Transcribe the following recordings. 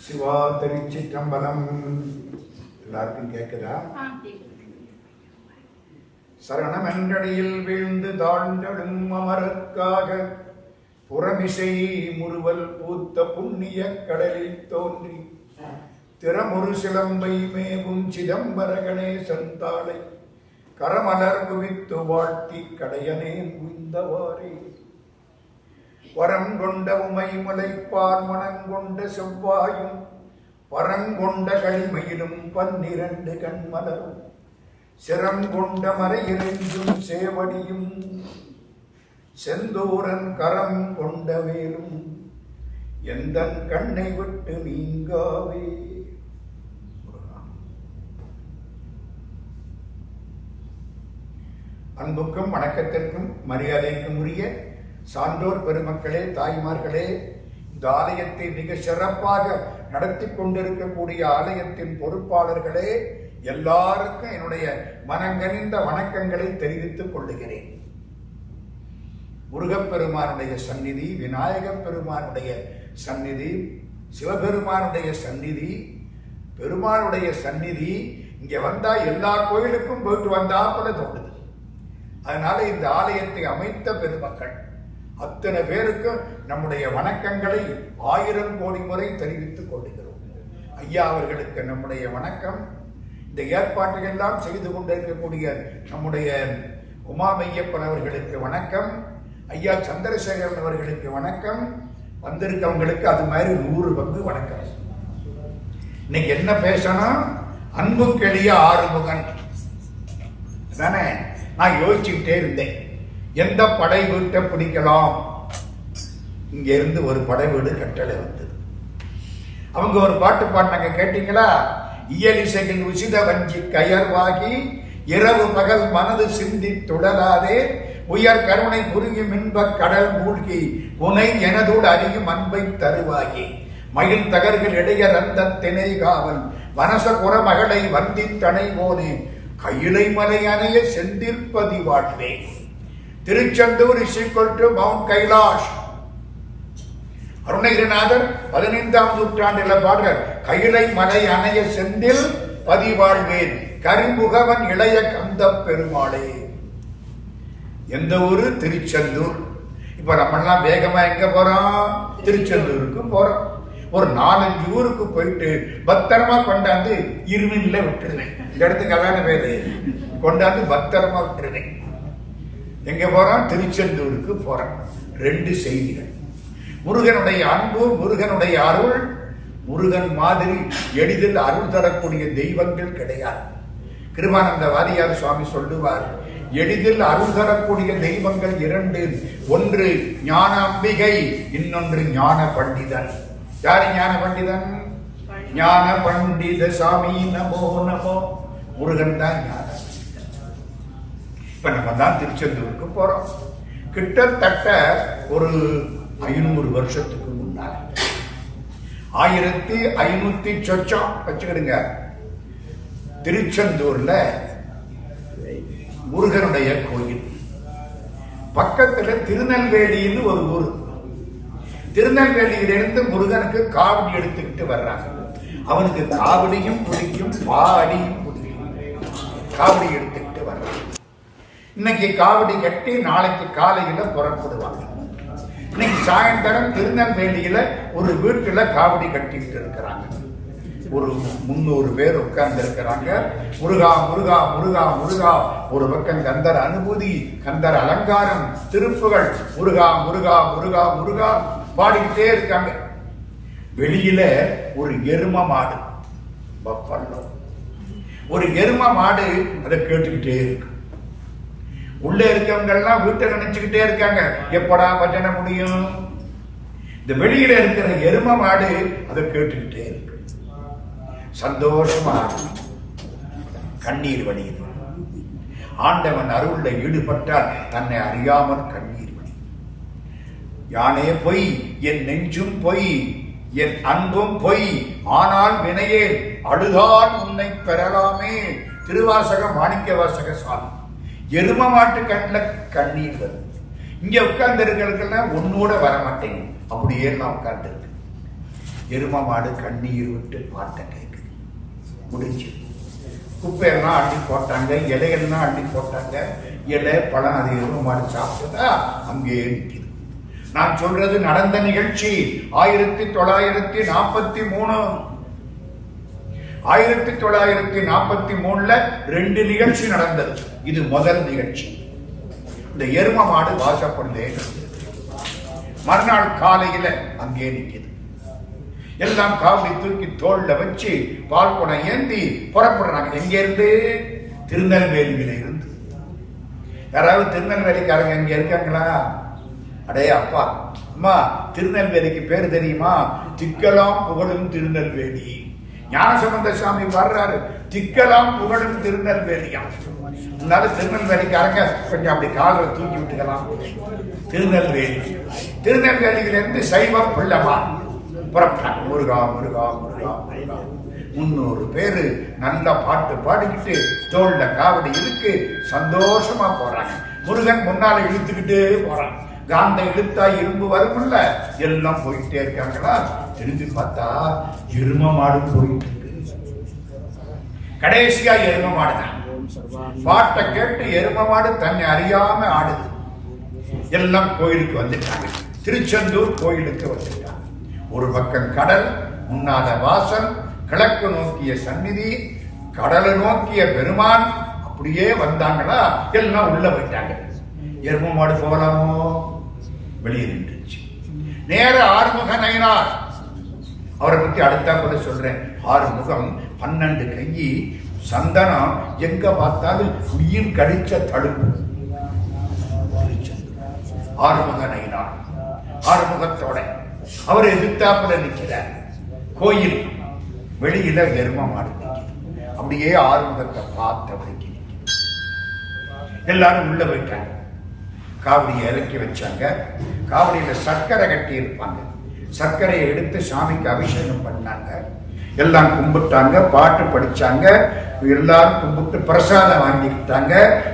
சிவா திருச்சிற்றம்பலம். எல்லாருக்கும் கேட்குதா? சரணம் என்றடியில் வீழ்ந்து தாழ்ந்தடும் அமரர்க்காக புறமிசை முறுவல் பூத்த புண்ணிய கடலில் தோன்றி திறமொரு சிலம்பை மேவும் சிதம்பர கணேசன் தாளை கரமலர் குவித்து வாழ்த்தி கடையனே முய்ந்தவாறே வரம் கொண்ட உமை முளைப்பார் மனங்கொண்ட செவ்வாயும் பரங்கொண்ட களிமையிலும் 12 கண்மலரும் சிரம் கொண்ட மறையிறைஞ்சும் சேவடியும் செந்தூரன் கரம் கொண்ட வேலும் எந்தன் கண்ணை விட்டு நீங்காவே. அன்புக்கும் வணக்கத்திற்கும் மரியாதைக்கும் உரிய சான்றோர் பெருமக்களே, தாய்மார்களே, இந்த ஆலயத்தை மிக சிறப்பாக நடத்தி கொண்டிருக்கக்கூடிய ஆலயத்தின் பொறுப்பாளர்களே, எல்லாருக்கும் என்னுடைய மனங்கனிந்த வணக்கங்களை தெரிவித்துக் கொள்ளுகிறேன். முருகப்பெருமானுடைய சந்நிதி, விநாயகப் பெருமானுடைய சந்நிதி, சிவபெருமானுடைய சந்நிதி, பெருமானுடைய சந்நிதி இங்க வந்தா எல்லா கோயிலுக்கும் போயிட்டு வந்தா போல தோணுது. அதனால இந்த ஆலயத்தை அமைத்த பெருமக்கள் அத்தனை பேருக்கும் நம்முடைய வணக்கங்களை 1000 கோடி முறை தெரிவித்துக் கொள்கிறோம். ஐயா அவர்களுக்கு நம்முடைய வணக்கம். இந்த ஏற்பாட்டுகள் எல்லாம் செய்து கொண்டிருக்கக்கூடிய நம்முடைய உமாமையப்பன் அவர்களுக்கு வணக்கம். ஐயா சந்திரசேகரன் அவர்களுக்கு வணக்கம். வந்திருக்கவங்களுக்கு அது மாதிரி 100 பங்கு வணக்கம். இன்னைக்கு என்ன பேசணும்? அன்புக்கெளிய ஆறுமுகன் தானே. நான் யோசிச்சுக்கிட்டே இருந்தேன், எந்த படை வீட்டை பிடிக்கலாம். இங்க இருந்து ஒரு படை வீடு கட்டளை வந்தது. அவங்க ஒரு பாட்டு பாடினாங்க, கேட்டீங்களா? இயலிசையில் உசித வஞ்சி கயர்வாகி இரவு பகல் மனது சிந்தி துடலாதே உயர் கருணை குறுகி மின்ப கடல் மூழ்கி உனை எனதோடு அறியும் அன்பை தருவாயே மயில் தகர்கள் இடைய ரந்த திணை காவல் வனச குற மகளை வந்தி தனை போனே கையிலை மலை அணைய செந்திற்பதி வாழ்வே. திருச்செந்தூர் = மவுண்ட் கைலாஷ். அருணகிரிநாதர் 15ஆம் நூற்றாண்டில் பாடுறார், கையிலை மலை அணைய செந்தில் பதிவாழ்வேன் கரிமுகவன் இளைய கந்த பெருமாளே. எந்த ஊரு? திருச்செந்தூர். இப்ப நம்மெல்லாம் வேகமா எங்க போறோம்? திருச்செந்தூருக்கு போறோம். ஒரு 4-5 ஊருக்கு போயிட்டு பத்திரமா கொண்டாந்து இருமின்ல விட்டுருவேன். இந்த இடத்துக்கு அதான பேரு, கொண்டாந்து பத்திரமா விட்டுருவேன். எங்க போறோம்? திருச்செந்தூருக்கு போறோம். 2 செய்திகள். முருகனுடைய அன்பு, முருகனுடைய அருள். முருகன் மாதிரி எளிதில் அருள் தரக்கூடிய தெய்வங்கள் கிடையாது. கிருபானந்த வாரியார் சுவாமி சொல்லுவார், எளிதில் அருள் தரக்கூடிய தெய்வங்கள் 2. ஒன்று ஞான அம்பிகை, இன்னொன்று ஞான பண்டிதன். யாரு ஞான பண்டிதன்? ஞான பண்டித சாமி நமோ நமோ. முருகன் தான் ஞான. இப்ப நம்ம தான் திருச்செந்தூருக்கு போறோம். கிட்டத்தட்ட ஒரு 500 வருஷத்துக்கு முன்னால 1500 சொச்சம் வச்சுக்கிடுங்க. திருச்செந்தூர்ல முருகனுடைய கோயில் பக்கத்துல திருநெல்வேலின்னு ஒரு ஊர். திருநெல்வேலியிலிருந்து முருகனுக்கு காவடி எடுத்துக்கிட்டு வர்றாங்க. அவனுக்கு காவடியும் பிடிக்கும், பாடியும் பிடிக்கும். காவடி எடுத்துக்கிட்டு வர்றாங்க. இன்னைக்கு காவடி கட்டி நாளைக்கு காலையில புறப்படுவாங்க. இன்னைக்கு சாயந்தரம் திருநெல்வேலியில ஒரு வீட்டுல காவடி கட்டிக்கிட்டு இருக்கிறாங்க. ஒரு 300 பேர் உட்கார்ந்து இருக்கிறாங்க. முருகா முருகா முருகா முருகா. ஒரு பக்கம் கந்தர் அனுபூதி, கந்தர் அலங்காரம், திருப்புகள், முருகா முருகா முருகா முருகா பாடிக்கிட்டே இருக்காங்க. வெளியில ஒரு எரும மாடு, பஃபல்லோ, ஒரு எரும மாடு அதை கேட்டுக்கிட்டே இருக்கு. உள்ள இருக்கவங்க எல்லாம் வீட்டை நினைச்சுக்கிட்டே இருக்காங்க, எப்படா பஜனை முடியும். இந்த வெளியில இருக்கிற எரும மாடு அதை கேட்டுக்கிட்டே இருக்கு. சந்தோஷமா கண்ணீர் வடியுது. ஆண்டவன் அருள்ல ஈடுபட்டால் தன்னை அறியாமல் கண்ணீர் வடியும். யானே பொய், என் நெஞ்சும் பொய், என் அன்பும் பொய், ஆனால் வினையே அழுதால் உன்னை பெறலாமே. திருவாசக மாணிக்க வாசக சுவாமி. எரும மாட்டு கண்ணில் கண்ணீர் வருது. இங்க உட்கார்ந்து இருக்கிறதுக்கெல்லாம் ஒன்னோட வர மாட்டேங்குது. அப்படியே நான் உட்கார்ந்து இருக்கு. எரும மாடு கண்ணீர் விட்டு பாட்டை கேட்குது. முடிஞ்சு. குப்பையெல்லாம் அள்ளி போட்டாங்க, இலையெல்லாம் அள்ளி போட்டாங்க. இலை பழம் அது எரும மாடு சாப்பிட்டதா அங்கேயே நிற்குது. நான் சொல்றது நடந்த நிகழ்ச்சி. 1943 1943 2 நிகழ்ச்சி நடந்தது. இது முதல் நிகழ்ச்சி. இந்த எரும மாடு வாசப்படலே. மறுநாள் காலையில அங்கே நிற்குது. எல்லாம் காவடி தூக்கி தோல்ல வச்சு பால் குடம் ஏந்தி புறப்படுறாங்க. எங்க இருந்து? திருநெல்வேலியில இருந்து. யாராவது திருநெல்வேலிக்காரங்க இங்க இருக்காங்களா? அடே அப்பா அம்மா, திருநெல்வேலிக்கு பேர் தெரியுமா? திக்கலாம் புகழும் திருநெல்வேலி. ஞானசம்பந்த சாமி வர்றாரு, திக்கலாம் புகழும் திருநெல்வேலியா. அதனால திருநெல்வேலிக்காரங்க கொஞ்சம் அப்படி காலை தூக்கி விட்டுக்கலாம். திருநெல்வேலியிலிருந்து சைவம் பிள்ளமா புறப்பட்டாங்க. முருகா முருகா முருகா முருகா. 300 பேரு நல்ல பாட்டு பாடிக்கிட்டு தோல்ல காவடி இருக்கு, சந்தோஷமா போறாங்க. முருகன் முன்னால இழுத்துக்கிட்டே போறான். காந்த இழுத்தா இரும்பு வரும்ல, எல்லாம் போயிட்டே இருக்காங்களா. திரும்பி பார்த்தா எரும மாடு போயிட்டு இருக்கு. கடைசியா எரும மாடுதான். பாட்டை கேட்டு எரும மாடு தன்னை அறியாம ஆடுது. எல்லாம் கோயிலுக்கு வந்துட்டாங்க. திருச்செந்தூர் கோயிலுக்கு வந்துட்டாங்க. ஒரு பக்கம் கடல், முன்னால வாசல், கிழக்கு நோக்கிய சந்நிதி, கடலை நோக்கிய பெருமான். அப்படியே வந்தாங்களா, எல்லாம் உள்ள போயிட்டாங்க. எரும மாடு போகலாமோ? வெளியே நின்றுச்சு. நேர ஆறுமுக நயினார், அவரை பத்தி அடுத்த கூட சொல்றேன். ஆறுமுகம் 12 கை, சந்தனம், எங்க பார்த்தாலும் உயிர் கடிச்ச தடுப்பு. ஆறுமுக நயினார் ஆறுமுகத்தோட அவர் எதிர்த்தாப்புல நிற்கிறார். கோயில் வெளியில எரும மாடு நிற்கிறது. அப்படியே ஆறுமுகத்தை பார்த்தவரைக்கு எல்லாரும் உள்ள போயிட்டாங்க. காவடியை இறக்கி வச்சாங்க. காவடியில சர்க்கரை கட்டி இருப்பாங்க. சர்க்கரையை எடுத்து சாமிக்கு அபிஷேகம் பண்ணாங்க. எல்லாம் கும்பிட்டாங்க, பாட்டு படிச்சாங்க. எல்லாரும் கும்பிட்டு பிரசாதம் வாங்கிக்கிட்டாங்க.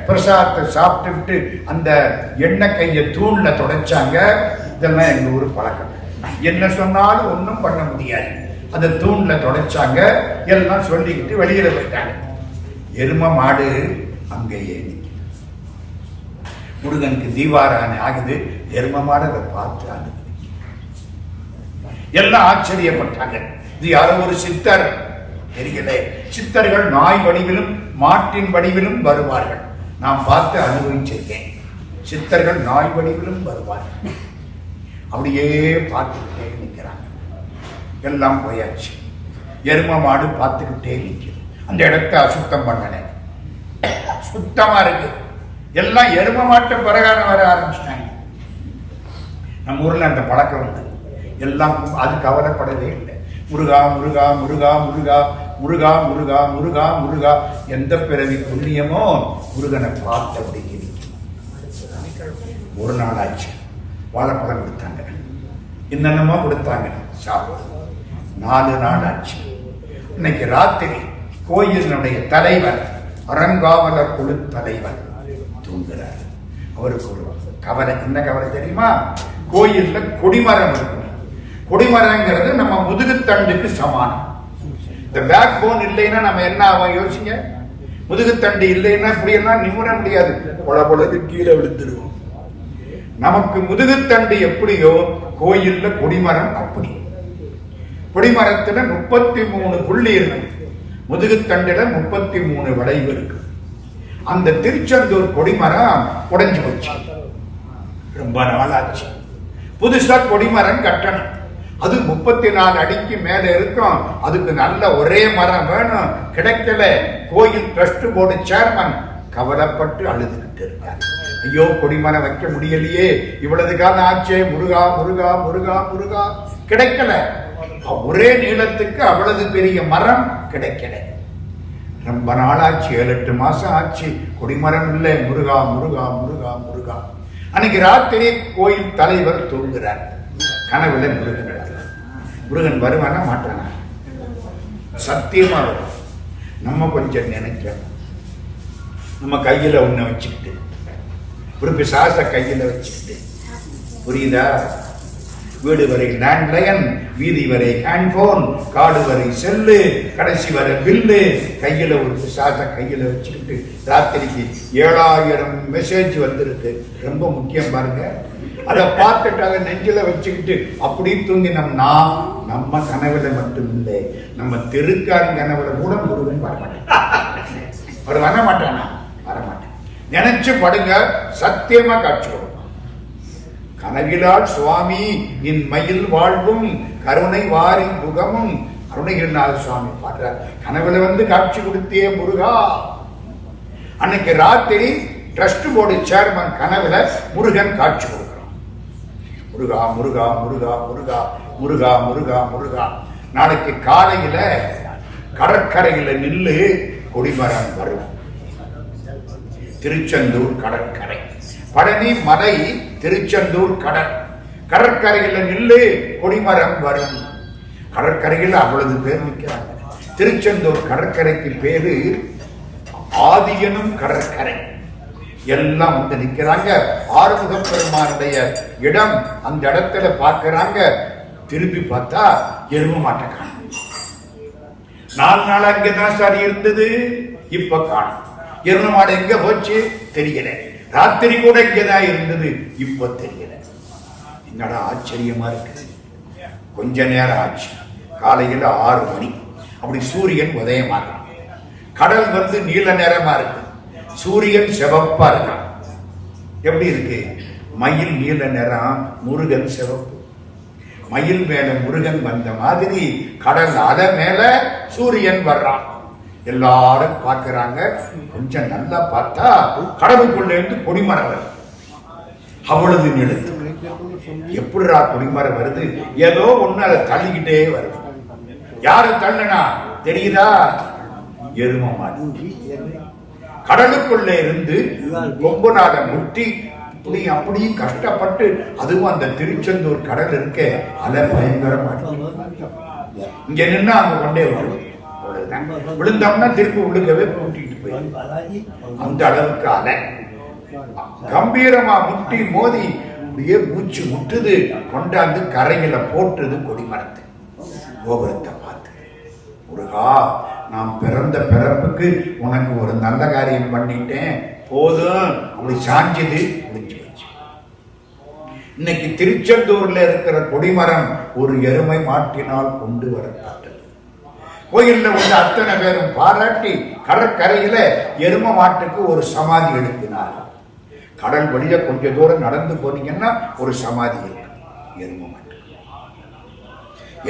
பிரசாதத்தை சாப்பிட்டு அந்த எண்ணெய் கையை தூண்ல தொடச்சாங்க. இதெல்லாம் எங்க ஊர் பழக்கம். என்ன சொன்னாலும் ஒன்றும் பண்ண முடியாது. அந்த தூண்ல தொடச்சாங்க. எல்லாம் சொல்லிக்கிட்டு வெளியில போயிட்டாங்க. எரும மாடு அங்கேயே முருகனுக்கு தீபாராதனை ஆகுது. எரும மாடு அதை பார்த்து ஆகுது. எல்லாம் ஆச்சரியப்பட்டாங்க. இது யாரோ ஒரு சித்தர் தெரியல. சித்தர்கள் நாய் வடிவிலும் மாட்டின் வடிவிலும் வருவார்கள். நான் பார்த்து அனுபவிச்சிருக்கேன். சித்தர்கள் நாய் வடிவிலும் வருவார்கள். அப்படியே பார்த்துக்கிட்டே நிற்கிறாங்க. எல்லாம் போயாச்சு. எரும மாடு பார்த்துக்கிட்டே நிற்குது. அந்த இடத்தை அசுத்தம் பண்ணல, சுத்தமா இருக்கு. எல்லாம் எரும மாட்டு பிரகாரம் வர ஆரம்பிச்சிட்டாங்க. நம்ம ஊர்ல அந்த பழக்கம் உண்டு. எல்லாம் அது கவலைப்படவே இல்லை. முருகா முருகா முருகா முருகா முருகா முருகா முருகா முருகா. எந்த பிறவி புண்ணியமோ முருகனை பார்த்து அப்படி ஒரு நாள் ஆச்சு. வாழைப்பழம் கொடுத்தாங்க, என்னென்னமோ கொடுத்தாங்க, சாப்பிடு. 4 நாள் ஆச்சு. இன்னைக்கு ராத்திரி கோயிலினுடைய தலைவர், அறங்காவலர் குழு தலைவர் தூங்குறார். அவருக்கு ஒரு கவலை. என்ன கவலை தெரியுமா? கோயில்ல கொடிமரம் இருக்கும். கொடிமரங்கிறது நம்ம முதுகுத்தண்டுக்கு சமானம். இந்த பேக் போன் இல்லைன்னா நம்ம என்ன ஆகும் யோசிங்க. முதுகுத்தண்டு இல்லைன்னா இப்படியெல்லாம் நிமிர முடியாது. பொல பொழுது கீழே விழுந்துருவோம். நமக்கு முதுகுத்தண்டு எப்படியோ கோயில்ல கொடிமரம் அப்படி. கொடிமரத்துல 33 புள்ளி இருக்கு. முதுகுத்தண்டுல 33 வளைவு இருக்கு. அந்த திருச்செந்தூர் கொடிமரம் உடைஞ்சு போச்சு. ரொம்ப நாள் ஆச்சு. புதுசா கொடிமரம் கட்டணும். அது 34 அடிக்கு மேல இருக்கும். அதுக்கு நல்ல ஒரே மரம் வேணும். கிடைக்கல. கோயில் ட்ரஸ்ட் போர்டு சேர்மன் கவலைப்பட்டு அழுதுகிட்டு இருக்கார். ஐயோ, கொடிமரம் வைக்க முடியலையே, இவ்வளவு காலம் ஆச்சே, முருகா முருகா முருகா முருகா. கிடைக்கல. ஒரே நீளத்துக்கு அவ்வளவு பெரிய மரம் கிடைக்கல. ரொம்ப நாளாச்சு, 7-8 மாசம் ஆச்சு. கொடிமரம் இல்லை. முருகா முருகா முருகா முருகா. அன்னைக்கு ராத்திரி கோயில் தலைவர் தூங்குறார். கனவுல முருகன். முருகன் வருவானா மாட்டானா? சத்தியமா வரும். நம்ம கொஞ்சம் நினைக்கணும். நம்ம கையில ஒண்ணு வச்சுக்கிட்டு, ஒரு பிசாச கையில வச்சுக்கிட்டு, புரியுதா? வீடு வரை லேண்ட்லைன், வீதி வரை ஹேண்ட்போன், காடு வரை செல்லு, கடைசி வரை பில்லு, கையில ஒரு பிசாச கையில வச்சுக்கிட்டு ராத்திரிக்கு 7000 மெசேஜ் வந்திருக்கு. ரொம்ப முக்கியம் பாருங்க. அதை பார்த்துட்டு அதை நெஞ்சில வச்சுக்கிட்டு அப்படி தூங்கினோம்னா நம்ம கனவுல மட்டும் இல்லை, நம்ம தெருக்காரன் கனவுல கூட முருகன் வரமாட்டேன். அவர் வரமாட்டானா? வரமாட்டேன். நினைச்சு படுங்க, சத்தியமா காட்சி கொடுப்பான். கனவிலால் சுவாமி நின் மயில் வாழ்வும் கருணை வாரி முகமும். அருணகிரிநாத சுவாமி பாடுறார், கனவுல வந்து காட்சி கொடுத்தே முருகா. அன்னைக்கு ராத்திரி ட்ரஸ்ட் போர்டு சேர்மன் கனவுல முருகன் காட்சி கொடுக்கிறான். முருகா முருகா முருகா முருகா முருகா முருகா முருகா. நாளைக்கு காலையில கடற்கரையில நில்லு, கொடிமரம் வரும். திருச்செந்தூர் கடற்கரை, பழனி மலை, திருச்செந்தூர் கடற்கரையில நில்லு, கொடிமரம் வரும். கடற்கரையில் அவ்வளவு பேர் நிற்கிறாங்க. திருச்செந்தூர் கடற்கரைக்கு பேரு ஆதியனும் கடற்கரை. எல்லாம் வந்து நிற்கிறாங்க. ஆறுமுக பெருமானுடைய இடம் அந்த இடத்துல பார்க்கிறாங்க. திரும்பி பார்த்தா எரும மாட்டை காணும். 4 நாள் அங்கதான் சார் இருந்தது, இப்ப காணும். எரும மாடு எங்க போச்சு தெரியல. ராத்திரி கூட இங்கதான் இருந்தது, இப்ப தெரியல. என்னடா ஆச்சரியமா இருக்குது. கொஞ்ச நேரம் ஆச்சு, காலையில் 6 மணி. அப்படி சூரியன் உதயமாகும். கடல் வந்து நீல நிறமா இருக்கு, சூரியன் செவப்பா இருக்கான். எப்படி இருக்கு? மயில் நீல நிறம், முருகன் சிவப்பு. மயில் மேல முருகன் வந்த மாதிரி கடல் அலை மேல சூரியன் வர்றான். எல்லாரும் பார்க்கிறாங்க. கொஞ்சம் நல்லா பார்த்தா கடவுளுக்குள்ள இருந்து கொடிமரம் வருது. அவ்வளவு நிலத்து எப்படிரா கொடிமரம் வருது? ஏதோ ஒண்ணு அதை தள்ளிக்கிட்டே வருது. யாரு தள்ளுனா தெரியுதா? எரும மாடு. கடலுக்குள்ள இருந்து கொம்புநாத முட்டி அப்படி கஷ்டப்பட்டு, அதுவும் அந்த திருச்செந்தூர் கடல் இருக்க அலை பயங்கரமா இங்க நின்னா அங்க கொண்டே வரும். விழுந்தோம்னா திருப்பி விழுங்கவே கூட்டிட்டு போய் அந்த அளவுக்கு அலை கம்பீரமா முட்டி மோதி அப்படியே மூச்சு முட்டுது. கொண்டாந்து கரையில போட்டுது கொடிமரத்தை. கோபுரத்தை பார்த்து, முருகா நான் பிறந்த பிறப்புக்கு உனக்கு ஒரு நல்ல காரியம் பண்ணிட்டேன், போதும். அப்படி சாஞ்சது, முடிஞ்சு வச்சு. இன்னைக்கு திருச்செந்தூர்ல இருக்கிற கொடிமரம் ஒரு எருமை மாட்டினால் கொண்டு வரப்பட்டது. கோயில்ல உள்ள அத்தனை பேரும் பாராட்டி கடற்கரையில எரும மாட்டுக்கு ஒரு சமாதி எழுப்பினார். கடல் வழிய கொஞ்ச தூரம் நடந்து போனீங்கன்னா ஒரு சமாதி இருக்கு எரும மாட்டு.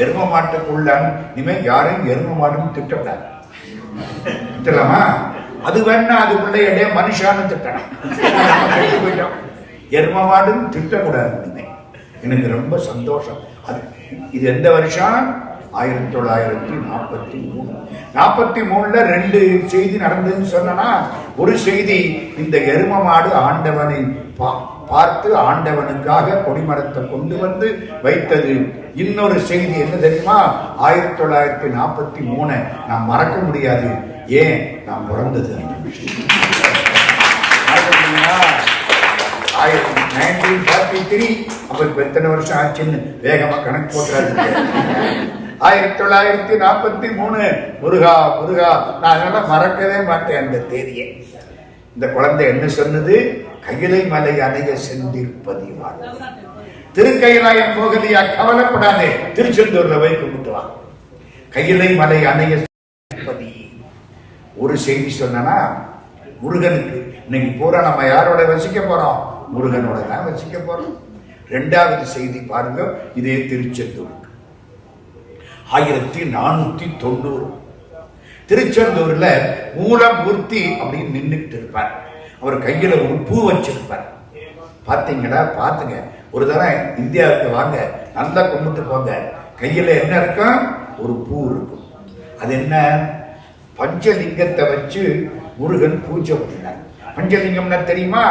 எரும மாட்டுக்குள்ள இனிமே யாரும் எரும மாடுன்னு திட்டக்கூடாது. திட்டலாமா? அது வேணா அதுக்குள்ள இடையே மனுஷான்னு திட்டணும். போயிட்டோம். எரும மாடுன்னு திட்டக்கூடாது. எனக்கு ரொம்ப சந்தோஷம். இது எந்த வருஷம்? 1943. 43ல 2 செய்தி நடந்ததுன்னு சொன்னா, ஒரு செய்தி இந்த எரும மாடு ஆண்டவனை பார்த்து ஆண்டவனுக்காக கொடிமரத்தை கொண்டு வந்து வைத்தது. இன்னொரு செய்தி என்ன தெரியுமா? 1943 நான் மறக்க முடியாது. ஏன்? நான் பிறந்தது 1943. அப்ப எத்தனை வருஷம் ஆச்சுன்னு வேகமா கணக்கு போட்டுறாரு. 1943. முருகா முருகா, நான் அதெல்லாம் மறக்கவே மாட்டேன் அந்த தேதியை. இந்த குழந்தை என்ன சொன்னது? கையிலை மலை அணைய சென்றிருப்பதி திருக்கைலாயம் போகலையா? கவலைப்படாதே, திருச்செந்தூர்ல போய் கும்பிட்டுவான். கையிலை மலை அணைய சென்றிருப்பதி. ஒரு செய்தி சொன்னா, முருகனுக்கு இன்னைக்கு பூரா நம்ம யாரோட வசிக்க போறோம்? முருகனோட தான் வசிக்க போறோம். 2வது செய்தி பாருங்க, இதே திருச்செந்தூருக்கு 1490. திருச்செந்தூர்ல மூலமூர்த்தி அப்படின்னு நின்றுட்டு இருப்பார். அவர் கையில ஒரு பூ வச்சிருப்பார். பாத்தீங்களா? பாத்துங்க, ஒரு தடவை இந்தியாவுக்கு வாங்க, நல்லா கும்பிட்டு போங்க. கையில என்ன இருக்கும்? ஒரு பூ இருக்கும். அது என்ன? பஞ்சலிங்கத்தை வச்சு முருகன் பூஜை பண்ணினார். பஞ்சலிங்கம்னா தெரியுமா?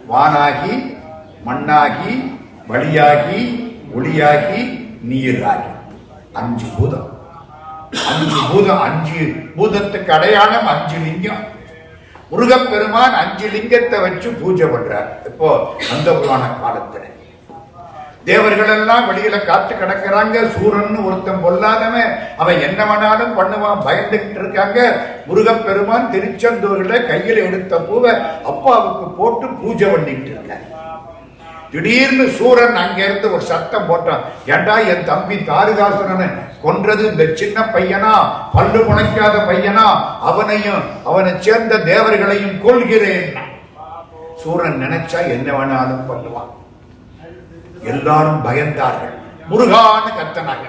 வானாகி, மண்ணாகி, வழியாகி, ஒளியாகி, நீராகி. 5 பூதம். 5 பூதம். 5 பூதத்துக்கு அடையாளம் 5 லிங்கம். முருகப்பெருமான் 5 லிங்கத்தை வச்சு பூஜை பண்றார். இப்போ அந்த புராண காலத்துல தேவர்கள் எல்லாம் வெளியில காத்து கிடக்கிறாங்க. சூரன் ஒருத்தன் பொல்லாதவன், அவன் என்ன வேணாலும் பண்ணுவான், பயந்துகிட்டு இருக்காங்க. முருகப்பெருமான் திருச்செந்தூர்ல கையில எடுத்த பூவை அப்பாவுக்கு போட்டு பூஜை பண்ணிட்டு இருக்காரு. திடீர்னு சூரன் அங்க இருந்து ஒரு சத்தம் போட்டான், ஏண்டா என் தம்பி தாரிகாசுரனை கொன்றது இந்த சின்ன பையனா, பல்லு முளைக்காத பையனா, அவனையும் அவனை சேர்ந்த தேவர்களையும் கொள்கிறேன். சூரன் நினைச்சா என்ன வேணாலும் பண்ணுவான். எல்லாரும் பயந்தார்கள், முருகான்னு கத்தனாங்க.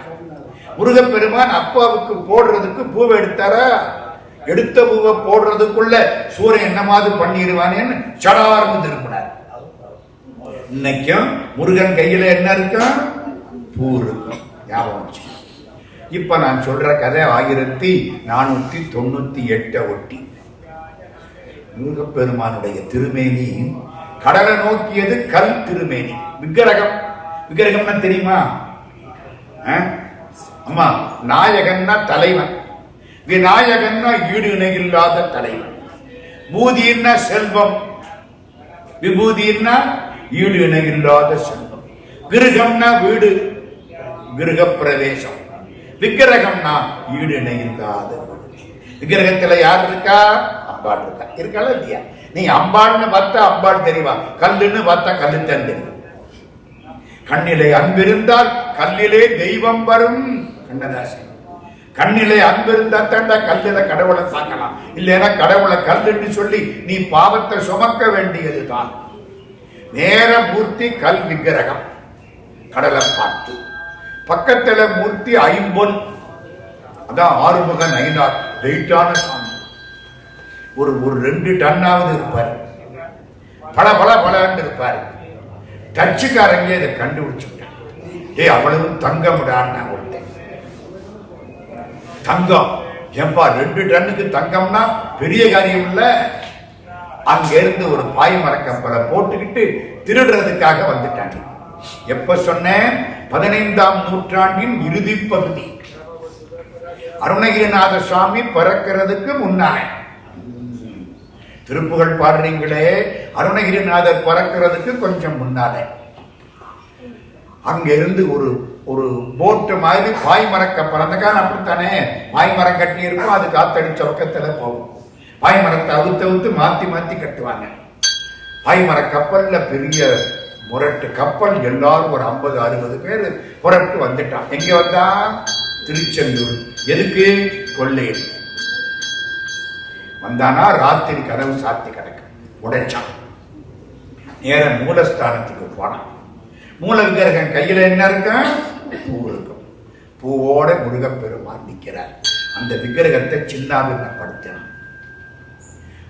முருகப்பெருமான் அப்பாவுக்கு போடுறதுக்கு பூவை எடுத்தார, எடுத்த பூவை போடுறதுக்குள்ள சூரன் என்னமாவது பண்ணிடுவானேன்னு சடார்னு திரும்பினார். இன்னைக்கும் முருகன் கையில என்ன இருக்கும்? பூ இருக்கும். ஞாபகம். இப்ப நான் சொல்ற கதை 1498 ஒட்டி. முருகப்பெருமானுடைய திருமேனி கடலை நோக்கியது கல் திருமேனி. விக்கிரகம், விக்கிரகம்னா தெரியுமா? அம்மா, நாயகன்னா தலைவன், விநாயகன்னா ஈடு இணையில்லாத தலைவன், பூதின்னா செல்வம், விபூதின்னா ஈடு இணையில்லாத செல்வம், கிருகம்னா வீடு, கிருக பிரவேசம், விக்கிரகம்னா ஈடு இணையில்லாத. விக்கிரகத்துல யார் இருக்கா? அம்பாள் இருக்கா. இருக்காளா இல்லையா? நீ அம்பாள்னு பார்த்தா அம்பாள் தெரிவா, கல்லுன்னு பார்த்தா கல்லுத்தான் தெரியும். கண்ணிலே அன்பிருந்தால் கல்லிலே தெய்வம் வரும். கண்ணதாசன். கண்ணிலே அன்பிருந்தா தாண்டா கல்லில கடவுளை தாக்கலாம், இல்லைன்னா கடவுளை கல்லுன்னு சொல்லி நீ பாவத்தை சுமக்க வேண்டியதுதான். நேர மூர்த்தி கல் விக்கிரகம், கடலை பார்த்து. பக்கத்துல மூர்த்தி ஐம்பொன், அதான் ஆறுமுக நயினார். வெயிட்டான சாமி, ஒரு 2 டன்னாவது இருப்பார். பல பல பலன்னு இருப்பார். டச்சுக்காரங்க இதை கண்டுபிடிச்சுட்டான். அவ்வளவு தங்கம் விடான்னு ஒருத்தன். தங்கம் ஏன்பா 2 டன்னுக்கு தங்கம்னா பெரிய காரியம் இல்ல. அங்க இருந்து ஒரு பாய் மரக்கப்பலை போட்டுக்கிட்டு திருடுறதுக்காக வந்துட்டாங்க. எப்ப சொன்னேன்? 15ஆம் நூற்றாண்டின் இறுதி பகுதி. அருணகிரிநாத சுவாமி பிறக்கிறதுக்கு முன்னாலே. திருப்புகழ் பாடுறீங்களே, அருணகிரிநாதர் பிறக்கிறதுக்கு கொஞ்சம் முன்னாலே. அங்க இருந்து ஒரு போட்டு மாதிரி பாய் மரக்கப்பல், அந்த காலம் அப்படித்தானே, பாய் மரம் கட்டி இருக்கும், அது காத்தடிச்ச பக்கத்துல போகும். பாய் மரத்தை அவுத்து மாத்தி மாத்தி கட்டுவாங்க. பாய் மர கப்பல்ல பெரிய முரட்டு கப்பல், எல்லாரும் ஒரு 50-60 பேர் புறப்பட்டு வந்துட்டான். எங்க வந்தா? திருச்செந்தூர். எதுக்கு? கொள்ளையில் வந்தானா. ராத்திரி கதவு சாத்தி கிடக்கு, உடைச்சான். நேர மூலஸ்தானத்துக்கு போனான். மூல விக்கிரகம் கையில என்ன இருக்கும்? பூ இருக்கும். பூவோட முருகப்பெருமான் நிற்கிறார். அந்த விக்கிரகத்தை சின்னாபின்னப்படுத்தினான்.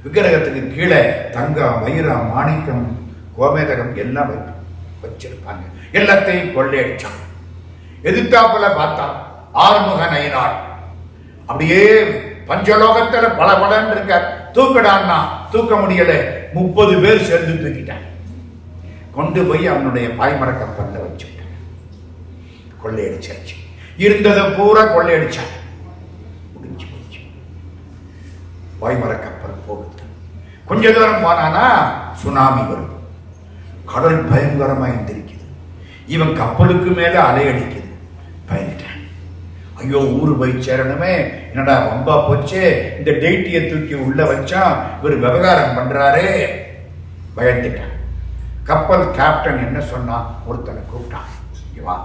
விக்கிரகத்துக்கு கீழே தங்கம், வைரம், மாணிக்கம், கோமேதகம் எல்லாம் வச்சிருப்பாங்க. எல்லாத்தையும் கொள்ளையடிச்சான். எதிர்த்தாப்புல பார்த்தான் ஆறுமுக நயினார். அப்படியே பஞ்சலோகத்துல பல பலன் இருக்கார். தூக்கடான்னா தூக்க முடியல. 30 பேர் சேர்ந்து தூக்கிட்டான். கொண்டு போய் அவனுடைய பாய்மர கப்பல்ல வச்சுட்டான். கொள்ளையடிச்சாச்சு. இருந்ததை பூரா கொள்ளையடிச்சான். முடிஞ்சு போச்சு. பாய்மர கப்பல் போகுது. கொஞ்ச தூரம் போனானா சுனாமி வருது. கடல் பயங்கரமா எந்திரிக்குது. இவன் கப்பலுக்கு மேல அலையடிக்குது. பயந்துட்டான். ஐயோ, ஊரு போய் சேரணுமே, என்னடா வம்பா போச்சு, இந்த டேட்டியை தூக்கி உள்ள வச்சா இவர் விவகாரம் பண்றாரே. பயந்துட்டான். கப்பல் கேப்டன் என்ன சொன்னா? ஒருத்தனை கூப்பிட்டான். வா,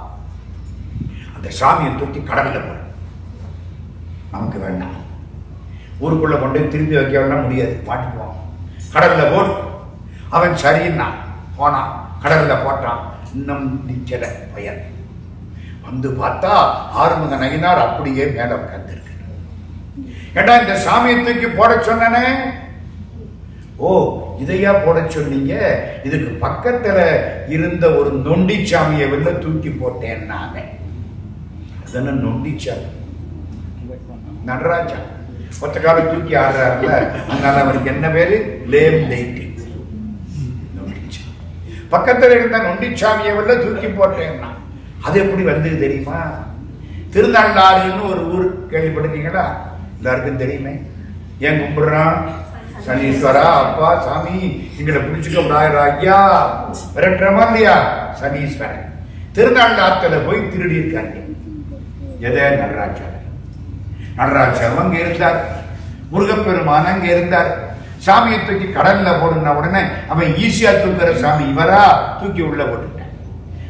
அந்த சாமியை தூக்கி கடல்ல போற, நமக்கு வேண்டாம். ஊருக்குள்ள கொண்டு திரும்பி வைக்க முடியாது, மாட்டிக்குவான். கடல்ல போட். அவன் சரின்னா போனான். கடல்ல போட்டான். இன்னும் நிக்கல பையன். வந்து பார்த்தா ஆறுமுக நயினார் அப்படியே மேல உட்கார்ந்து. ஏண்டா இந்த சாமியை தூக்கி போட சொன்னனே? ஓ, இதையா போட சொன்னீங்க? இதுக்கு பக்கத்துல இருந்த ஒரு நொண்டி சாமியை வெளில தூக்கி போட்டேன் நானே. அதன நொண்டி சாமி நடராஜா ஒத்த கால தூக்கி ஆடுறாருல, அதனால அவருக்கு என்ன பேரு? லேம் லைட்டி. பக்கத்துல இருந்த நொண்டிச்சாமியை வெளில தூக்கி போட்டேன்னா அது எப்படி வந்தது தெரியுமா? திருநள்ளாறுன்னு ஒரு ஊர் கேள்விப்பட்டிருக்கீங்களா? எல்லாருக்கும் தெரியுமே. ஏன் கும்பிடுறான்? சனீஸ்வரா, அப்பா சாமி எங்களை பிடிச்சுக்க விடாயிரா ஐயா, விரட்டுறமா இல்லையா? சனீஸ்வரன். திருநாள்ளாத்துல போய் திருடி இருக்காங்க. எதை? நடராஜர். நடராஜர் அங்க இருந்தார், முருகப்பெருமான் அங்க இருந்தார். சாமியை தூக்கி கடல்ல போடுன உடனே அவன் ஈஸியா தூக்குற சாமி இவரா தூக்கி உள்ள போட்டுட்டான்.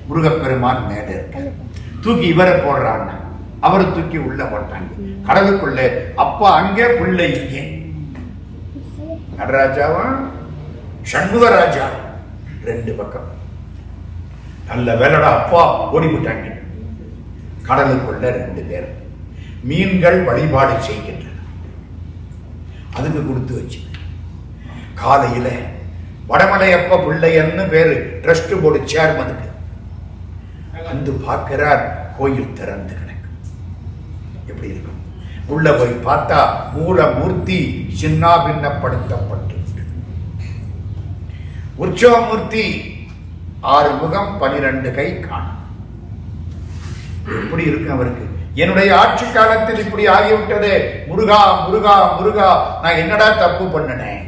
முருகப்பெருமான் மேல இருக்க தூக்கி இவரை போடுறான், அவரை தூக்கி உள்ள போட்டாங்க கடலுக்குள்ள. அப்பா அங்கே பிள்ளை இங்கே. நடராஜாவும் சண்முகராஜா ரெண்டு பக்கம். நல்ல வேலைடா அப்பா ஓடிவிட்டாங்க. கடலுக்குள்ள ரெண்டு பேர் மீன்கள் வழிபாடு செய்கின்றன. அதுக்கு கொடுத்து வச்சு காலையில வடமலையப்ப பிள்ளையன்னு பேரு ட்ரஸ்ட் போர்டு சேர்மனுக்கு வந்து பார்க்கிறார். கோயில் திறந்து கிடக்கு. எப்படி இருக்கும்? உள்ள போய் பார்த்தா மூலமூர்த்தி சின்னாபின்னப்படுத்தப்பட்டு, உற்சவமூர்த்தி 6 முகம் 12 கை காணும். எப்படி இருக்கு அவருக்கு? என்னுடைய ஆட்சி காலத்தில் இப்படி ஆகிவிட்டதே, முருகா முருகா முருகா, நான் என்னடா தப்பு பண்ணினேன்?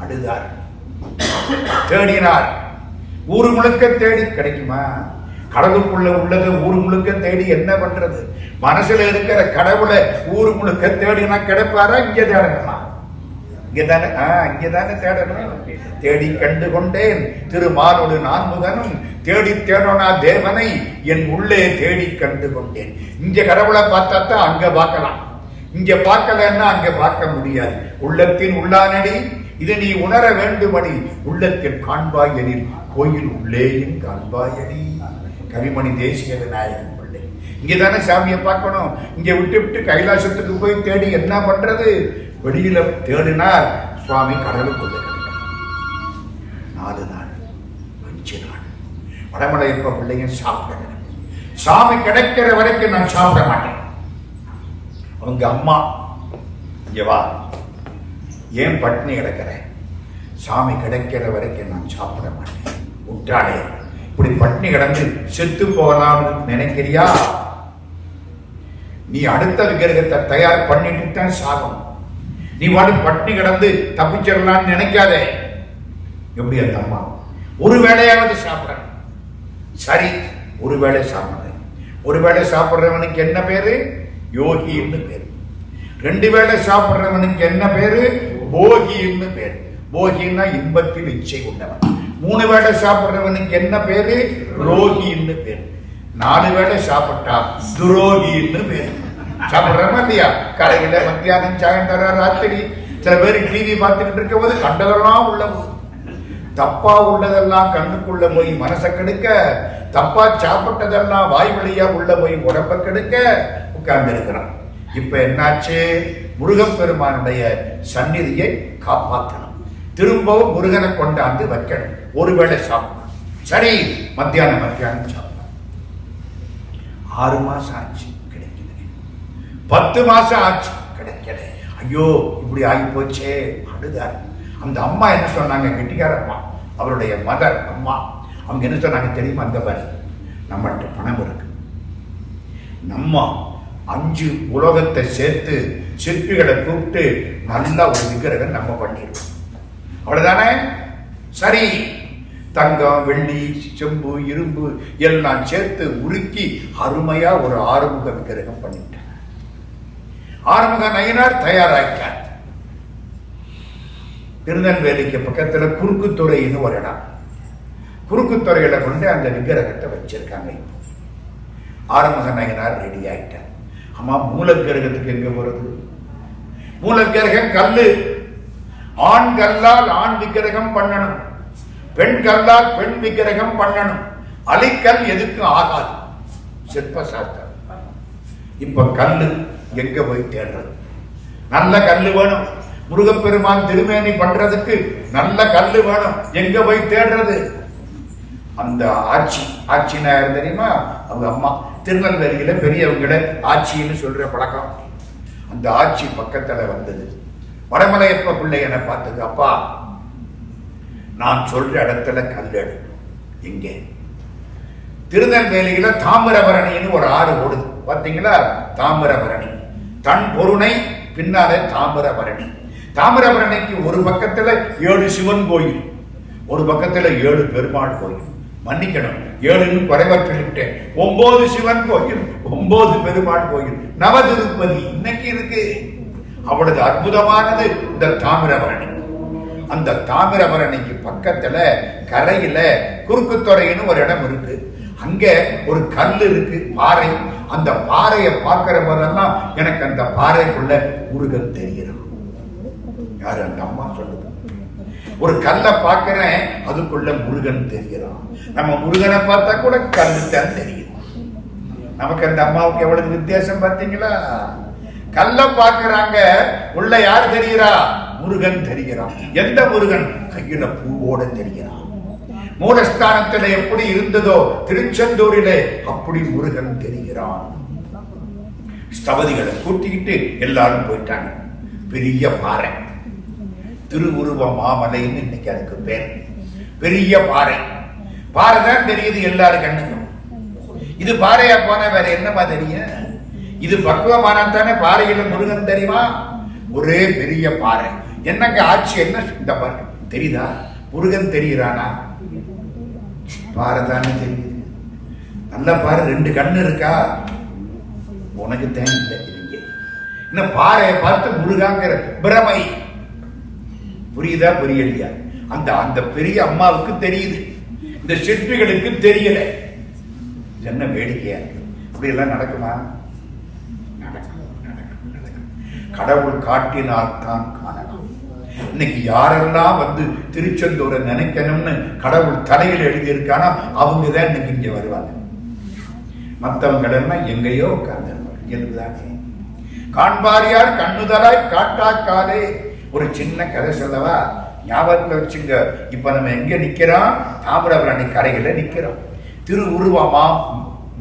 அழுதார், தேடினார். ஊரு முழுக்க தேடி கிடைக்குமா? கடவுளுக்குள்ள உள்ளது ஊரு முழுக்க தேடி என்ன பண்றது? மனசுல இருக்கிற கடவுளை ஊரு முழுக்க தேடினா கிடைப்பாரா? இங்க தேடணுமா? இங்கதானே தேடணும். தேடி கண்டு கொண்டேன் திருமாலோடு நான்முகனும், தேடி தேடனா தேவனை என் உள்ளே தேடி கண்டு கொண்டேன். இங்க கடவுளை பார்த்தா தான் அங்க பார்க்கலாம், இங்க பார்க்கலன்னா அங்க பார்க்க முடியாது. உள்ளத்தின் உள்ளானடி இதை நீ உணர வேண்டுமடி, உள்ளத்தில் காண்பாய் எனில் கோயில் உள்ளேயும் காண்பாயடி. கவிமணி தேசிய விநாயகன் பிள்ளை. இங்கதானே சாமியை பார்க்கணும். இங்க விட்டு விட்டு கைலாசத்துக்கு போய் தேடி என்ன பண்றது? வெளியில தேடினார். சுவாமி கடலுக்குள்ள கிடைக்கிறார். 4 நாள் 5 நாள் வடமலையப்ப பிள்ளைங்க சாப்பிட, சாமி கிடைக்கிற வரைக்கும் நான் சாப்பிட மாட்டேன். அவங்க அம்மா, இங்க வா, ஏன் பட்டினி கிடக்கிற? சாமி கிடைக்கிற வரைக்கும் நான் சாப்பிட மாட்டேன். உற்றாடே, இப்படி பட்டினி கிடந்து செத்து போகலாம்னு நினைக்கிறியா? நீ அடுத்த விக்கிரகத்தை தயார் பண்ணிட்டு தான் சாகும். நீ வாடி பட்டினி கிடந்து தப்பிச்சிடலான்னு நினைக்காதே. எப்படி அந்த அம்மா ஒரு வேளையாவது சாப்பிட? சரி, ஒரு வேளை சாப்பிடுறேன். ஒரு வேளை சாப்பிடுறவனுக்கு என்ன பேரு? யோகின்னு பேரு. 2 வேளை சாப்பிடுறவனுக்கு என்ன பேரு? போகின்னு பேரு. போகின்னா இன்பத்தில் இச்சை உண்டவன். 3 வேளை சாப்பிடுறவனுக்கு என்ன பேரு? ரோகின்னு பேரு. 4 வேளை சாப்பிட்டா துரோகின்னு பேரு. சாப்பிடுறமா இல்லையா? கடையில மத்தியானம், சாயந்தரம், ராத்திரி. சில பேர் டிவி பார்த்துக்கிட்டு இருக்க போது கண்டதெல்லாம் உள்ள போகுது. தப்பா உள்ளதெல்லாம் கண்ணுக்குள்ள போய் மனசை கெடுக்க, தப்பா சாப்பிட்டதெல்லாம் வாய் வழியா உள்ள போய் உடம்ப கெடுக்க உட்கார்ந்து இருக்கிறான். இப்ப என்னாச்சு? முருகப்பெருமானுடைய சந்நிதியை காப்பாற்றணும். திரும்பவும் முருகனை கொண்டாந்து வைக்கணும். ஒரு வேளை சாப்பிடணும். சரி, மத்தியானம் சாப்பிடணும். 6 மாசம் ஆச்சு, கிடைக்கல. 10 மாசம் ஆச்சு, கிடைக்கல. ஐயோ, இப்படி ஆகி போச்சே, அழுதார். அந்த அம்மா என்ன சொன்னாங்க? கெட்டிக்கார அம்மா, அவருடைய மதர் அம்மா. அவங்க என்ன சொன்னாங்க தெரியுமா? அந்த மாதிரி நம்மகிட்ட பணம் இருக்கு, நம்ம 5 உலகத்தை சேர்த்து சிற்பிகளை கூப்பிட்டு நல்லா ஒரு விக்கிரகம் நம்ம பண்ணிடுவோம். அவ்வளவுதானே? சரி, தங்கம், வெள்ளி, செம்பு, இரும்பு எல்லாம் சேர்த்து உருக்கி அருமையா ஒரு 6 முக விக்கிரகம் பண்ணிட்டாங்க. 6 முக நயினார் தயாராயிட்டார். திருநெல்வேலிக்கு பக்கத்துல குறுக்குத்துறைன்னு ஒரு இடம். குறுக்குத்துறையில கொண்டு அந்த விக்கிரகத்தை வச்சிருக்காங்க. 6 முக நயினார் ரெடி ஆயிட்டார். ஆமா, மூலக்கிரகத்துக்கு எங்க போறது? மூலக்கிரகம் கல்லு. ஆண் கல்லால் ஆண் விக்கிரகம் பண்ணணும், பெண் கல்லால் பெண் விக்கிரகம் பண்ணணும். அலிக்கல் எதுக்கும் ஆகாது, சிற்ப சாஸ்திரம். இப்ப கல்லு எங்க போய் தேடுறது? நல்ல கல்லு வேணும். முருகப்பெருமான் திருமேனி பண்றதுக்கு நல்ல கல்லு வேணும். எங்க போய் தேடுறது? அந்த ஆட்சினா தெரியுமா? அவங்க அம்மா திருநெல்வேலியில பெரியவங்கள ஆட்சின்னு சொல்ற பழக்கம். அந்த ஆட்சி பக்கத்துல வந்தது. வடமலையப்ப பிள்ளையனை பார்த்தது. அப்பா, நான் சொல்ற இடத்துல கல்லெடு. எங்கே? திருநெல்வேலியில தாமிரபரணின்னு ஒரு ஆறு ஓடுது, பாத்தீங்களா? தாமிரபரணி, தன் பொருணை பின்னாலே தாமிரபரணி. தாமிரபரணிக்கு ஒரு பக்கத்துல 7 சிவன் கோயில், ஒரு பக்கத்துல 7 பெருமாள் கோயில். மன்னிக்கணும், 7ன்னு குறைவா சொல்லிவிட்டேன். 9 சிவன் கோயில், 9 பெருமாள் கோயில், நவதிருப்பதி இன்னைக்கு இருக்கு. அவ்வளவு அற்புதமானது இந்த தாமிரபரணி. அந்த தாமிரபரணிக்கு பக்கத்துல கரையில குறுக்குத்துறைன்னு ஒரு இடம் இருக்கு. அங்க ஒரு கல் இருக்கு, பாறை. அந்த பாறையை பார்க்கிற போதெல்லாம் எனக்கு அந்த பாறைக்குள்ள முருகன் தெரிகிறான். யாரு? அந்த அம்மா சொல்லுது. ஒரு கல்லை பார்க்கிறேன், அதுக்குள்ள முருகன் தெரிகிறான். நம்ம முருகனை பார்த்தா கூட கல்லு தான் தெரியும். நமக்கு அந்த அம்மாவுக்கு எவ்வளவு வித்தியாசம் பார்த்தீங்களா? கல்ல பார்க்கிறாங்க, உள்ள யார் தெரிகிறா? முருகன் தெரிகிறான். எந்த முருகன்? கையில பூவோட தெரிகிறான். மூலஸ்தானத்தில் எப்படி இருந்ததோ திருச்செந்தூரிலே அப்படி முருகன் தெரிகிறான். ஸ்தபதிகளை கூட்டிக்கிட்டு எல்லாரும் போயிட்டாங்க. பெரிய பாறை, திருவுருவ மாமலைன்னு இன்னைக்கு அதுக்கு பேர். பெரிய பாறை, பாறை தான் தெரியுது எல்லாரும் கண்ணுக்கும். இது பாறையா போன வேற என்னமா தெரியும்? இது பக்குவமானதானே பாறையில முருகன் தெரியுமா? ஒரே பெரிய பாறை. என்னங்க ஆட்சி? என்ன இந்த பாரு தெரியுதா? முருகன் தெரிகிறானா? பாறை தானே தெரியுது. நல்ல பாரு, 2 கண்ணு இருக்கா? உனக்கு தேவையில்லை. இன்னும் பாறையை பார்த்து முருகாங்கிற பிரமை புரியுதா புரியலையா? அந்த அந்த பெரிய அம்மாவுக்கு தெரியுது, இந்த சிற்பிகளுக்கு தெரியல. என்ன வேடிக்கையா இருக்கு? அப்படி எல்லாம் நடக்குமா? கடவுள் காட்டினால் தான் காணலாம். இன்னைக்கு யாரெல்லாம் வந்து திருச்செந்தூரை நினைக்கணும்னு கடவுள் தலையில் எழுதியிருக்கானா அவங்க தான் இன்னைக்கு இங்க வருவாங்க. மற்றவங்க எல்லாம் எங்கேயோ உட்கார்ந்து காண்பாரியார் கண்ணுதலாய் காட்டாக்காலே. ஒரு சின்ன கதை சொல்லவா? ஞாபகத்துல வச்சுங்க. இப்ப நம்ம எங்க நிக்கிறோம்? தாமிரபரணி கரையில நிக்கிறோம். திருவுருவமா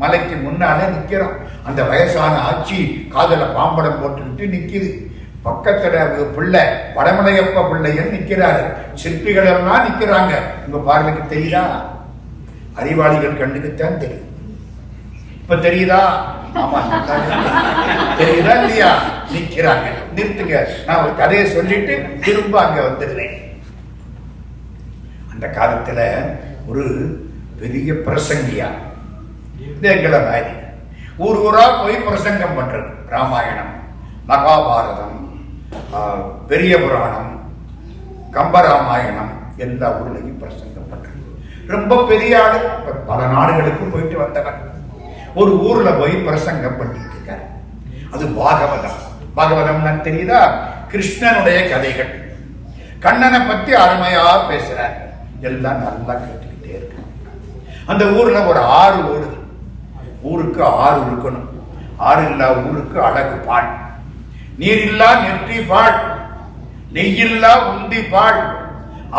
மலைக்கு முன்னாலே நிக்கிறோம். அந்த வயசான ஆட்சி காதல பாம்படம் போட்டுக்கிட்டு நிக்குது. பக்கத்துல பிள்ளை வடமலையப்ப பிள்ளையன் நிக்கிறாரு. சிற்பிகள் எல்லாம் நிக்கிறாங்க. உங்க பார்வைக்கு தெரியுதா? அறிவாளிகள் கண்ணுக்குத்தான் தெரியும். இப்ப தெரியுதா? ஆமா, தெரியுதா இல்லையா? நிக்கிறாங்க. நிறுத்துங்க, நான் ஒரு கதையை சொல்லிட்டு திரும்ப அங்க வந்துடுறேன். அந்த காலத்துல ஒரு பெரிய பிரசங்கியா, எங்களை மாதிரி ஊர் ஊரா போய் பிரசங்கம் பண்றது. ராமாயணம், மகாபாரதம், பெரிய புராணம், கம்பராமாயணம் எல்லா ஊர்லையும் பிரசங்கம் பண்றது. ரொம்ப பெரிய ஆளு. பல நாடுகளுக்கு போயிட்டு வந்தவர். ஒரு ஊர்ல போய் பிரசங்கம் பண்ணிட்டு இருக்காரு. அது பாகவதம். பாகவதம் தெரியுதா? கிருஷ்ணனுடைய கதைகள். கண்ணனை பத்தி அருமையா பேசுறார். எல்லாம் நல்லா கேட்டுக்கிட்டே இருக்கு. அந்த ஊர்ல ஒரு ஆறு ஓடுது. ஊருக்கு ஆறு இருக்கணும். ஆறு இல்லா ஊருக்கு அழகு பால். நீரில்லா நெற்றி பால், நெய்யில்லா உந்தி பால்.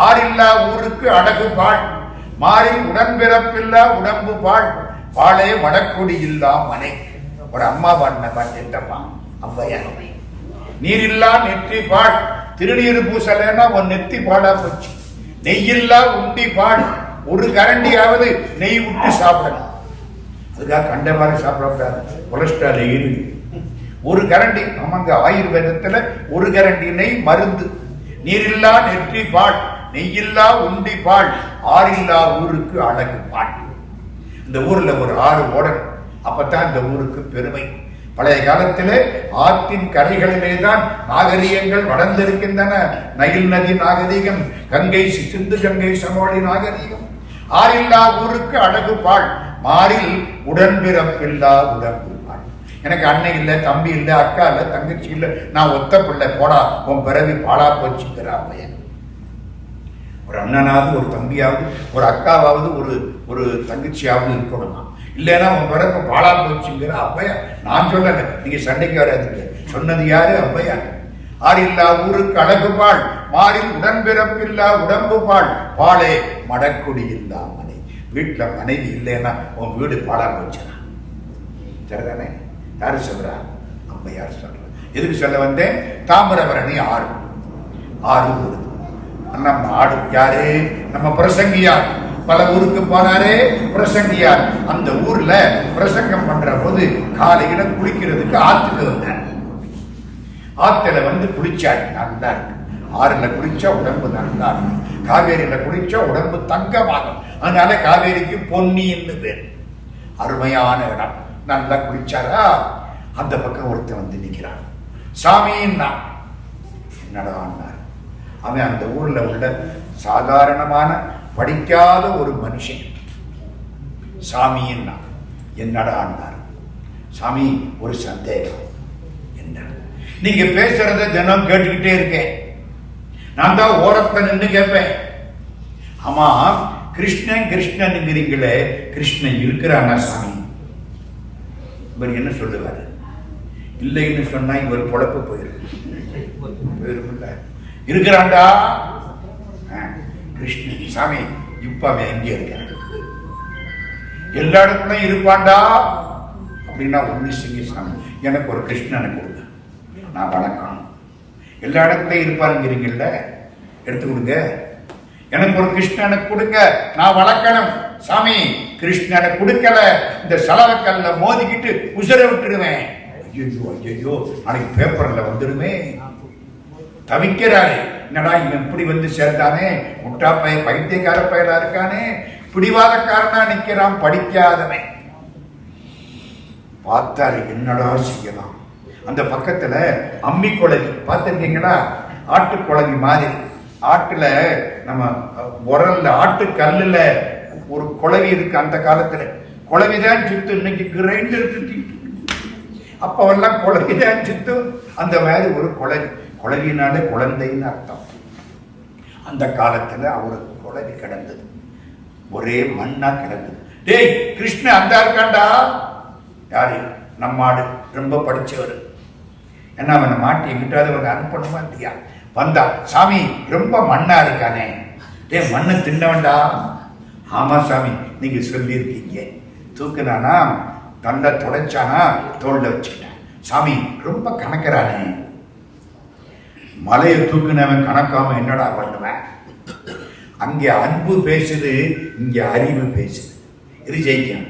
ஆறில்லா ஊருக்கு அழகு பால், மாறில் உடன்பிறப்பில்லா உடம்பு பால். பாலே வடக்குடி இல்லா மனை. ஒரு அம்மா பாடின பாட்டுமா அவ்வையார். நீரில்லா நெற்றி பால், திருநீர் பூசலைன்னா உன் நெத்தி பாடா போச்சு. நெய்யில்லா உண்டி பால், ஒரு கரண்டியாவது நெய் விட்டு சாப்பிடணும். அதுக்காக கண்டவாறு சாப்பிடக்கூடாது, கொலஸ்ட்ரால் ஏறி. ஒரு கரண்டி, ஆமாங்க, ஆயுர்வேதத்துல ஒரு கரண்டி நெய் மருந்து. நீரில்லா நெற்றி பால், நெய்யில்லா உண்டி பால், ஆறில்லா ஊருக்கு அழகு பால். இந்த ஊர்ல ஒரு ஆறு ஓடணும். அப்பதான் இந்த ஊருக்கு பெருமை. பழைய காலத்திலே ஆற்றின் கரைகளிலே தான் நாகரிகங்கள் வளர்ந்திருக்கின்றன. நைல் நதி நாகரிகம், கங்கை சிந்து கங்கை சமோழி நாகரிகம். ஆறில்லா ஊருக்கு அழகு பால், மாறில் உடன்பிறப்பில்லா உடம்பு பால். எனக்கு அண்ணன் இல்லை, தம்பி இல்லை, அக்கா இல்லை, தங்கச்சி இல்லை, நான் ஒத்த பிள்ளை, போடா உன் பிறவி பாலா போச்சுங்கிற பையன். ஒரு அண்ணனாவது, ஒரு தம்பியாவது, ஒரு அக்காவாவது, ஒரு தங்கச்சியாவது இருக்கணுமா? இல்லைன்னா உன் பிறப்பு பாலா போச்சுங்கிற அப்பையா. நான் சொல்லல, நீங்க சண்டைக்கு வராதுங்க. சொன்னது யாரு? அப்பையா. ஆறில்லா ஊருக்கு அழகு பால், மாறில் உடன்பிறப்பில்லா உடம்பு பால். பாலே மடக்குடி இல்லா மனை. வீட்டுல மனைவி இல்லைன்னா உன் வீடு பாலா போச்சுனா சரிதானே? யாரு சொல்றா? அம்மையார் சொல்ற. எதுக்கு சொல்ல வந்தேன்? தாமிரபரணி ஆறு. ஆறு ஊரு நம்ம ஆடு. யாரு? நம்ம பிரசங்கியார். பல ஊருக்கு போனாரே பிரசங்கியார். அந்த ஊர்ல பிரசங்கம் பண்ற போது காலையில குளிக்கிறதுக்கு ஆத்துக்கு வந்தார். ஆத்துல வந்து குளிச்சாரு. நல்லா இருக்கு. ஆறுல குளிச்சா உடம்பு நல்லா இருக்கும். காவேரியில குளிச்சா உடம்பு தங்கமாகும். அதனால காவேரிக்கு பொன்னின்னு பேர். அருமையான இடம். நல்லா குளிச்சாரா, அந்த பக்கம் ஒருத்தன் வந்து நிற்கிறான். சாமின்னா என்னடா, அவன் அந்த ஊர்ல உள்ள சாதாரணமான படிக்காத ஒரு மனுஷன். சாமின்னா என்னடா, சாமி ஒரு சந்தேகம். என்ன? நீங்க பேசுறத தினம் கேட்டுக்கிட்டே இருக்கேன். நான் தான் ஓரத்தை நின்று கேட்பேன். ஆமா, கிருஷ்ணன் கிருஷ்ணனுங்கிறீங்களே, கிருஷ்ணன் இருக்கிறானா சாமி? இவர் என்ன சொல்லுவாரு? இல்லைன்னு சொன்னா இவர் பொழப்பு போயிரும். இருக்கிறான்டா கிருஷ்ணன். சாமி இப்ப அவன் எங்கே இருக்கான்? எல்லா இடத்துலையும் இருப்பான்டா அப்படின்னா ஒண்ணு செய்ய சாமி, எனக்கு ஒரு கிருஷ்ணனை கொடுங்க, நான் வணக்கணும். எல்லா இடத்துலையும் இருப்பாருங்கிறீங்கல்ல, எடுத்து கொடுங்க. எனக்கு ஒரு கிருஷ்ணனை கொடுங்க, நான் வளர்க்கணும். சாமி கிருஷ்ணனை கொடுக்கல, இந்த சலவக்கல்ல மோதிக்கிட்டு உசுர விட்டுருவேன். ஐயோ ஐயோ, நாளைக்கு பேப்பர்ல வந்துருமே. தவிக்கிறாரு. என்னடா இவன் இப்படி வந்து சேர்ந்தானே, முட்டா பைய பைத்தியக்கார பயலா இருக்கானே, பிடிவாதக்காரனா நிக்கிறான், படிக்காதவன். பார்த்தாரு, என்னடா செய்யலாம். அந்த பக்கத்துல அம்மி குழவி பார்த்திருக்கீங்களா? ஆட்டு குழவி மாதிரி. ஆட்டுல நம்ம உரல்ல ஆட்டு கல்லுல ஒரு குழவி இருக்கு. அந்த காலத்துல குழவிதான் சுத்து, இன்னைக்கு கிரைண்டர் சுத்தி, அப்பவெல்லாம் குழவிதான் சுத்து. அந்த மாதிரி ஒரு குழவி, குழவினாலே குழந்தைன்னு அர்த்தம். அந்த காலத்துல அவருக்கு குழவி கிடந்தது, ஒரே மண்ணா கிடந்தது. டேய் கிருஷ்ணன் அந்த இருக்காண்டா. யாரு? நம்ம ஆடு, ரொம்ப படிச்சவர். என்ன அவனை மாட்டி எங்கிட்டாவது அவனை அனுப்பணுமா இல்லையா? வந்தா, சாமி ரொம்ப மண்ணா இருக்கானே. டே மண்ணு தின்னவன்டா. ஆமா சாமி, நீங்க சொல்லியிருக்கீங்க. தூக்குனானா, தண்டை துடைச்சானா, தோல்ல வச்சுக்கிட்டேன். சாமி ரொம்ப கணக்கிறானே. மலையை தூக்குனவன் கணக்காம என்னடா பண்ணுவேன்? அங்கே அன்பு பேசுது, இங்க அறிவு பேசுது. இது ஜெயிக்கும்.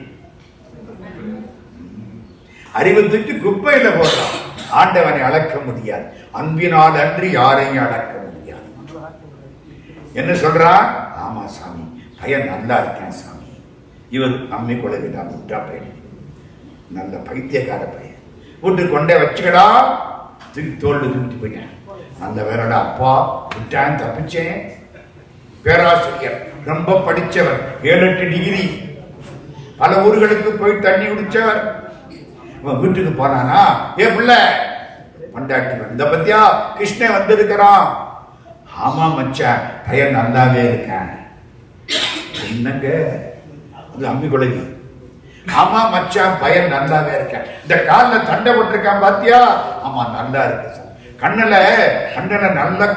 அறிவு தூக்கி குப்பையில போடுறான். ஆண்டவனை அளக்க முடியாது. அன்பினால் அன்றி யாரையும் அளக்க முடியாது. என்ன சொல்றான்? ஆமா சாமி, பையன் நல்லா இருக்கேன் சாமி. இவர் அம்மி குழவிதான், முட்டா பையன், நல்ல பைத்தியக்கார பையன். வீட்டு கொண்டே வச்சுக்கடா, தூக்கி தோல்ல தூக்கிட்டு போயிட்டேன். அந்த வேறடா அப்பா விட்டான், தப்பிச்சேன். பேராசிரியர், ரொம்ப படிச்சவர், 7-8 டிகிரி, பல ஊர்களுக்கு போய் தண்ணி குடிச்சவர். வீட்டுக்கு போனானா, ஏ பிள்ளை பண்டாட்டி வந்த பத்தியா, கிருஷ்ணன் வந்திருக்கிறான். ஆமா மச்சான், பையன் நல்லாவே இருக்கான். என்னங்க அது அம்மி குழவி? ஆமா மச்சான், பையன் நல்லாவே இருக்கான். இந்த காலில் தண்டை போட்டிருக்கான் பாத்தியா? ஆமா நல்லா இருக்கு. கண்ணுல நல்ல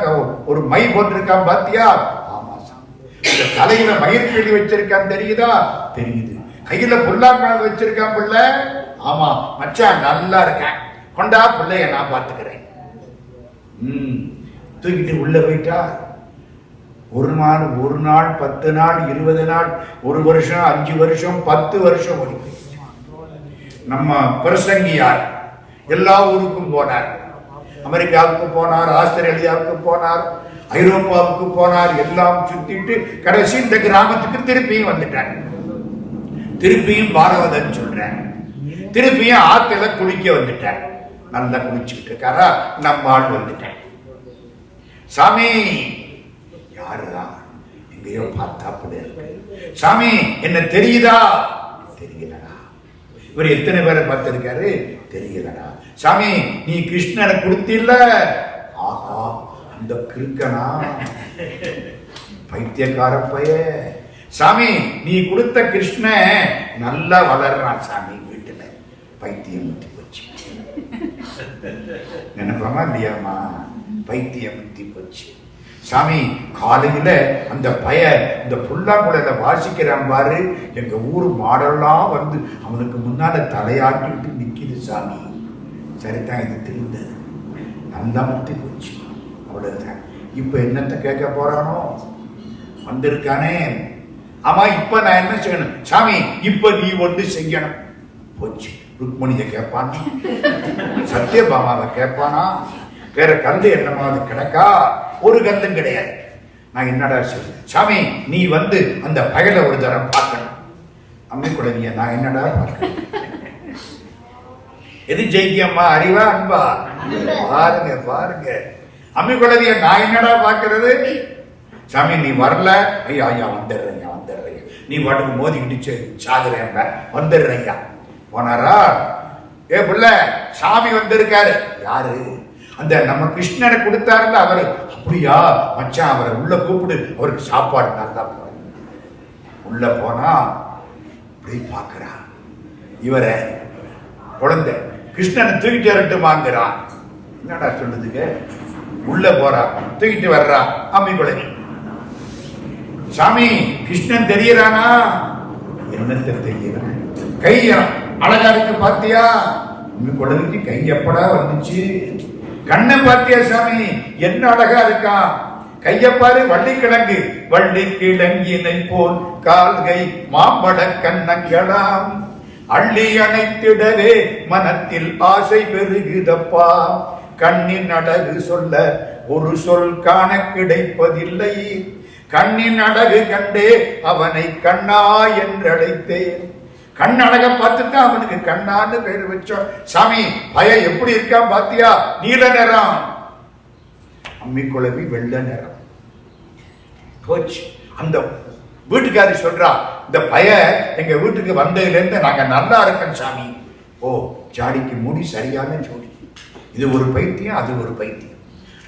ஒரு மை போட்டிருக்கான் பாத்தியா? ஆமா சாமி. இந்த தலையில மயிர்பீலி வச்சிருக்கான் தெரியுதா? தெரியுது. கையில புல்லாங்குழல் வச்சிருக்கான் புள்ள. ஆமா மச்சான் நல்லா இருக்கேன், கொண்டா பிள்ளைய நான் பாத்துக்கிறேன். தூக்கிட்டு உள்ள போயிட்டா. ஒரு நாள் 10 நாள் 20 நாள், 1 வருஷம் 5 வருஷம் 10 வருஷம் ஓடி போய். நம்ம பிரசங்கியார் எல்லா ஊருக்கும் போனார். அமெரிக்காவுக்கு போனார், ஆஸ்திரேலியாவுக்கு போனார், ஐரோப்பாவுக்கு போனார். எல்லாம் சுத்திட்டு கடைசி இந்த கிராமத்துக்கு திருப்பியும் வந்துட்டார். திருப்பியும் பாரவதன் சொல்றேன். திருப்பியும் ஆத்துல குளிக்க வந்துட்டார். நல்லா குளிச்சுட்டு இருக்காரா, நம்ம ஆள் வந்துட்டேன். சாமி யாருதான், எங்கேயோ பார்த்தா அப்படி இருக்கு. சாமி என்ன தெரியுதா? தெரியலடா. இவர் எத்தனை பேரை பார்த்திருக்காரு? தெரியலடா. சாமி நீ கிருஷ்ணனை கொடுத்தில்ல? ஆஹா, அந்த கிருக்கனா பைத்தியக்கார பைய. சாமி நீ கொடுத்த கிருஷ்ண நல்லா வளர்றான் சாமி, வீட்டுல பைத்தியம் முத்தி போச்சு. நினைப்பாமா இல்லையாமா? பைத்தியம் முத்தி போச்சு. சாமி காலையில அந்த பய இந்த புல்லாங்குழல வாசிக்கிறான் பாரு, எங்க ஊர் மாடெல்லாம் வந்து அவனுக்கு முன்னால தலையாட்டிட்டு நிக்குது சாமி. சரிதான், இது தெரிந்தது. நல்லா முத்தி போச்சு. அவ்வளவுதான். இப்ப என்னத்தை கேட்க போறானோ? வந்திருக்கானே. ஆமா இப்ப நான் என்ன செய்யணும்? சாமி இப்ப நீ ஒன்று செய்யணும். போச்சு. ருக்மணியை கேட்பானா? சத்யபாமாவை கேட்பானா? வேற கல்லு என்னமாவது கிடக்கா? ஒரு கல்லும் கிடையாது. நான் என்னடா சொல்றேன், சாமி நீ வந்து அந்த பயலை ஒரு தரம் பார்க்கணும். அம்மி குழந்தைய நான் என்னடா பார்க்கணும்? எது ஜெயிக்கியம்மா, அறிவா அன்பா? பாருங்க பாருங்க, அம்மி குழந்தைய நான் என்னடா பார்க்கறது? சாமி நீ வரல, ஐயா ஐயா வந்துடுறேன் வந்துடுறேன், நீ பாட்டுக்கு மோதிக்கிட்டு சாகுறேன் வந்துடுறேன் ஐயா. போனாரா, ஏ புள்ள சாமி வந்திருக்காரு. யாரு? அந்த நம்ம கிருஷ்ணனை கொடுத்தாருல அவரு. அப்படியா மச்சான், அவரை உள்ள கூப்பிடு, அவருக்கு சாப்பாடு நல்லா போறேன். உள்ள போனா அப்படி பாக்குறா, இவரை குழந்தை கிருஷ்ணனை தூக்கிட்டு வரட்டுமாங்கிறான். என்னடா சொல்லுதுங்க? உள்ள போறா, தூக்கிட்டு வர்றா அம்மி குழந்தை. சாமி கிருஷ்ணன் தெரியறானா? என்னத்தை தெரியறான்? கை அழகா இருக்கு பாத்தியா? அம்மி குழந்தைக்கு கை எப்படா வந்துச்சு? கண்ணை பாத்தியா சாமி என்ன அழகா இருக்கான்? கையப்பாரு வள்ளிக்கிழங்கு, வள்ளிக்கிழங்கினை போல் கால்கை மாம்பழ கண்ணங்களாம் அள்ளி அணைத்திடவே மனத்தில் ஆசை பெருகுதப்பா. கண்ணின் அழகு சொல்ல ஒரு சொல் காண கிடைப்பதில்லை, கண்ணின் அழகு கண்டே அவனை கண்ணா என்றழைத்தேன். கண் அழக பார்த்துட்டா அவனுக்கு கண்ணான்னு பேரு வச்சோம். சாமி பய எப்படி இருக்கான் பாத்தியா? நீல நிறம், அம்மி குழவி வெள்ள நிறம் போச்சு. அந்த வீட்டுக்காரி சொல்றா, இந்த பய எங்க வீட்டுக்கு வந்ததுல இருந்து நாங்க நல்லா இருக்கோம் சாமி. ஓ, ஜாடிக்கு மூடி சரியான ஜோடி. இது ஒரு பைத்தியம், அது ஒரு பைத்தியம்,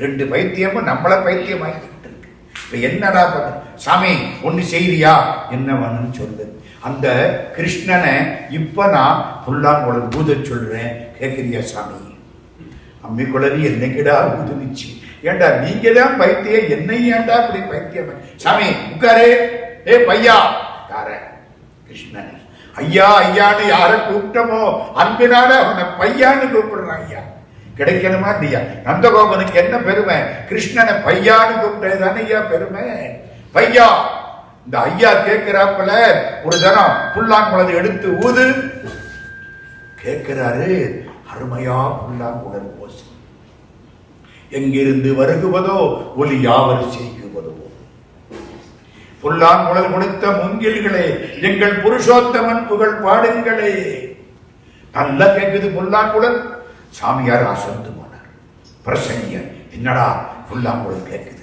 ரெண்டு பைத்தியமும் நம்மள பைத்தியம் ஆகிட்டு இருக்கு. இப்ப என்னடா பண்ண சாமி, ஒண்ணு செய்தியா? என்ன வேணும்னு சொல்லு. அந்த கிருஷ்ணனை இப்ப நான் புல்லாங்குழல் ஊத சொல்றேன், கேட்கிறியா சாமி? அம்மி குழவி என்னைக்கிடா ஊதுனுச்சு? ஏண்டா நீங்க தான் பைத்தியம், என்னை ஏண்டா இப்படி பைத்தியம்? சாமி உட்காரு. ஏ பையா. யார? கிருஷ்ணன். ஐயா ஐயான்னு யார கூப்பிட்டமோ அன்பினால அவனை பையான்னு கூப்பிடுறான். ஐயா கிடைக்கணுமா இல்லையா? நந்தகோபனுக்கு என்ன பெருமை? கிருஷ்ணனை பையான்னு கூப்பிட்டதுதானே ஐயா பெருமை. பையா. இந்த ஐயா கேட்கிறாப்புல ஒரு தரம் புல்லாங்குழல் எடுத்து ஊது கேட்கிறாரு. அருமையா புல்லாங்குழல் ஓசை எங்கிருந்து வருகுவதோ ஒலி யாவர் செய்குவதோ. புல்லாங்குழல் கொடுத்த முங்கில்களே, எங்கள் புருஷோத்தமன் புகழ் பாடுங்களே. நல்லா கேட்குது புல்லாங்குழல். சாமியார் அசந்து போனார். பிரசங்கியர், என்னடா புல்லாங்குழல் கேட்குது?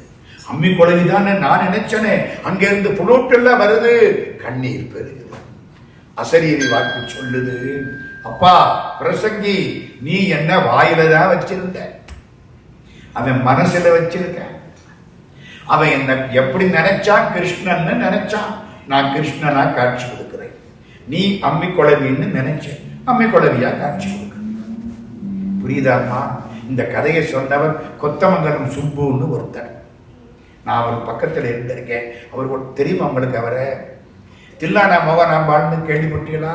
அம்மி குழவிதானே நான் நினைச்சனே, அங்கிருந்து புலூட்டெல்லாம் வருது, கண்ணீர் பெருகுது. அசரீரி வாக்கு சொல்லுது, அப்பா பிரசங்கி நீ என்ன வாயில தான் வச்சிருந்த, அவன் மனசுல வச்சிருக்க. அவன் என்ன எப்படி நினைச்சான்? கிருஷ்ணன்னு நினைச்சான். நான் கிருஷ்ணனா காட்சி கொடுக்கிறேன். நீ அம்மி குழவின்னு நினைச்ச, அம்மி குழவியா காட்சி கொடுக்க. புரியுதாமா? இந்த கதையை சொன்னவர் கொத்தமங்கலம் சுப்புன்னு ஒருத்தர். நான் அவர் பக்கத்தில் இருந்திருக்கேன். அவர் தெரியுமா உங்களுக்கு? அவரை தில்லானா மோகனாம்பாள்னு கேள்விப்பட்டீங்களா?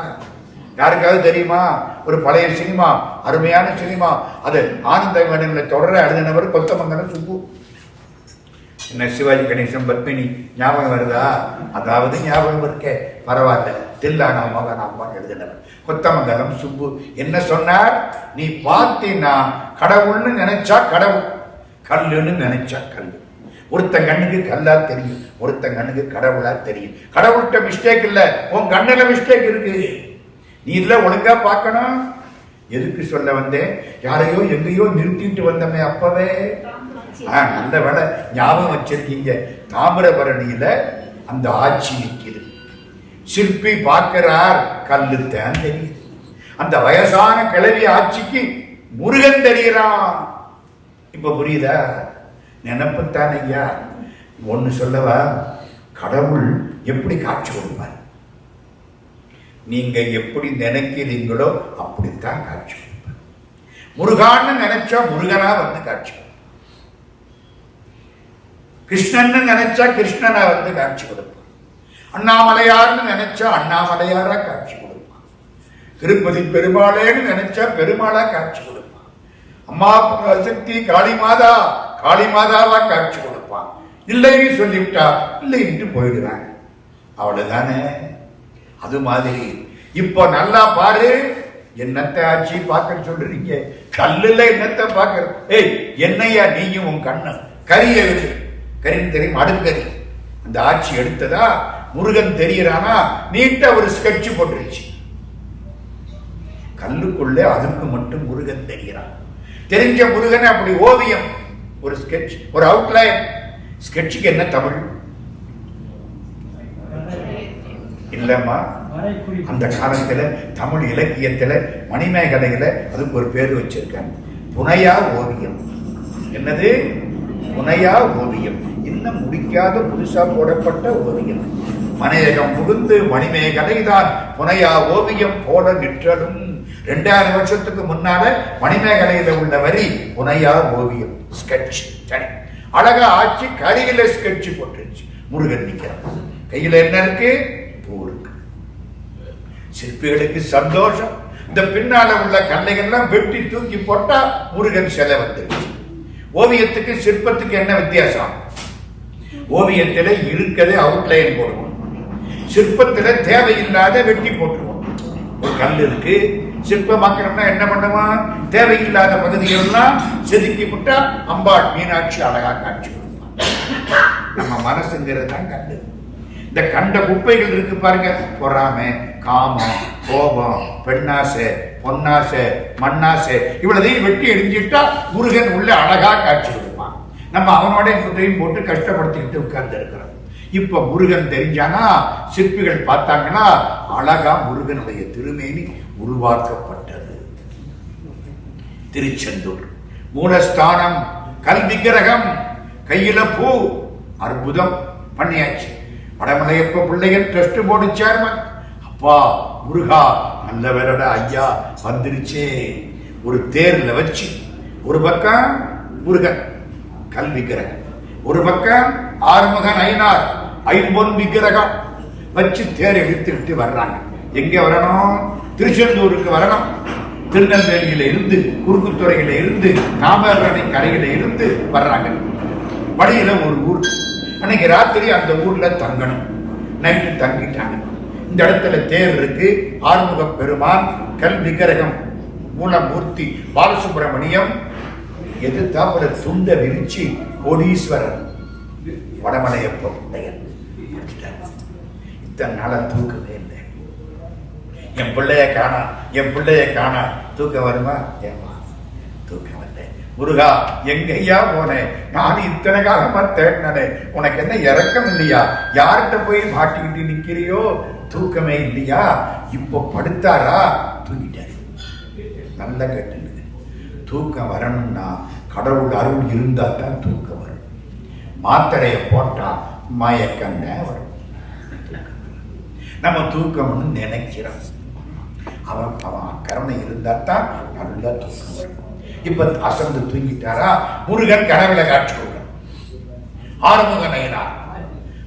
யாருக்காவது தெரியுமா? ஒரு பழைய சினிமா, அருமையான சினிமா, அது ஆனந்த விகடன்ல தொடர எழுதினவர் கொத்தமங்கலம் சுப்பு. என்ன சிவாஜி கணேசன் பத்மினி ஞாபகம் வருதா? அதாவது ஞாபகம் இருக்கே, பரவாயில்ல. தில்லானா மோகனாம்பாள் எழுதினவர் கொத்தமங்கலம் சுப்பு. என்ன சொன்னார்? நீ பார்த்தீன்னா கடவுள்னு நினைச்சா கடவுள், கல்லுன்னு நினைச்சா கல்லு. ஒருத்தன் கண்ணுக்கு கல்லா தெரியும், ஒருத்தன் கண்ணுக்கு கடவுளா தெரியும். கடவுள்கிட்ட மிஸ்டேக் இல்ல, உன் கண்ணுல மிஸ்டேக் இருக்கு. நீ இல்ல ஒழுங்கா பார்க்கணும். எதுக்கு சொல்ல வந்தேன்? யாரையோ எங்கேயோ நிறுத்திட்டு வந்தமே அப்பவே. நல்ல வேலை ஞாபகம் வச்சிருக்கீங்க. தாமிரபரணியில அந்த ஆட்சி நிற்கிறது. சிற்பி பார்க்கிறார், கல்லு தான் தெரியுது. அந்த வயசான கிழவி ஆட்சிக்கு முருகன் தெரிகிறான். இப்ப புரியுதா? நினைப்புத்தான் ஐயா. ஒன்னு சொல்லவா? கடவுள் எப்படி காட்சி கொடுப்பார்? நீங்க எப்படி நினைக்கிறீங்களோ அப்படித்தான் காட்சி கொடுப்பார். முருகான்னு நினைச்சா முருகனா வந்து காட்சி கொடுப்பார். கிருஷ்ணன்னு நினைச்சா கிருஷ்ணனா வந்து காட்சி கொடுப்பார். அண்ணாமலையார்னு நினைச்சா அண்ணாமலையாரா காட்சி கொடுப்பார். திருப்பதி பெருமாளேன்னு நினைச்சா பெருமாளா காட்சி கொடுப்பார். அம்மா சக்தி காளிமாதா காளிமாதாவா காட்சி கொடுப்பான். இல்லைன்னு சொல்லிவிட்டா இல்லைன்ட்டு போயிடுறாங்க. அவ்வளவுதானே. அது மாதிரி இப்போ நல்லா பாரு, என்னத்தை ஆட்சி பார்க்க சொல்றீங்க? கல்லுல என்னத்தை பார்க்கற? ஏய் என்னையா நீயும் உன் கண்ணு கரிய விடு. கரின்னு தெரியும், அடுக்கறி. அந்த ஆட்சி எடுத்ததா முருகன் தெரியறானா, நீட்டா ஒரு ஸ்கெட்ச் போட்டுருச்சு. கல்லுக்குள்ள அதுக்கு மட்டும் முருகன் தெரிகிறான். தெரிஞ்ச முருகன் அப்படி ஓவியம், ஒரு ஸ்கெட்ச், ஒரு அவுட்லைன். ஸ்கெட்சுக்கு என்ன தமிழ்? இல்லம்மா, அந்த காலத்துல தமிழ் இலக்கியத்துல மணிமேகலையில அதுக்கு ஒரு பேர் வச்சிருக்காங்க, புனையா ஓவியம். என்னது? புனையா ஓவியம். இன்னும் முடிக்காத புதுசா போடப்பட்ட ஓவியம். மனையகம் புகுந்து மணிமேகலை தான் புனையா ஓவியம் போல நிற்றலும். 2000 வருஷத்துக்கு முன்னால மணிமேகலையில உள்ள வரி புனையா ஓவியம், ஸ்கெட்ச். சரி, அழகா ஆட்சி கரியில ஸ்கெட்ச் போட்டுருச்சு. முருகன் நிற்கிறான், கையில என்ன இருக்கு? பூ இருக்கு. சிற்பிகளுக்கு சந்தோஷம். இந்த பின்னால உள்ள கல்லைகள்லாம் வெட்டி தூக்கி போட்டா முருகன் சிலை வந்துருச்சு. ஓவியத்துக்கு சிற்பத்துக்கு என்ன வித்தியாசம்? ஓவியத்தில இருக்கதே அவுட்லைன் போடுவோம், சிற்பத்தில தேவையில்லாத வெட்டி போட்டுருவோம். ஒரு கல் இருக்கு, சிற்பமாக்கணும்னா என்ன பண்ணுவான்? தேவையில்லாத பகுதிகளெல்லாம் செதுக்கி விட்டா அம்பாள் மீனாட்சி அழகா காட்சி கொடுப்பான். நம்ம மனசுங்கிறது தான் கண்டு. இந்த கண்ட குப்பைகள் இருக்கு பாருங்க, பொறாமை, காமம், கோபம், பெண்ணாசை, பொன்னாசை, மண்ணாசை, இவ்வளதையும் வெட்டி எரிஞ்சிட்டா முருகன் உள்ள அழகா காட்சி கொடுப்பான். நம்ம அவனோட குத்தையும் போட்டு கஷ்டப்படுத்திக்கிட்டு உட்கார்ந்து இருக்கிறோம். இப்ப முருகன் தெரிஞ்சானா, சிற்பிகள் பார்த்தாங்கன்னா அழகா முருகனுடைய திருமேனி உருவாக்கப்பட்டது. திருச்செந்தூர் மூலஸ்தானம், கல் விக்கிரகம், கையில பூ, அற்புதம் பண்ணியாச்சு. வடமலையப்ப பிள்ளைகள் ட்ரஸ்ட் போர்டு சேர்மன். அப்பா முருகா, நல்ல வேறட ஐயா வந்துருச்சே. ஒரு தேர்ல வச்சு, ஒரு பக்கம் முருகன் கல் விக்கிரகம், ஒரு பக்கம் ஆறுமுகன் ஐனார் ஐம்பொன் விக்கிரகம் வச்சு தேர் இழுத்துக்கிட்டு வர்றாங்க. எங்க வரணும்? திருச்செந்தூருக்கு வரணும். திருநெல்வேலியில இருந்து, குறுக்குத்துறையில இருந்து, தாமிரபரணி கரையில இருந்து வர்றாங்க. வழியில ஒரு ஊர், அன்னைக்கு ராத்திரி அந்த ஊர்ல தங்கணும். நைட்டு தங்கிட்டாங்க. இந்த இடத்துல தேர் இருக்கு, ஆறுமுக பெருமான், கல் விக்கிரகம், மூலமூர்த்தி பாலசுப்பிரமணியம், எதிர்த்தாப்புல துண்ட விரிச்சி கோடீஸ்வரர் வடமலையப்ப பிள்ளையன். இத்தனை நாள தூக்கமே இல்லை. என் பிள்ளைய காணா, என் பிள்ளைய காணா. தூக்கம் வருமா? ஏமா தூக்கம் இல்லை. முருகா எங்கய்யா போனேன்? நான் இத்தனை காலமா தேடினே, உனக்கு என்ன இறக்கம் இல்லையா? யார்கிட்ட போய் மாட்டிக்கிட்டு நிக்கிறியோ? தூக்கமே இல்லையா? இப்போ படுத்தாரா? தூங்கிட்டாரு. நல்ல கேட்டு, தூக்கம் வரணும்னா கடவுள் அருள் இருந்தா தான் தூக்கம் வரும். மாத்திரையை போட்டா மயக்கம் வரும். நம்ம தூக்கம்னு நினைக்கிறோம். அவன் கருணை இருந்தா தான் நல்ல தூக்கம் வரும். இப்ப அசந்து தூங்கிட்டாரா? முருகன் கனவுல காட்சி கொடுக்கணும். ஆறுமுகன் ஐயனார்,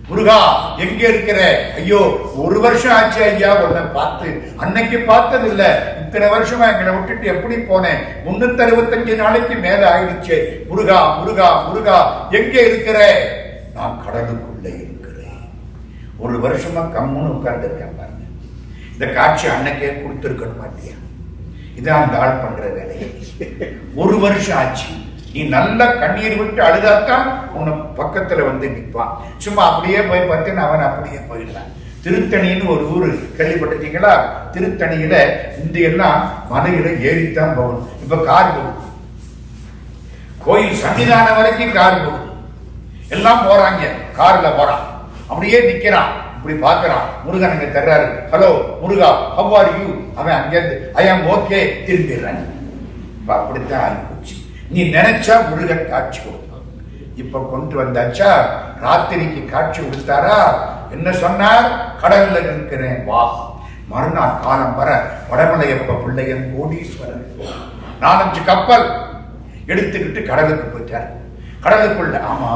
முருகா எங்க இருக்கிற? ஐயோ 1 வருஷம் ஆச்சு ஐயா உன்னை பார்த்து. அன்னைக்கு பார்த்தது இல்ல, இத்தனை வருஷமா எங்களை விட்டுட்டு எப்படி போனேன்? 365 நாளைக்கு மேல ஆயிடுச்சு. முருகா முருகா முருகா எங்க இருக்கிற? நான் கடலுக்குள்ள இருக்கிறேன். 1 வருஷமா கம்முன்னு உட்கார்ந்து இருக்கேன் பாருங்க. இந்த காட்சி அன்னைக்கே கொடுத்துருக்கணுமா இல்லையா? இதான் அந்த ஆள் பண்ற வேலையை. 1 வருஷம் ஆச்சு. நீ நல்ல கண்ணீர் விட்டு அழுதாத்தான் உன்னை பக்கத்துல வந்து நிற்பான். சும்மா அப்படியே போய் பார்த்தேன்னு அவன் அப்படியே போயிடலாம். திருத்தணின்னு ஒரு ஊரு கேள்விப்பட்டிருக்கீங்களா? திருத்தணியில இந்த எல்லாம் மலையில ஏறித்தான் போகணும். இப்ப கார் போகுது, கோயில் சன்னிதானம் வரைக்கும் கார் போகுது. எல்லாம் போறாங்க, கார்ல போறான், அப்படியே நிக்கிறான், இப்படி பாக்குறான். முருகன் அங்க தர்றாரு, ஹலோ முருகா ஹவ் ஆர் யூ? அவன் அங்கிருந்து ஐ ஆம் ஓகே திரும்பிடுறான். இப்ப அப்படித்தான் ஆகிப்போச்சு. நீ நினைச்சா முருகன் காட்சி கொடுப்பான். இப்ப கொண்டு வந்தாச்சா? ராத்திரிக்கு காட்சி கொடுத்தாரா? என்ன சொன்னார்? கடல்ல இருக்கிறேன் வா. மறுநாள் காலம் வர வடமலையப்ப பிள்ளையன் கோடீஸ்வரன் 4-5 கப்பல் எடுத்துக்கிட்டு கடலுக்கு போயிட்டார். கடலுக்குள்ள, ஆமா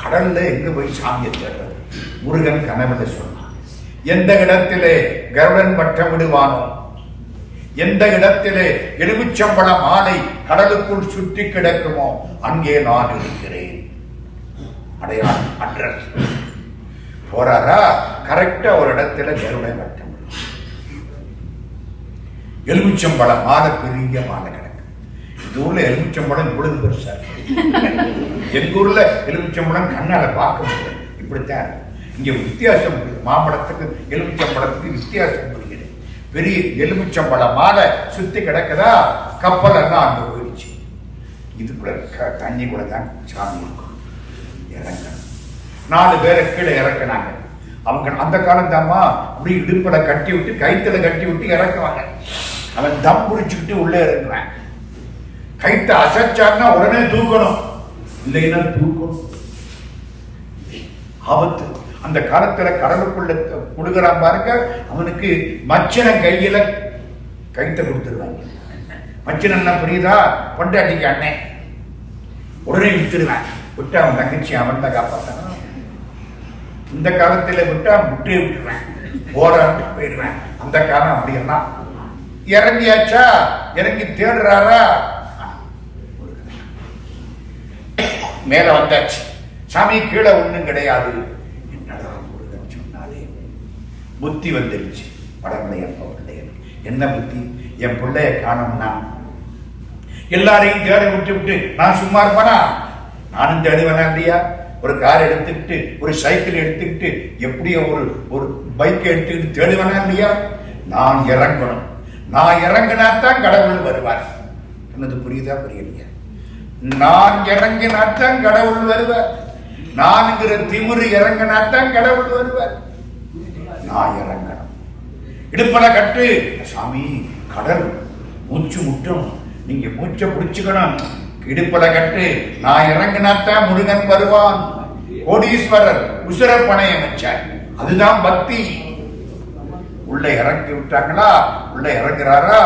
கடல்ல எங்க போய் சாமியை தேடுறது? முருகன் கனவுல சொன்னான், எந்த இடத்திலே கருடன் வட்டம் விடுவானோ, எந்த இடத்திலே எலுமிச்சம்பழ மாலை கடலுக்குள் சுற்றி கிடக்குமோ அங்கே நான் இருக்கிறேன். அடையாளம், அட்ரஸ். போறாரா? கரெக்டா ஒரு இடத்துல கருடன் வட்டம், எலுமிச்சம்பழ மாலை, பெரிய மாலை கிடக்கு. இந்த ஊர்ல எலுமிச்சம்பழம் இவ்வளவு பெருசா எங்க ஊர்ல எலுமிச்சம்பழம் கண்ணால பார்க்க முடியாது. இப்படித்தான் இங்க வித்தியாசம் மாம்பழத்துக்கு எலுமிச்சம்பழத்துக்கு வித்தியாசம் புரியுது. பெரிய எலுமிச்சம்பழம் மாலை சுத்தி கிடக்குதா, கப்பல் எல்லாம் அங்க போயிடுச்சு. இதுக்குள்ள தண்ணி கூட தான் சாமி இருக்கும். இறங்கணும். 4 பேரை கீழே இறக்குனாங்க. அவங்க அந்த காலம் தாமா அப்படி இடுப்புல கட்டி விட்டு கைத்துல கட்டி விட்டு இறக்குவாங்க. அவன் தம் புடிச்சுக்கிட்டு உள்ளே இறங்குறான். கைத்தை அசைச்சான்னா உடனே தூக்கணும், இல்லைன்னா தூக்கணும் ஆபத்து. அந்த காலத்துல கடலுக்குள்ள முழுகிறான் பாருங்க, அவனுக்கு மச்சன கையில கைத்தை கொடுத்துருவாங்க. மச்சனா புரியுதா, பொண்டாட்டிக்கு அண்ணன், உடனே விட்டுருவேன். விட்டு அவன் தங்கச்சி அவன் தான் காப்பாற்றான். இந்த காலத்துல விட்டா முட்டையை விட்டுருவேன், போராட்டு போயிடுவேன். அந்த காலம் அப்படின்னா இறங்கியாச்சா, இறங்கி தேடுறாரா, மேல வந்தாச்சு. சாமி கீழே ஒண்ணும் கிடையாது. என்னடா முருகன் சொன்னாலே புத்தி வந்துருச்சு. வடமலையப்ப பிள்ளையன் என்ன புத்தி, என் பிள்ளைய காணோம்னா எல்லாரையும் தேட விட்டு விட்டு நான் சும்மா இருப்பேனா? நானும் தேடுவேனா இல்லையா? ஒரு கார் எடுத்துக்கிட்டு, ஒரு சைக்கிள் எடுத்துக்கிட்டு, எப்படியோ ஒரு பைக் எடுத்துக்கிட்டு தேடுவேனா இல்லையா? நான் இறங்கணும். நான் இறங்கினாத்தான் கடவுள் வருவார். என்னது புரியுதா புரியலையா? நான் இறங்கினாத்தான் கடவுள் வருவார். நான்ங்கிற திமிரு இறங்கினாத்தான் கடவுள் வருவார். நான் இறங்கணும். இடுப்பல கட்டு. சாமி கடல் மூச்சு முட்டும், நீங்க மூச்சை பிடிச்சுக்கணும். இடுப்பல கட்டு. நான் இறங்கினாத்தான் முருகன் வருவான். கோடீஸ்வரர் உசுர பணையம் வச்சார். அதுதான் பக்தி. உள்ள இறங்கி விட்டாங்களா? உள்ள இறங்குறாரா?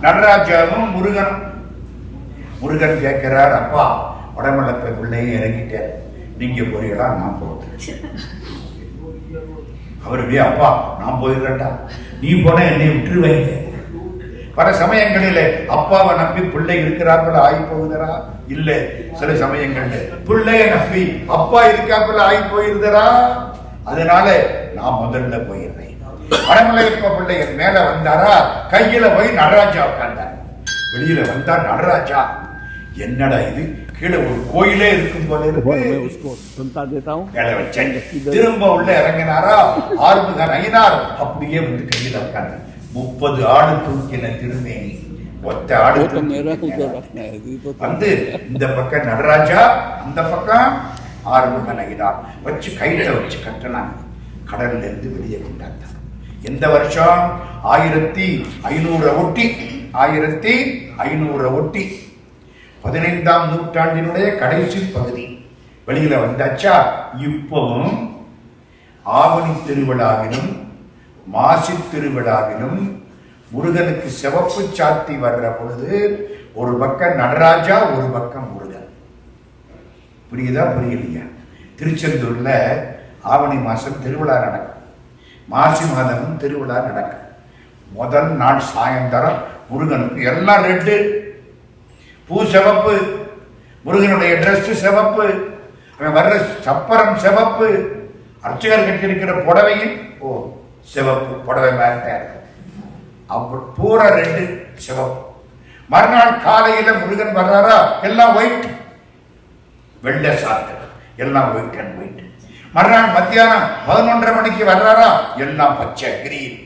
நடராஜாவும் முருகனும். முருகன் கேட்கிறார், அப்பா வடமலப்பை பிள்ளையே இறங்கிட்டார், நீங்க போறீங்களா? நான் போறேன். அவருடைய அப்பா நான் போயிடுறேன்டா, நீ போன என்னை விட்டுருவீங்க. பல சமயங்களில் அப்பாவை நம்பி பிள்ளை இருக்கிறாப்புல ஆகி போகுதரா? இல்ல, சில சமயங்கள்ல பிள்ளைய நம்பி அப்பா இருக்காப்புல ஆகி போயிருந்தரா? அதனால நான் முதல்ல போயிடுறேன். வடமலையப்ப பிள்ளை என் மேல வந்தாரா, கையில போய் நடராஜா உட்கார்ந்தார். வெளியில வந்தா நடராஜா, என்னடா இது, கீழே ஒரு கோயிலே இருக்கும் போல இருக்கு. திரும்ப உள்ள இறங்கினாரா, ஆறுமுகன் ஐயனார் அப்படியே வந்து கையில உட்கார்ந்து 30 ஆடு தூக்கின திருமேனி, ஒத்த ஆடு வந்து இந்த பக்கம் நடராஜா, அந்த பக்கம் ஆறுமுகன் ஐயனார் வச்சு கையில வச்சு கட்டினாங்க. கடல்ல இருந்து வெளியே கொண்டாந்தார். எந்த வருஷம்? 1500 ஒட்டி, 1500 ஒட்டி, 15ஆம் நூற்றாண்டினுடைய கடைசி பகுதி. வெளியில வந்தாச்சா? இப்பவும் ஆவணி திருவிழாவிலும் மாசி திருவிழாவிலும் முருகனுக்கு சிவப்பு சாத்தி வர்ற பொழுது ஒரு பக்கம் நடராஜா, ஒரு பக்கம் முருகன். புரியுதா புரியலையா? திருச்செந்தூர்ல ஆவணி மாசம் திருவிழா நடக்கும், மாசி மாதமும் திருவிழா நடக்கும். முதல் நாள் சாயந்தரம் முருகனுக்கு எல்லாம் ரெட்டு, பூ சிவப்பு, முருகனுடைய டிரெஸ் சிவப்பு, அவன் வர்ற சப்பரம் சிவப்பு, அர்ச்சகர் கட்டிருக்கிற புடவையும் சிவப்பு புடவை மேல அப்ப பூரா ரெண்டு சிவப்பு. மறுநாள் காலையில முருகன் வர்றாரா, எல்லாம் ஒயிட், வெள்ளை சாத்து, எல்லாம் ஒயிட் அண்ட் ஒயிட். மறுநாள் மத்தியானம் 11:30 மணிக்கு வர்றாரா, எல்லாம் பச்சை கிரீன்.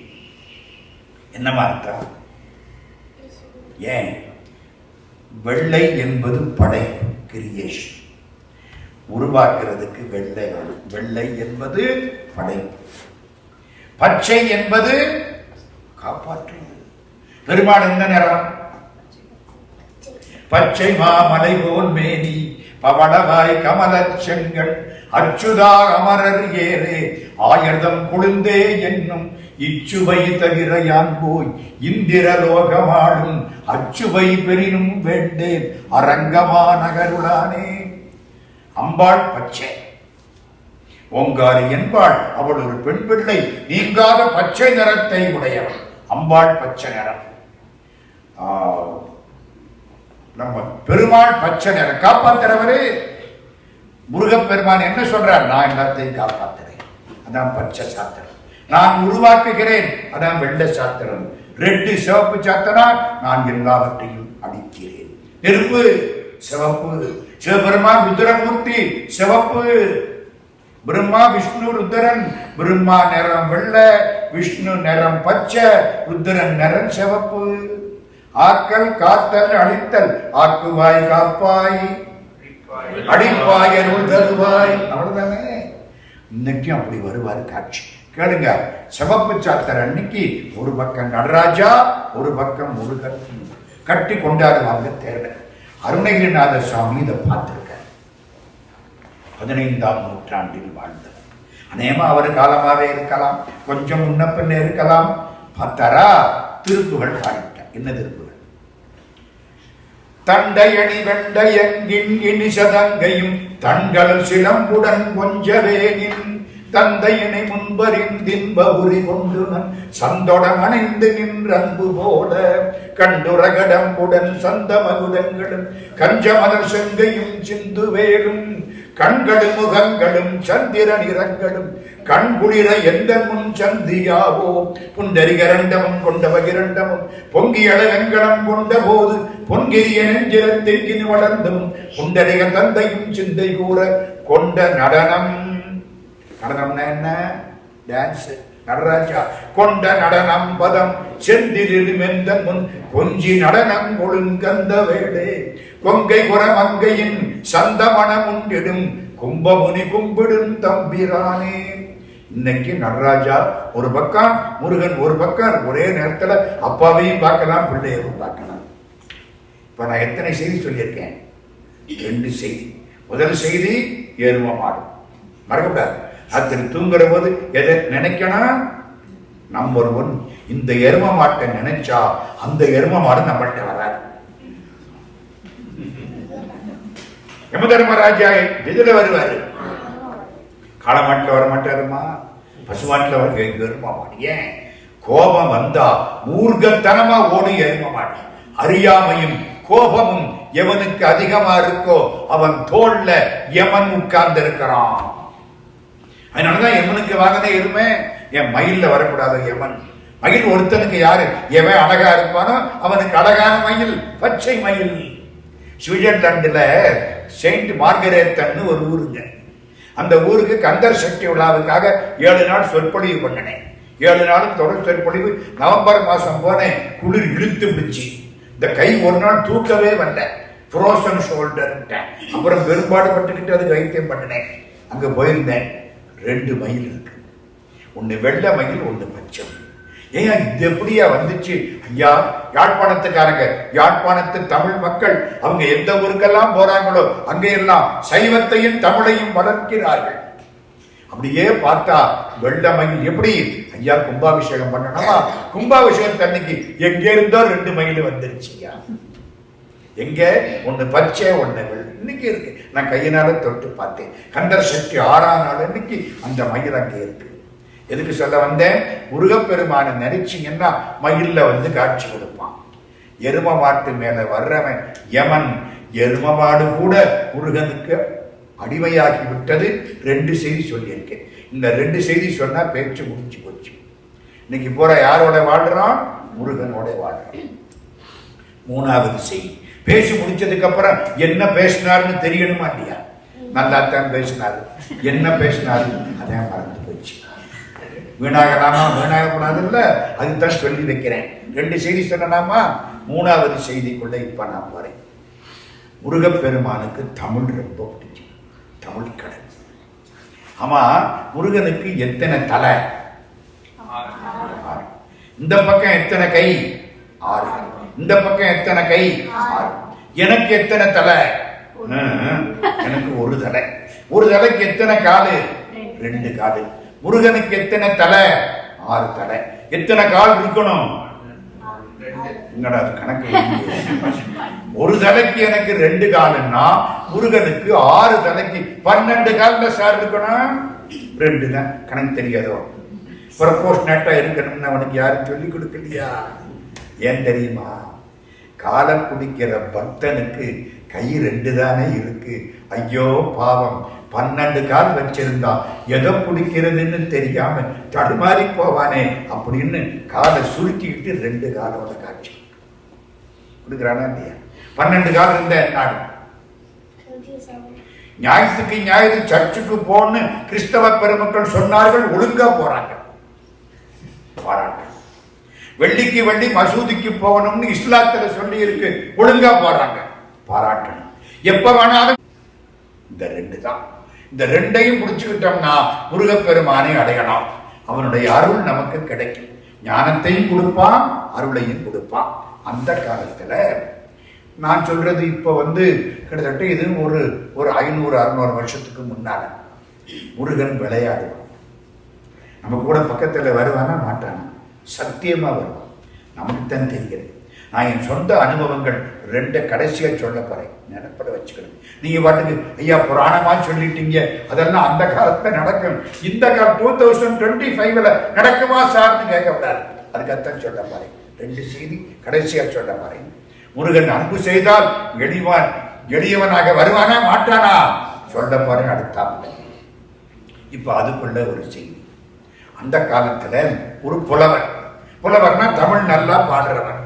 என்னமா அர்த்தம்? ஏன்? வெள்ளை என்பது படைப்பு, கிரியேஷன், உருவாக்குறதுக்கு வெள்ளை வேணும். வெள்ளை என்பது படைப்பு, பச்சை என்பது காப்பாற்றுவது. பெருமாள் எந்த நிறம்? பச்சை மாமலை போல் மேனி, பவளவாய் கமலச் செங்கல், அச்சுதா அமரர் ஏறே ஆயர்தம் குளிர்ந்தே என்னும் இச்சுவை தவிர யான் போய் இந்திரலோகமாடும் அச்சுவை பெரினும் வேண்டேன் அரங்கமா நகருளானே. அம்பாள் பச்சை, ஓங்காரி என்பாள், அவள் ஒரு பெண் பிள்ளை, நீங்காத பச்சை நிறத்தை உடையவள். அம்பாள் பச்சை நிறம். நம்ம பெருமாள் பச்சை நிறம். காப்பாத்துறவரே முருகப்பெருமான் என்ன சொல்றார்? நான் எல்லாத்தையும் காப்பாத்துறேன், அதான் பச்சை சாத்திரம். நான் உருவாக்குகிறேன், அதான் வெள்ளை சாத்திரம். ரெட்டு சிவப்பு சாத்திரம், நான் எல்லாவற்றையும் அடிக்கிறேன். நெருப்பு சிவப்பு. சிவபெருமான் ருத்ரமூர்த்தி சிவப்பு. பிரம்மா விஷ்ணு ருத்ரன். பிரம்மா நிறம் வெள்ளை, விஷ்ணு நிறம் பச்சை, ருத்ரன் நிறம் சிவப்பு. ஆக்கல் காத்தல் அழித்தல், ஆக்குவாய் காப்பாய் அடிப்பாய் அருள் தருவாய். அவ்வளவுதானே. இன்னைக்கும் அப்படி வருவாரு காட்சி. கேளுங்க, சிவப்பு சாத்தர் அன்னைக்கு ஒரு பக்கம் நடராஜா, ஒரு பக்கம் முருகன் கட்டி கொண்டாடுவாங்க தேவை. அருணகிரிநாத சுவாமி இதை பார்த்திருக்க 15ஆம் நூற்றாண்டில் வாழ்ந்தவர். அநேகமா அவர் காலமாவே இருக்கலாம், கொஞ்சம் முன்ன பின்ன இருக்கலாம். பார்த்தாரா, திருப்புகள் பாடிட்டார். என்ன திருப்புகள்? தண்டையணி வெண்டையங்கின் இனிசதங்கையும் தங்கள் சிலம்புடன் கொஞ்சவேனின் தந்தையினை முன்பறிந்தின்ப உரி கொண்டு சந்தொடம் அணைந்து நின்றன்பு போல கண்டுரகடம்புடன் சந்த மகுடங்களும் கஞ்சமலர் செங்கையும் சிந்து வேலும் கண்களும் முகங்களும் சந்திர நிறங்களும் கண்குளிர எந்த முன் சந்தியாவோ புண்டரிகரண்டமும் கொண்ட பகிரண்டமும் பொங்கியள வெங்கடம் கொண்ட போது பொன்கிரிய நெஞ்சிரத்தில் வளர்ந்தும் புண்டரிக தந்தையும் சிந்தை கூற கொண்ட நடனம். நடனம்னா என்ன? டான்ஸ். நடராஜா கொண்ட நடனம் பதம் செந்திரில் மெந்த முன் கொஞ்சி நடனம் ஒழுங்கந்த வேடே கொங்கை குரமங்கையின் சந்தமணம் உண்டிடும் கும்பமுனி கும்பிடும் தம்பிரானே. இன்னைக்கு நடராஜா ஒரு பக்கம், முருகன் ஒரு பக்கம். ஒரே நேரத்தில் அப்பாவையும் பார்க்கலாம், பிள்ளையவும் பார்க்கலாம். இப்ப நான் எத்தனை செய்தி சொல்லியிருக்கேன்? 2 செய்தி. முதல் செய்தி எரும மாடு. மறக்கக்கூடாது. அத்தனை தூங்குற போது எதை நினைக்கணும்? நம்பர் 1, இந்த எரும மாட்டை நினைச்சா அந்த எரும மாடு நம்மள்கிட்ட வராது. யமதர்மராஜா எதுல வருவாரு? காளமாட்டில் வர மாட்டாருமா, பசுமாட்டில் வர எரும மாடு. ஏன்? கோபம் வந்தா மூர்க்கத்தனமா ஓடி எரும மாடு. அறியாமையும் கோபமும் எவனுக்கு அதிகமா இருக்கோ அவன் தோல்ல யமன் உட்கார்ந்து இருக்கிறான். அதனாலதான் யமனுக்கு வாகனே எருமை. என் மயில்ல வரக்கூடாது யமன். மயில் ஒருத்தனுக்கு யாரு? எவன் அழகா இருப்பானோ அவனுக்கு அழகான மயில், பச்சை மயில். சுவிட்சர்லாந்துல செயின்ட் மார்கரெட்னு ஒரு ஊருங்க. அந்த ஊருக்கு கந்தர் சக்தி விழாவுக்காக 7 நாள் சொற்பொழிவு பண்ணினேன். 7 நாளும் தொடர் சொற்பொழிவு. நவம்பர் மாசம் போனேன், குளிர் இழுத்து பிடிச்சி இந்த கை ஒரு நாள் தூக்கவே வரல, ஃப்ரோசன் ஷோல்டர். அப்புறம் பெரும்பாடு பட்டுக்கிட்டு அது வைத்தியம் பண்ணினேன். அங்க போயிருந்தேன். 2 மயில் இருக்கு. ஒன்னு வெள்ளை மயில், ஒன்னு பச்சை மயில். ஏன் இது எப்படியா வந்துச்சு? ஐயா, யாழ்ப்பாணத்துக்காரங்க, யாழ்ப்பாணத்து தமிழ் மக்கள், அவங்க எந்த ஊருக்கெல்லாம் போறாங்களோ அங்கெல்லாம் சைவத்தையும் தமிழையும் வளர்க்கிறார்கள். அப்படியே பார்த்தா வெள்ளை மயில் எப்படி? ஐயா, கும்பாபிஷேகம் பண்ணணுமா? கும்பாபிஷேகம் அன்னைக்கு எங்க இருந்தோ 2 மயில் வந்துருச்சுயா. எங்க? ஒன்னு பச்சை, ஒன்னு வெள்ளை. இன்னைக்கு இருக்கு. நான் கையினால தொட்டு பார்த்தேன். கந்தர் சக்தி 6ஆம் நாள் இன்னைக்கு அந்த மயில் அங்கே இருக்கு. எதுக்கு சொல்ல வந்தேன்? முருகப்பெருமான நினைச்சீங்கன்னா மயில்ல வந்து காட்சி கொடுப்பான். எரும மாட்டு மேல வர்றவன் யமன். எரும மாடு கூட முருகனுக்கு அடிமையாகி விட்டது. 2 செய்தி சொல்லியிருக்கேன். இந்த 2 செய்தி சொன்னா பேச்சு முடிச்சு போச்சு. இன்னைக்கு போற யாரோட வாழ்றான்? முருகனோட வாழ்றான். 3வது செய்தி. பேசி முடிச்சதுக்கு அப்புறம் என்ன பேசினாருன்னு தெரியணுமா இல்லையா? நல்லா தான் பேசினாரு. என்ன பேசினாரு அதான் மறந்து போச்சு. வீணாகலாமா? வீணாகக்கூடாது இல்ல, அதுதான் சொல்லி வைக்கிறேன். 2 செய்தி சொல்லலாமா? 3வது செய்திக்குள்ள இப்ப நான் போறேன். முருகப்பெருமானுக்கு தமிழ் ரொம்ப பிடிக்கும். தமிழ் கடல். ஆமா, முருகனுக்கு எத்தனை தலை? 6. இந்த பக்கம் எத்தனை கை? 6. இந்த பக்கம் எத்தனை கை? 6. எனக்கு எத்தனை தலை? எனக்கு 1 தலை. ஒரு தலைக்கு எத்தனை காலு? 2 காலு. முருகனுக்கு எத்தனை தலை? 6 தலை. எத்தனை கால் இருக்கணும்? என்னடா கணக்கு? ஒரு தலைக்கு எனக்கு 2 காலுன்னா முருகனுக்கு 6 தலைக்கு 12 கால்ல சார் இருக்கணும். 2 தான். கணக்கு தெரியாதோ? ப்ரொபோர்ஷனேட்டா இருக்கணும்னு அவனுக்கு யாரும் சொல்லி கொடுக்கலையா? ஏன் தெரியுமா? காலை பிடிக்கிற பக்தனுக்கு கை 2 தானே இருக்கு. ஐயோ பாவம், 12 கால் வச்சிருந்தா எதை பிடிக்கிறதுன்னு தெரியாம தடுமாறி போவானே அப்படின்னு காலை சுருக்கிக்கிட்டு 2 காலோட காட்சி கொடுக்குறானா இல்லையா? 12 கால் இருந்த நாடு. ஞாயிற்றுக்கு ஞாயிறு சர்ச்சுக்கு போன்னு கிறிஸ்தவ பெருமக்கள் சொன்னார்கள், ஒழுங்கா போறாங்க, பாராட்டு. வெள்ளிக்கு வெள்ளி மசூதிக்கு போகணும்னு இஸ்லாத்துல சொல்லி இருக்கு, ஒழுங்கா போறாங்க, பாராட்டணும். எப்ப வேணாலும் இந்த 2 தான். இந்த 2ஐயும் பிடிச்சுக்கிட்டோம்னா முருகப்பெருமானை அடையலாம். அவனுடைய அருள் நமக்கு கிடைக்கும். ஞானத்தையும் கொடுப்பான், அருளையும் கொடுப்பான். அந்த காலத்துல நான் சொல்றது இப்ப கிட்டத்தட்ட இது ஒரு 500-600 வருஷத்துக்கு முன்னால முருகன் விளையாடுவான். நம்ம கூட பக்கத்துல வருவானா மாட்டானா? சத்தியமா வருவான். நமக்கு தான் தெரிகிறது. நான் என் சொந்த அனுபவங்கள் 2 கடைசியா சொல்ல போறேன், நினைப்பட வச்சுக்கணும். நீங்க பாட்டுக்கு ஐயா புராணமா சொல்லிட்டீங்க, அதெல்லாம் அந்த காலத்துல நடக்கும், இந்த காலம் 2025ல நடக்குமா சார்னு கேட்கக்கூடாது. அதுக்காகத்தான் சொல்ல போறேன். 2 செய்தி கடைசியா சொல்ல போறேன். முருகன் அன்பு செய்தால் எளியவனாக வருவானா மாட்டானா சொல்ல போறேன் அடுத்தாப்புல. இப்ப அதுக்குள்ள ஒரு செய்தி. அந்த காலத்துல ஒரு புலவர்னா தமிழ் நல்லா பாடுறவன்,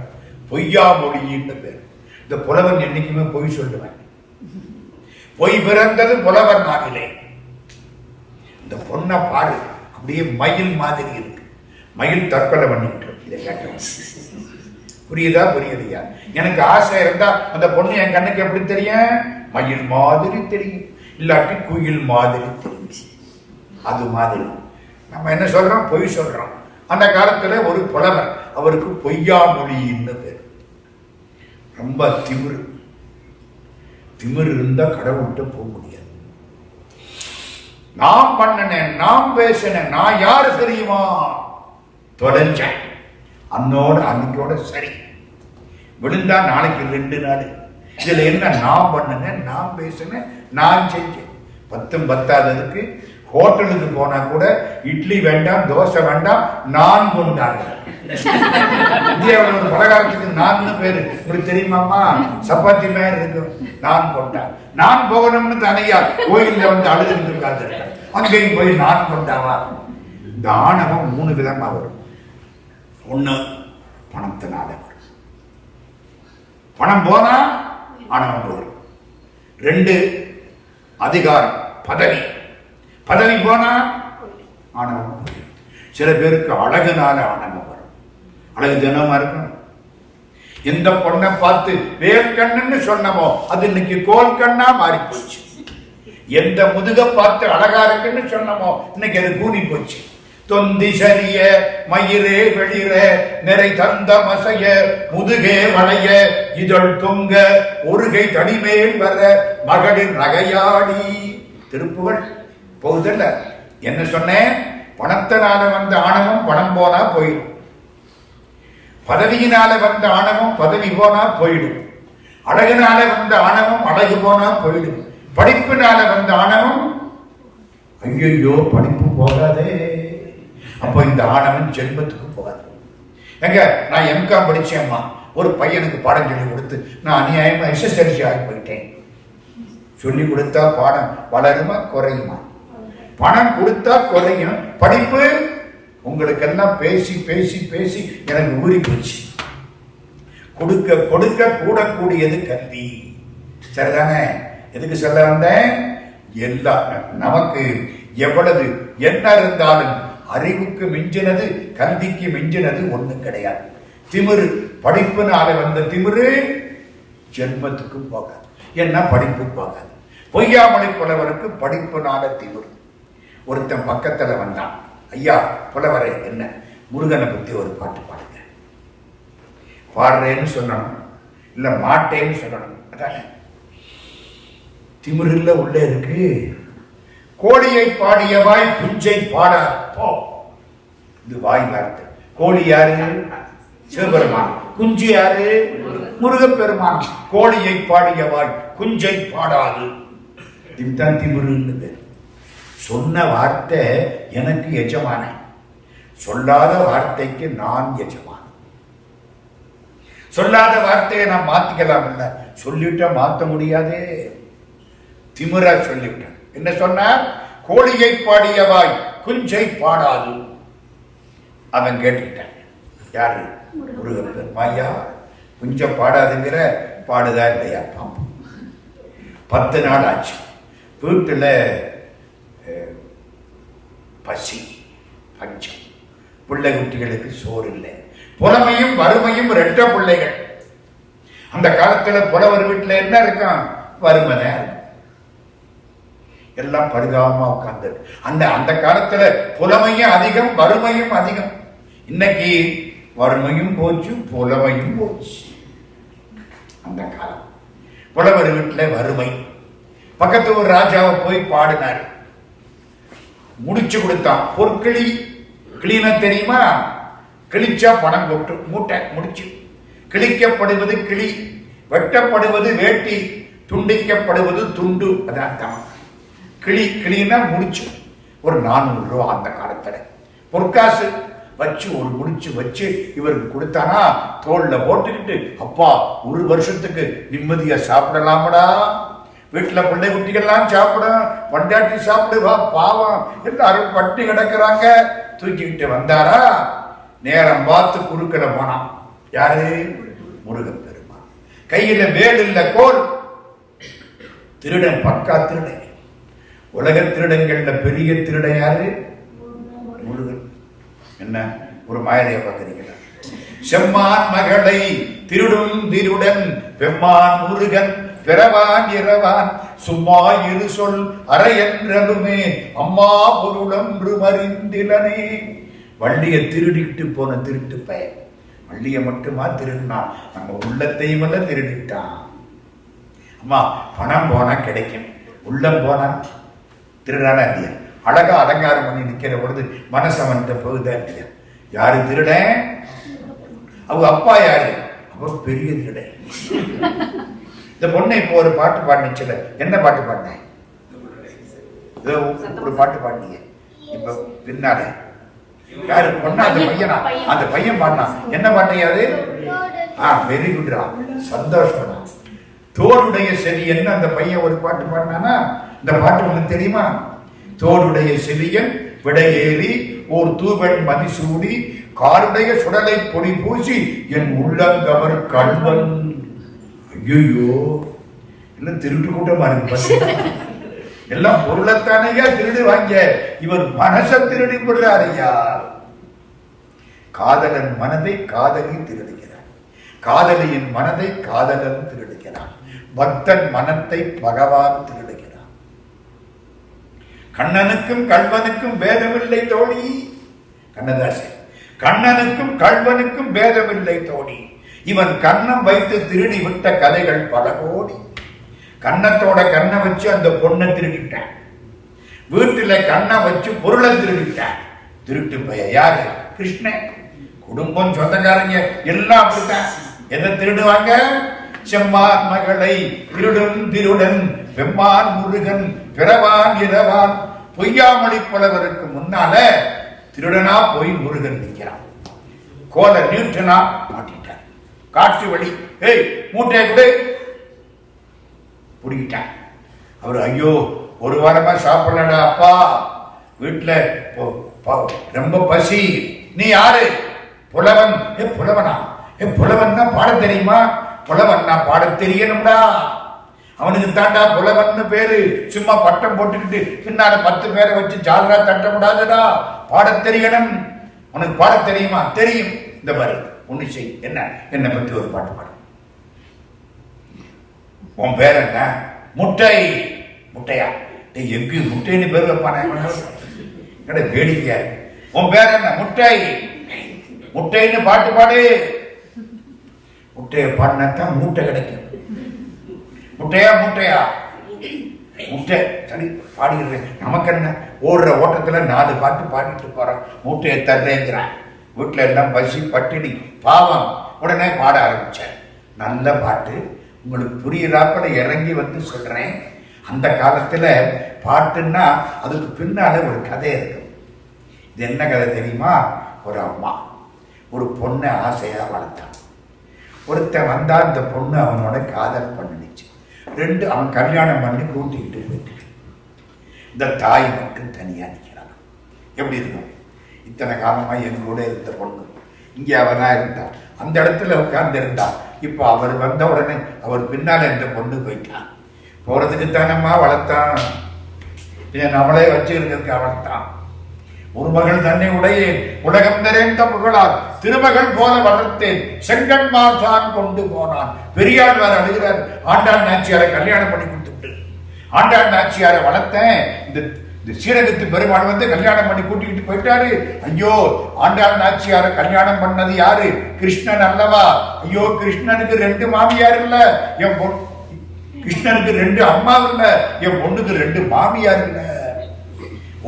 பொய்யாமொழின்னு பேர். இந்த புலவன் என்னைக்குமே பொய் சொல்லுவேன். பொய் பிறந்தது புலவர் நாவிலே. இந்த பொண்ணை பாரு, அப்படியே மயில் மாதிரி இருக்கு. மயில் தற்கொலை பண்ணிட்டு இதை கேட்டவன். புரியுதா புரியலையா? எனக்கு ஆசை இருந்தா அந்த பொண்ணு என் கண்ணுக்கு எப்படி தெரியும்? மயில் மாதிரி தெரியும், இல்லாட்டி குயில் மாதிரி தெரியும். அது மாதிரி நம்ம என்ன சொல்றோம்? பொய் சொல்றோம். அந்த காலத்துல ஒரு புலவர், அவருக்கு பொய்யாமொழின்னு பேர். ரொம்ப திமிரு இருந்தா கடவுள்கிட்ட போக முடியாது. நான் பண்ணினேன், நான் பேசினேன், நான் யாரு தெரியுமா? தொலைஞ்சேன், அன்னைக்கோட சரி. விழுந்தா நாளைக்கு 2 நாள். இதுல என்ன? நான் பண்ணினேன், நான் பேசினேன், நான் செஞ்சேன். 10 பத்தாததுக்கு ஹோட்டலுக்கு போனா கூட இட்லி வேண்டாம், தோசை வேண்டாம், நான் கொண்டாங்க. இந்தியாவில் ஒரு பலகாரத்துக்கு நான் பேரு உங்களுக்கு தெரியுமாமா? சப்பாத்தி மேல இருக்கும், நான் கொண்டான். நான் போகணும்னு தனியா கோயில்ல அழுதுட்டு இருக்காது, அங்கேயும் போய் நான் கொண்டாவா. இந்த ஆணவம் 3 விதமா வரும். 1 பணத்தினால வரும், பணம் போனா ஆணவம் வரும். 2 அதிகாரம், பதவி போனா ஆணவம் வரும். சில பேருக்கு அழகுனால ஆணவம் வரும். அழகு தினமா இருக்கும். எந்த பொண்ணை பார்த்து வேர்க்கண்ணுன்னு சொன்னமோ அது இன்னைக்கு கோல் கண்ணா மாறி போச்சு. எந்த முதுக பார்த்து அழகா இருக்குன்னு சொன்னமோ இன்னைக்கு அது கூடி போச்சு. தொந்தி சரிய மயிரே வெளிர நிறை தந்த மசைய முதுகே வளைய இதழ் தொங்க ஒருகை தடிமேல் வர மகளிர் நகையாடி. திருப்புகழ் போகுதல்ல. என்ன சொன்னேன்? பணத்தினால வந்த ஆணவம் பணம் போனா போயிடும். பதவியினால வந்த ஆணவம் பதவி போனா போயிடும். அழகினால வந்த ஆணவம் அழகு போனா போயிடும். படிப்பினால வந்த ஆணவம், ஐயோ படிப்பு போகாதே, அப்ப இந்த ஆணவம் ஜென்மத்துக்கு போகாது. எங்க நான் எம்காம் படிச்சேம்மா, ஒரு பையனுக்கு பாடம் சொல்லி கொடுத்து நான் அநியாயமா எஸ்எஸ்எல்சி ஆகி போயிட்டேன். சொல்லி கொடுத்தா பாடம் வளருமா குறையுமா? பணம் கொடுத்தா குறையும். படிப்பு உங்களுக்கெல்லாம் பேசி பேசி பேசி எனக்கு ஊறி போச்சு. கொடுக்க கொடுக்க கூடக்கூடியது கல்வி. சரிதானே? எதுக்கு சொல்ல வந்தேன்? எல்லா நமக்கு எவ்வளவு என்ன இருந்தாலும் அறிவுக்கு மிஞ்சினது, கல்விக்கு மிஞ்சினது ஒண்ணும் கிடையாது. திமிரு, படிப்புனால வந்த திமிரு ஜென்மத்துக்கு போகாது. என்ன படிப்பு போகாது. பொய்யாமொழி புலவருக்கு படிப்புனால திமிரு. ஒருத்தன் பக்கத்துல வந்தான், ஐயா புலவரே என்ன முருகனை பத்தி ஒரு பாட்டு பாடுங்க. பாடுறேன்னு சொல்லணும், இல்ல மாட்டேன்னு சொல்லணும். அதானே திமிருல உள்ளே இருக்கு. கோழியை பாடிய வாய் குஞ்சை பாடாது போ. இது வாய் வார்த்தை. கோழி யாரு? சிவபெருமான். குஞ்சு யாரு? முருகப்பெருமான். கோழியை பாடிய வாய் குஞ்சை பாடாது. இதுதான் திமிருன்னு. சொன்ன வார்த்தை எனக்கு எஜமான, சொல்லாத வார்த்தைக்கு நான் எஜமான. சொல்லாத வார்த்தையை நான் மாத்திக்கலாம் இல்ல, சொல்லிவிட்ட மாத்த முடியாதே. திமிரா சொல்லிவிட்டேன். என்ன சொன்னார்? கோழியை பாடியவாய் குஞ்சை பாடாது. அவன் கேட்டுக்கிட்டான். யாரு? முருகப்பெருமான். குஞ்ச பாடாதுங்கிற பாடுதா இல்லையா பாம்பு. 10 நாள் ஆச்சு. வீட்டில் பசி, பஞ்சம், பிள்ளை குட்டிகளுக்கு சோறு இல்லை. புலமையும் வறுமையும் 2 பிள்ளைகள். அந்த காலத்துல புலவர் வீட்டுல என்ன இருக்கும்? வறுமை. எல்லாம் பரிதாபமா உட்கார்ந்து. அந்த காலத்துல புலமையும் அதிகம், வறுமையும் அதிகம். இன்னைக்கு வறுமையும் போச்சு, புலமையும் போச்சு. அந்த காலம் புலவர் வீட்டுல வறுமை. பக்கத்து ஒரு ராஜாவை போய் பாடினார். முடிச்சு கொடுத்தான். பொற்கிளி, கிளீன தெரியுமா? கிழிச்சா பணம் கொட்டு, மூட்டை முடிச்சு. கிழிக்கப்படுவது கிளி, வெட்டப்படுவது வேட்டி, துண்டிக்கப்படுவது துண்டு. அதான் தான் கிளி. கிளின்னா முடிச்சு. ஒரு 400 ரூபா அந்த காலத்துல பொற்காசு வச்சு ஒரு முடிச்சு வச்சு இவருக்கு கொடுத்தானா, தோல்ல போட்டுக்கிட்டு, அப்பா 1 வருஷத்துக்கு நிம்மதியா சாப்பிடலாமடா, வீட்டுல பிள்ளை குட்டிகள்லாம் சாப்பிடும், பொண்டாட்டி சாப்பிடுவா, பாவம் எல்லாரும் பட்டி கிடக்குறாங்க, தூக்கிக்கிட்டு வந்தாரா. நேரம் பார்த்து குறுக்கல போனான். யாரு? முருகன் பெருமான். கையில வேல் இல்ல, கோல். திருடன், பக்கா திருடன். உலக திருடங்கள்ல பெரிய திருடன் யாரு? முருகன். என்ன ஒரு மாயரைய பார்க்கிறீங்களா? செம்மான் மகளை திருடும் திருடன் பெம்மான் முருகன் பிறவான் இரவான் சும்மா இரு சொல் அறையன்றதுமே அம்மா பொருளன்று மறிந்திலனே. வள்ளிய திருடிட்டு போன திருட்டு பையன். வள்ளிய மட்டுமா திருடினான்? நம்ம உள்ளத்தையும் எல்லாம் திருடிட்டான். அம்மா பணம் போனா கிடைக்கும், உள்ளம் போனா திருடானா இல்லையா? அழகா அலங்காரம் பண்ணி நிக்கிற பொழுது மனசவன்ட்ட போகுதா இல்லையா? யாரு திருட? அவங்க அப்பா யாரு? அவர் பெரிய திருட. இந்த பொண்ணை இப்போ ஒரு பாட்டு பாடிச்சுல, என்ன பாட்டு பாடினேன்? ஒரு பாட்டு பாடினீங்க இப்ப பின்னால. யாரு பொண்ணா? அந்த பையனா? அந்த பையன் பாடினா என்ன பாட்டையாது? வெரி குட்ரா, சந்தோஷம். தோடுடைய செவியன் அந்த பையன் ஒரு பாட்டு பாடினானா, இந்த பாட்டு உங்களுக்கு தெரியுமா? தோடுடைய செவியன் விடையேறி ஓர் தூவன் மதிசூடி காருடைய சுடலை பொடி பூசி என் உள்ளங்கவர் கல்வன். ஐயோ, எல்லாம் திருட்டு கூட்டமா இருக்கு. எல்லாம் பொருளைத்தானையா திருடு வாங்க, இவர் மனச திருடி விடுறார். ஐயா, காதலன் மனதை காதலி திருடுகிறார், காதலியின் மனதை காதலன் திருடுகிறான், பக்தன் மனத்தை பகவான் திருடுகிறான். கண்ணனுக்கும் கல்வனுக்கும் பேதமில்லை தோழி. கண்ணதாசன். கண்ணனுக்கும் கல்வனுக்கும் பேதமில்லை தோழி. இவன் கண்ணம் வைத்து திருடி விட்ட கதைகள் பல கோடி. கண்ணத்தோட கண்ணை வச்சு அந்த பொண்ணை திருடிட்டான். வீட்டுல கண்ணை வச்சு பொருளை திருடிட்டான். திருட்டு பைய யாரு? கிருஷ்ணன். குடும்பம், சொந்தக்காரங்க எல்லாம் அப்படித்தான். எதை திருடுவாங்க? செம்மான் மகளை திருடன் திருடன் பெம்மான் முருகன் பிறவான் இரவான். பொய்யாமொழி புலவருக்கு முன்னால திருடனா போய் முருகன் நிற்கிறான். கோல நியூட்டனா மாட்டிட்டான். காற்று வழி, ஏய் மூட்டை கொடு, புடிக்கிட்டான். அவரு ஐயோ 1 வாரமா சாப்பிடலடா அப்பா, வீட்டுல ரொம்ப பசி. நீ யாரு? புலவன். புலவனா? புலவன் தான் பாட தெரியுமா? புலவன் நான் பாட தெரியணும்டா. அவனுக்கு தாண்டா புலவன் பேரு. சும்மா பட்டம் போட்டுக்கிட்டு பின்னால 10 பேரை வச்சு ஜாலரா தட்ட முடியாதுடா. பாட தெரியணும். உனக்கு பாட தெரியுமா? தெரியும். இந்த மாதிரி ஒண்ணு செய். என்ன? என்னை பத்தி ஒரு பாட்டு பாடு. உன் பேர் என்ன? முட்டை. முட்டையா? எங்கு முட்டைன்னு பேர் வைப்பானே, வேடிக்கையா. உன் பேர் என்ன? முட்டை. முட்டைன்னு பாட்டு பாடு. முட்டையை பாடினாத்தான் மூட்டை கிடைக்கும். முட்டையா? முட்டையா? முட்டை. சரி பாடிடுறேன். நமக்கு என்ன, ஓடுற ஓட்டத்துல 4 பாட்டு பாடிட்டு போறோம். மூட்டையை தர்றேங்கிறான். வீட்டுல எல்லாம் பசி பட்டினி பாவம். உடனே பாட ஆரம்பிச்சேன். நல்ல பாட்டு, உங்களுக்கு புரியுறாப்பட இறங்கி வந்து சொல்றேன். அந்த காலத்துல பாட்டுன்னா அதுக்கு பின்னால ஒரு கதை இருக்கும். இது என்ன கதை தெரியுமா? ஒரு அம்மா ஒரு பொண்ணை ஆசையா வளர்த்தான். ஒருத்தன் வந்தா அந்த பொண்ணு அவனோட காதல் பண்ணிடுச்சு. 2 அவன் கல்யாணம் பண்ணி கூட்டிக்கிட்டு போயிட்டு, இந்த தாய் மட்டும் தனியா நிற்கிறான். எப்படி இருக்கும்? இத்தனை காலமா எங்களோட இருந்த பொண்ணு இங்கே அவனா இருந்தா, அந்த இடத்துல உட்கார்ந்து இருந்தா, இப்ப அவர் வந்த உடனே அவர் பின்னால இந்த பொண்ணு போயிட்டான். போறதுக்கு தானம்மா வளர்த்தான், நம்மளே வச்சுக்கிறதுக்கு வளர்த்தான். ஒரு மகள் தன்னை உடையேன் உலகம் நிறைந்த புகழால் திருமகள் போல வளர்த்தேன் செங்கன்மார் தான் கொண்டு போனான். பெரியாழ்வார் அழுகிறார். ஆண்டாள் நாச்சியாரை கல்யாணம் பண்ணி கொடுத்துட்டு ஆண்டாள் நாச்சியாரை வளர்த்தேன். இந்த சீரகத்து பெருமாள் வந்து கல்யாணம் பண்ணி கூட்டிக்கிட்டு போயிட்டாரு. ஐயோ, ஆண்டாள் நாச்சியாரை கல்யாணம் பண்ணது யாரு? கிருஷ்ணன் அல்லவா? ஐயோ, கிருஷ்ணனுக்கு 2 மாமியார் இல்ல, என் கிருஷ்ணனுக்கு 2 அம்மா இல்ல, என் பொண்ணுக்கு 2 மாமியார் இல்ல.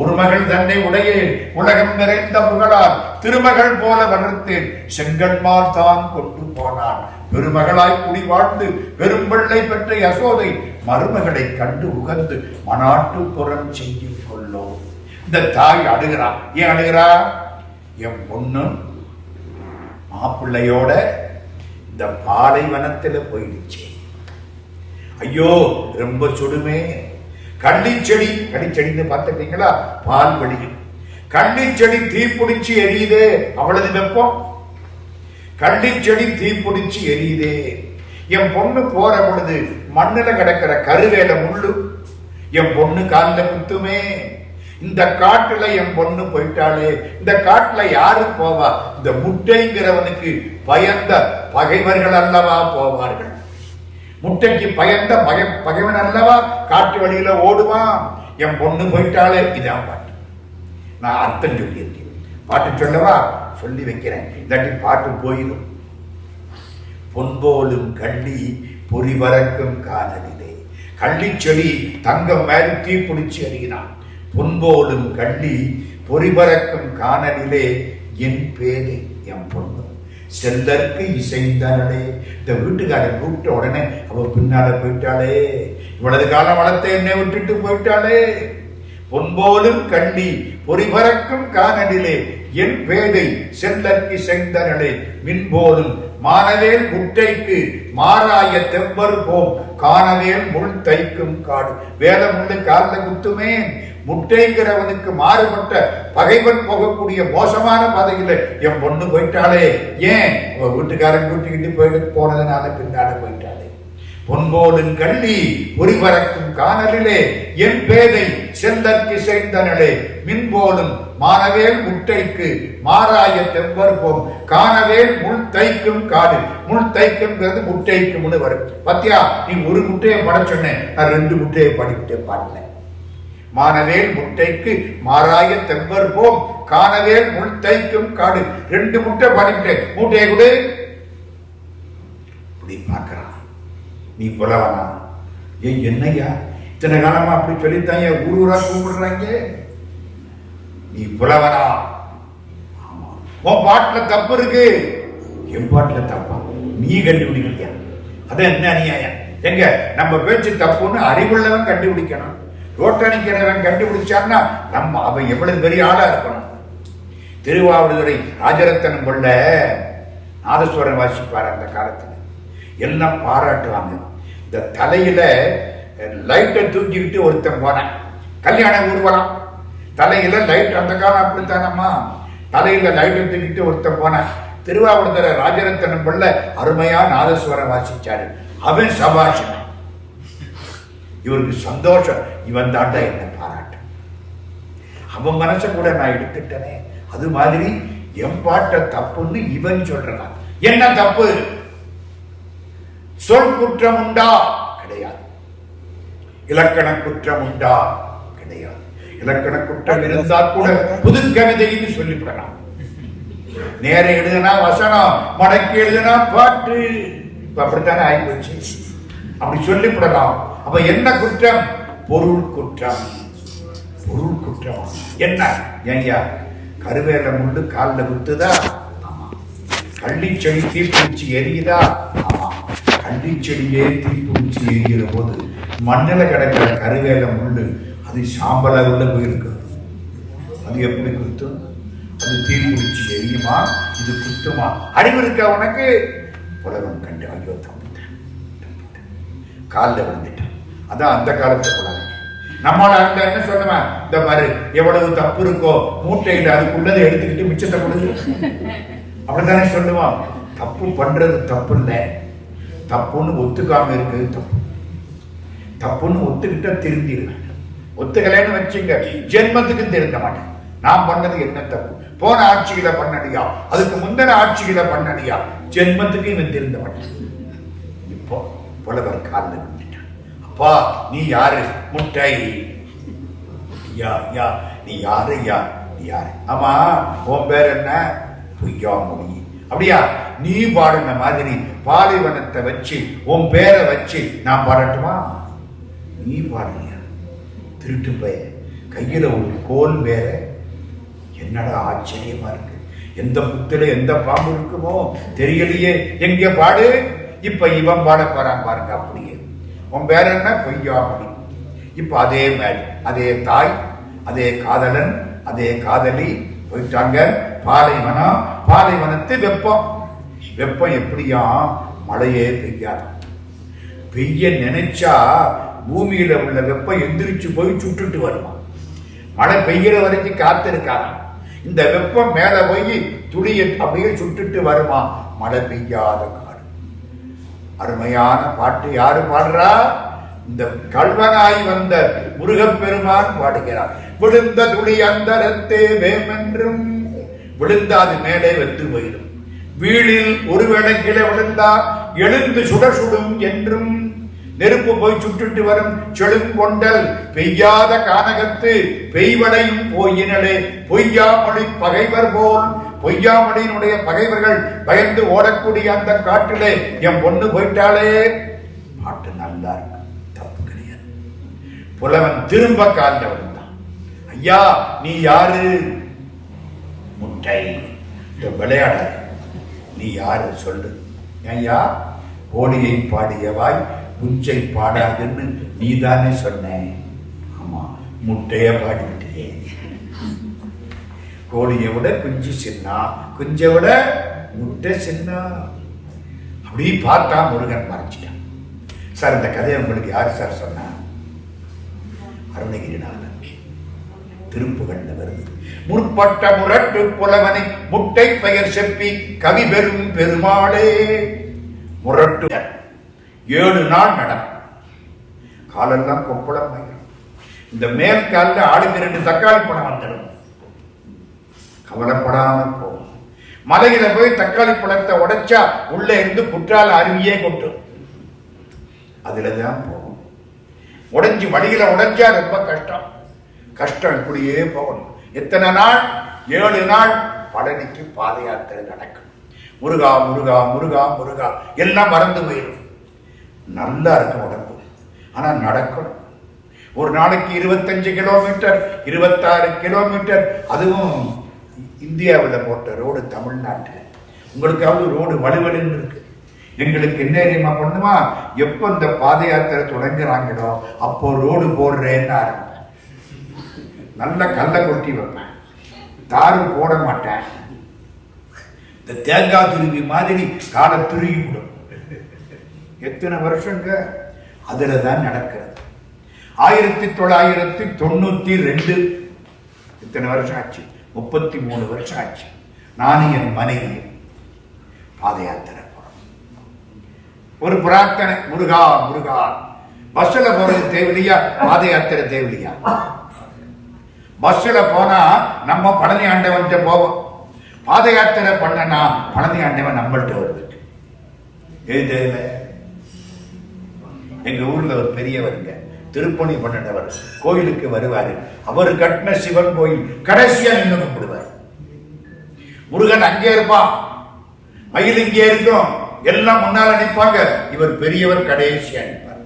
ஒரு மகள் தன்னை உடையேன் உலகம் நிறைந்த புகழால் திருமகள் போல வளர்த்தேன் செங்கன்மால் தான் கொண்டு போனான். பெருமகளாய் குடி வாழ்ந்து பெரும்பிள்ளை பெற்ற யசோதை மருமகளை கண்டு உகந்து மனாட்டுப்புறம் செய்து கொள்ளோ. இந்த தாய் அழுகிறா. ஏன் அழுகிறா? என் பொண்ணு மாப்பிள்ளையோட இந்த பாலைவனத்துல போயிடுச்சு. ஐயோ, ரொம்ப சுடுமே. கள்ளிச்செடி, கள்ளிச்செடின்னு பார்த்துட்டீங்களா? பால் வடியும். கள்ளிச்செடி தீப்பிடிச்சு எரியுதே, அவ்வளவு வெப்பம். கள்ளிச்செடி தீப்பிடிச்சு எரியுதே. என் பொண்ணு போற பொழுது மண்ணுல கிடக்கிற கருவேல முள்ளு என் பொண்ணு காலில் குத்துமே. இந்த காட்டுல என் பொண்ணு போயிட்டாலே. இந்த காட்டுல யாரு போவா? இந்த முட்டைங்கிறவனுக்கு பயந்த பகைவர்கள் அல்லவா போவார்கள். முட்டைக்கு பயந்த பகைவன் அல்லவா காட்டு வழியில ஓடுவான். என் பொண்ணு போயிட்டாலே. இதான் பாட்டு. நான் அர்த்தம் சொல்லியிருக்கேன். பாட்டு சொல்லவா? சொல்லி வைக்கிறேன், இல்லாட்டி பாட்டு போயிடும். பொன்போலும் கள்ளி பொறிவரக்கும் காணலிலே. கள்ளிச்செடி தங்கம் மேல் தீப்பிடிச்சு எறிகிறான். பொன்போலும் கள்ளி பொறிவரக்கும் காணலிலே என் பேதை என் பொண்ணு செல்லற்கு இசைந்தாளே. இந்த வீட்டுக்காரன் கூப்பிட்ட உடனே அவ பின்னால போயிட்டாளே. இவ்வளவு காலம் வளர்த்த என்னை விட்டுட்டு போயிட்டாளே. பொன்போலும் கள்ளி பொறிபறக்கும் காணலிலே என் பேதை செல்லற்கு இசைந்தனளே. மின்போலும் மானவேல் முட்டைக்கு மாறாய தெவ்வரு போம் காணவேல் முள் தைக்கும் காடு. வேல முள்ளு காலில் குத்துமே. முட்டைங்கிறவனுக்கு மாறுபட்ட பகைவன் போகக்கூடிய மோசமான பாதையில என் பொண்ணு போயிட்டாளே. ஏன்? வீட்டுக்காரன் கூட்டிக்கிட்டு போனதுனால பின்னால போயிட்டாளே. பொன்போலும் கள்ளி பொறிபறக்கும் காணலிலே என் பேதை செல்லற்கு செய்தனளே. மின்போலும் மானவேல் முட்டைக்கு மாறாய தெம்பர் போம் காணவேல் முள் தைக்கும் காடு. முள் தைக்கும்ங்கிறது முட்டைக்கு முன்னு வரும். பத்தியா, நீ ஒரு முட்டையை பட சொன்னேன், நான் 2 முட்டையை படிக்கிட்டே பாடல. மானவேல் முட்டைக்கு மாறாய தெம்பர் போம் காணவேல் முள் தைக்கும் காடு. 2 முட்டை பாடிக்கிட்டேன். மூட்டையை கொடு. இப்படி பார்க்கிறான். நீ புலவனா? ஏன் என்னையா இத்தனை காலமா அப்படி சொல்லித்தான் ஊரூரா கூப்பிடுறாங்க. நீ புலவனா? உன் பாட்டுல தப்பு இருக்கு. என் பாட்டுல தப்பா? நீ கண்டுபிடிக்கலையா? அது என்ன அநியாயம்? எங்க நம்ம பேச்சு தப்புன்னு அறிவுள்ளவன் கண்டுபிடிக்கணும். ரோட்டணிக்கிறவன் கண்டுபிடிச்சான்னா நம்ம அவன் எவ்வளவு பெரிய ஆளா இருக்கணும். திருவாவடுதுறை ராஜரத்தனம் கொள்ள நாதஸ்வரம் வாசிப்பார். அந்த காலத்துல எல்லாம் பாராட்டுவாங்க. இந்த தலையில லைட்டை தூக்கிக்கிட்டு ஒருத்தன் போனான். கல்யாண ஊர்வலம், தலையில லைட். அந்த காலம் அப்படித்தானம்மா, தலையில லைட்டை தூக்கிட்டு ஒருத்தன் போனான். திருவாவடுதுறை ராஜரத்தனம் கொள்ள அருமையா நாதஸ்வரம் வாசிச்சாரு. அவன் சபாஷன். இவருக்கு சந்தோஷம். இவன் தாண்டா என்ன பாராட்டு. அவன் மனசை கூட நான் எடுத்துட்டனே. அது மாதிரி என் பாட்ட தப்புன்னு இவன் சொல்றான். என்ன தப்பு? சொல் குற்றம் உண்டா? கிடையாது. இலக்கண குற்றம் உண்டா? கிடையாது. இலக்கண குற்றம் இருந்தா கூட புது கவிதைன்னு சொல்லிவிடலாம். நேர எழுதுனா வசனம், மடக்கி எழுதுனா பாட்டு. அப்படித்தானே ஆயிப்போச்சு. அப்படி சொல்லிவிடலாம். அப்ப என்ன குற்றம்? பொருள் குற்றம். பொருள் குற்றம் என்ன? ஏய்யா, கருவேல முள்ளு காலில் குத்துதா? ஆமா. கள்ளிச்செடி தீப்பிடிச்சு எரியுதா? ஆமா. கள்ளிச்செடியே தீப்பிடிச்சு எரிகிற போது மண்ணில் கிடக்கிற கருவேல முள்ளு அது சாம்பலா உள்ள போயிருக்கு. அது எப்படி குத்தும்? அது தீப்பிடிச்சு எரியுமா? இது குத்துமா? அறிவு இருக்கா உனக்கு? புலவன் கண்டு ஐயோ தம்பிட்டேன், காலில் விழுந்துட்டேன். அதான் அந்த காலத்து புலவன். நம்மளால அந்த என்ன சொல்லுவேன், இந்த மாதிரி எவ்வளவு தப்பு இருக்கோ மூட்டையில அதுக்குள்ளதை எடுத்துக்கிட்டு மிச்சத்தை கொடுத்து அப்படித்தானே சொல்லுவான். தப்பு பண்றது தப்பு இல்லை, தப்புன்னு ஒத்துக்காம இருக்குது தப்பு. தப்புன்னு ஒத்துக்கிட்ட திருந்திடுவேன். ஒத்துக்கலைன்னு வச்சுங்க ஜென்மத்துக்கு திருந்த மாட்டேன். நான் பண்ணது என்ன தப்பு, போன ஆட்சியில பண்ணடியா, அதுக்கு முந்தின ஆட்சியில பண்ணடியா, ஜென்மத்துக்கு இவன் திருந்த மாட்டேன். இப்போ புலவர் காலில் விட்டுட்டான். அப்பா நீ யாரு? முட்டை. யா யா நீ யாரு? யா நீ யாரு? ஆமா உன் பேர் என்ன? பொய்யாமொழி. அப்படியா? நீ பாடின மாதிரி பாலைவனத்தை வச்சு உன் பேரை வச்சு நான் பாடட்டுமா? நீ பாடுறியா? திருட்டு பய, கையில ஒரு கோல் வேற. என்னடா ஆச்சரியமா இருக்கு, எந்த புத்துல எந்த பாம்பு இருக்குமோ தெரியலையே, எங்க பாடு. இப்ப இவன் பாட போறான் பாருங்க. அப்படியே உன் பேர் என்ன? பொய்யாமொழி. இப்ப அதே மேல், அதே தாய், அதே காதலன், அதே காதலி போயிட்டாங்க பாலைவனம். பாலைவனத்து வெப்பம். வெப்பம் எப்படியா? மழையே பெய்யாது. பெய்ய நினைச்சா பூமியில உள்ள வெப்பம் எந்திரிச்சு போய் சுட்டுட்டு வருமா. மழை பெய்கிற வரைக்கும் காத்து இருக்காது. இந்த வெப்பம் மேல போய் துளியை அப்படியே சுட்டுட்டு வருமா. மழை பெய்யாத காடு. அருமையான பாட்டு யாரு பாடுறா? இந்த கல்வனாய் வந்த முருகப்பெருமான் பாடுகிறார். விழுந்த துளி அந்தரத்தே வேமென்றும், விழுந்தா அது மேலே வெந்து போயிடும். வீழில் ஒருவேளை கீழே விழுந்தா எழுந்து சுட சுடும் என்றும், நெருப்பு போய் சுட்டுட்டு வரும் செழுங்கொண்டல் பெய்யாத கானகத்து பெய்வடையும் போயினலே பொய்யாமொழி பகைவர் போல். பொய்யாமொழியினுடைய பகைவர்கள் பயந்து ஓடக்கூடிய அந்த காட்டிலே என் பொண்ணு போயிட்டாலே. பாட்டு நல்லா இருக்கு, தப்பு கிடையாது. புலவன் திரும்ப காலில் விழுந்தான். ஐயா நீ யாரு? முட்டை. விளையாட நீ யாரு சொல்லு. ஐயா கோழியை பாடியவாய் குஞ்சை பாடாதுன்னு நீ தானே சொன்ன. ஆமா முட்டைய பாடிவிட்டியே. கோழியை விட குஞ்சு சின்னா, குஞ்சை விட முட்டை சின்னா. அப்படி பார்த்தா முருகன் மறைச்சிட்டான். சார் இந்த கதையை உங்களுக்கு யாரு சார் சொன்னா? அருணகிரிநாதன். திருப்புகள்ல வருது. முற்பட்ட முரட்டு புலவனை முட்டை பெயர் செப்பி கவி பெறும் பெருமாளே. முரட்டு 7 நாள் நடக்கும். காலெல்லாம் கொப்பளம். இந்த மேல் காலில் ஆளுக்கு 2 தக்காளி பழம் வந்துடும். கவலைப்படாம போகும். மலையில போய் தக்காளி பழத்தை உடைச்சா உள்ள இருந்து குற்றால அருவியே கொட்டும். அதுலதான் போகும். உடைஞ்சு வழியில உடைஞ்சா ரொம்ப கஷ்டம். கஷ்டம் இப்படியே போகணும். எத்தனை நாள்? 7 நாள் பழனிக்கு பாத யாத்திரை நடக்கும். முருகா முருகா முருகா முருகா எல்லாம் மறந்து போயிடும். நல்லா இருக்கும் உடம்பு. ஆனா நடக்கணும். ஒரு நாளைக்கு 25 கிலோமீட்டர், 26 கிலோமீட்டர். அதுவும் இந்தியாவில் போட்ட ரோடு தமிழ்நாட்டில். உங்களுக்காவது ரோடு வலுவலுன்னு இருக்கு. எங்களுக்கு என்ன ஏரியா பண்ணுமா? எப்போ இந்த பாத யாத்திரை தொடங்குறாங்களோ அப்போ ரோடு போடுறேன்னு ஆரம்பிப்பேன். நல்ல கல்லை கொட்டி வைப்பேன். தாரு போட மாட்டேன். இந்த தேங்காய் துருவி மாதிரி காலை துருவி விடும். எத்தனை வருஷங்க அதுல தான் நடக்கிறது. 1992 எத்தனை வருஷம் ஆச்சு? 33 வருஷம் ஆச்சு. நானும் என் மனைவி பாத யாத்திரை போறோம். ஒரு பிரார்த்தனை, முருகா முருகா. பஸ்ல போறது தேவையா? பாத யாத்திரை தேவையா? பஸ்ல போனா நம்ம பழனி ஆண்டவன்கிட்ட போவோம். பாத யாத்திரை பண்ணனா பழனி ஆண்டவன் நம்மள்கிட்ட வருது. எழுத எங்க ஊர்ல ஒரு பெரியவருங்க, திருப்பணி பண்ணினவர், கோயிலுக்கு வருவாரு. அவர் கட்டின சிவன் கோயில் கடைசியா நின்று கும்பிடுவார். முருகன் அங்கே இருப்பான், மயில் இங்கே இருக்கும், எல்லாம் முன்னால நிற்பாங்க. இவர் பெரியவர் கடைசியா நிற்பார்.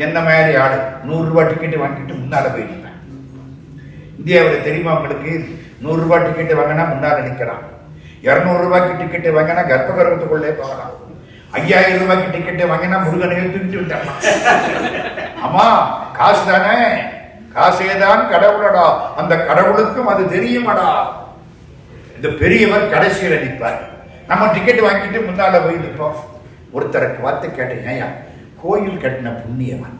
என்ன மாதிரி ஆளு 100 ரூபாய் டிக்கெட் வாங்கிட்டு முன்னால போய் நிற்பேன். இந்தியாவில் தெரியுமா உங்களுக்கு? 100 ரூபாய் டிக்கெட் வாங்கினா முன்னால நிற்கிறான். 200 ரூபாய்க்கு டிக்கெட் வாங்கினா கர்ப்பகரத்துக்குள்ளே போகலாம். 5000 ரூபாய்க்கு டிக்கெட் வாங்கினா முருகனை தூக்கிட்டு விட்டாங்க. ஆமா காசு தானே, காசேதான் கடவுளடா. அந்த கடவுளுக்கும் அது தெரியுமாடா. இந்த பெரியவர் கடைசியில நிற்பார். நம்ம டிக்கெட் வாங்கிட்டு முன்னால போய் நிற்போம். ஒருத்தருக்கு பார்த்து கேட்டேன், ஐயா கோயில் கட்டின புண்ணியவன்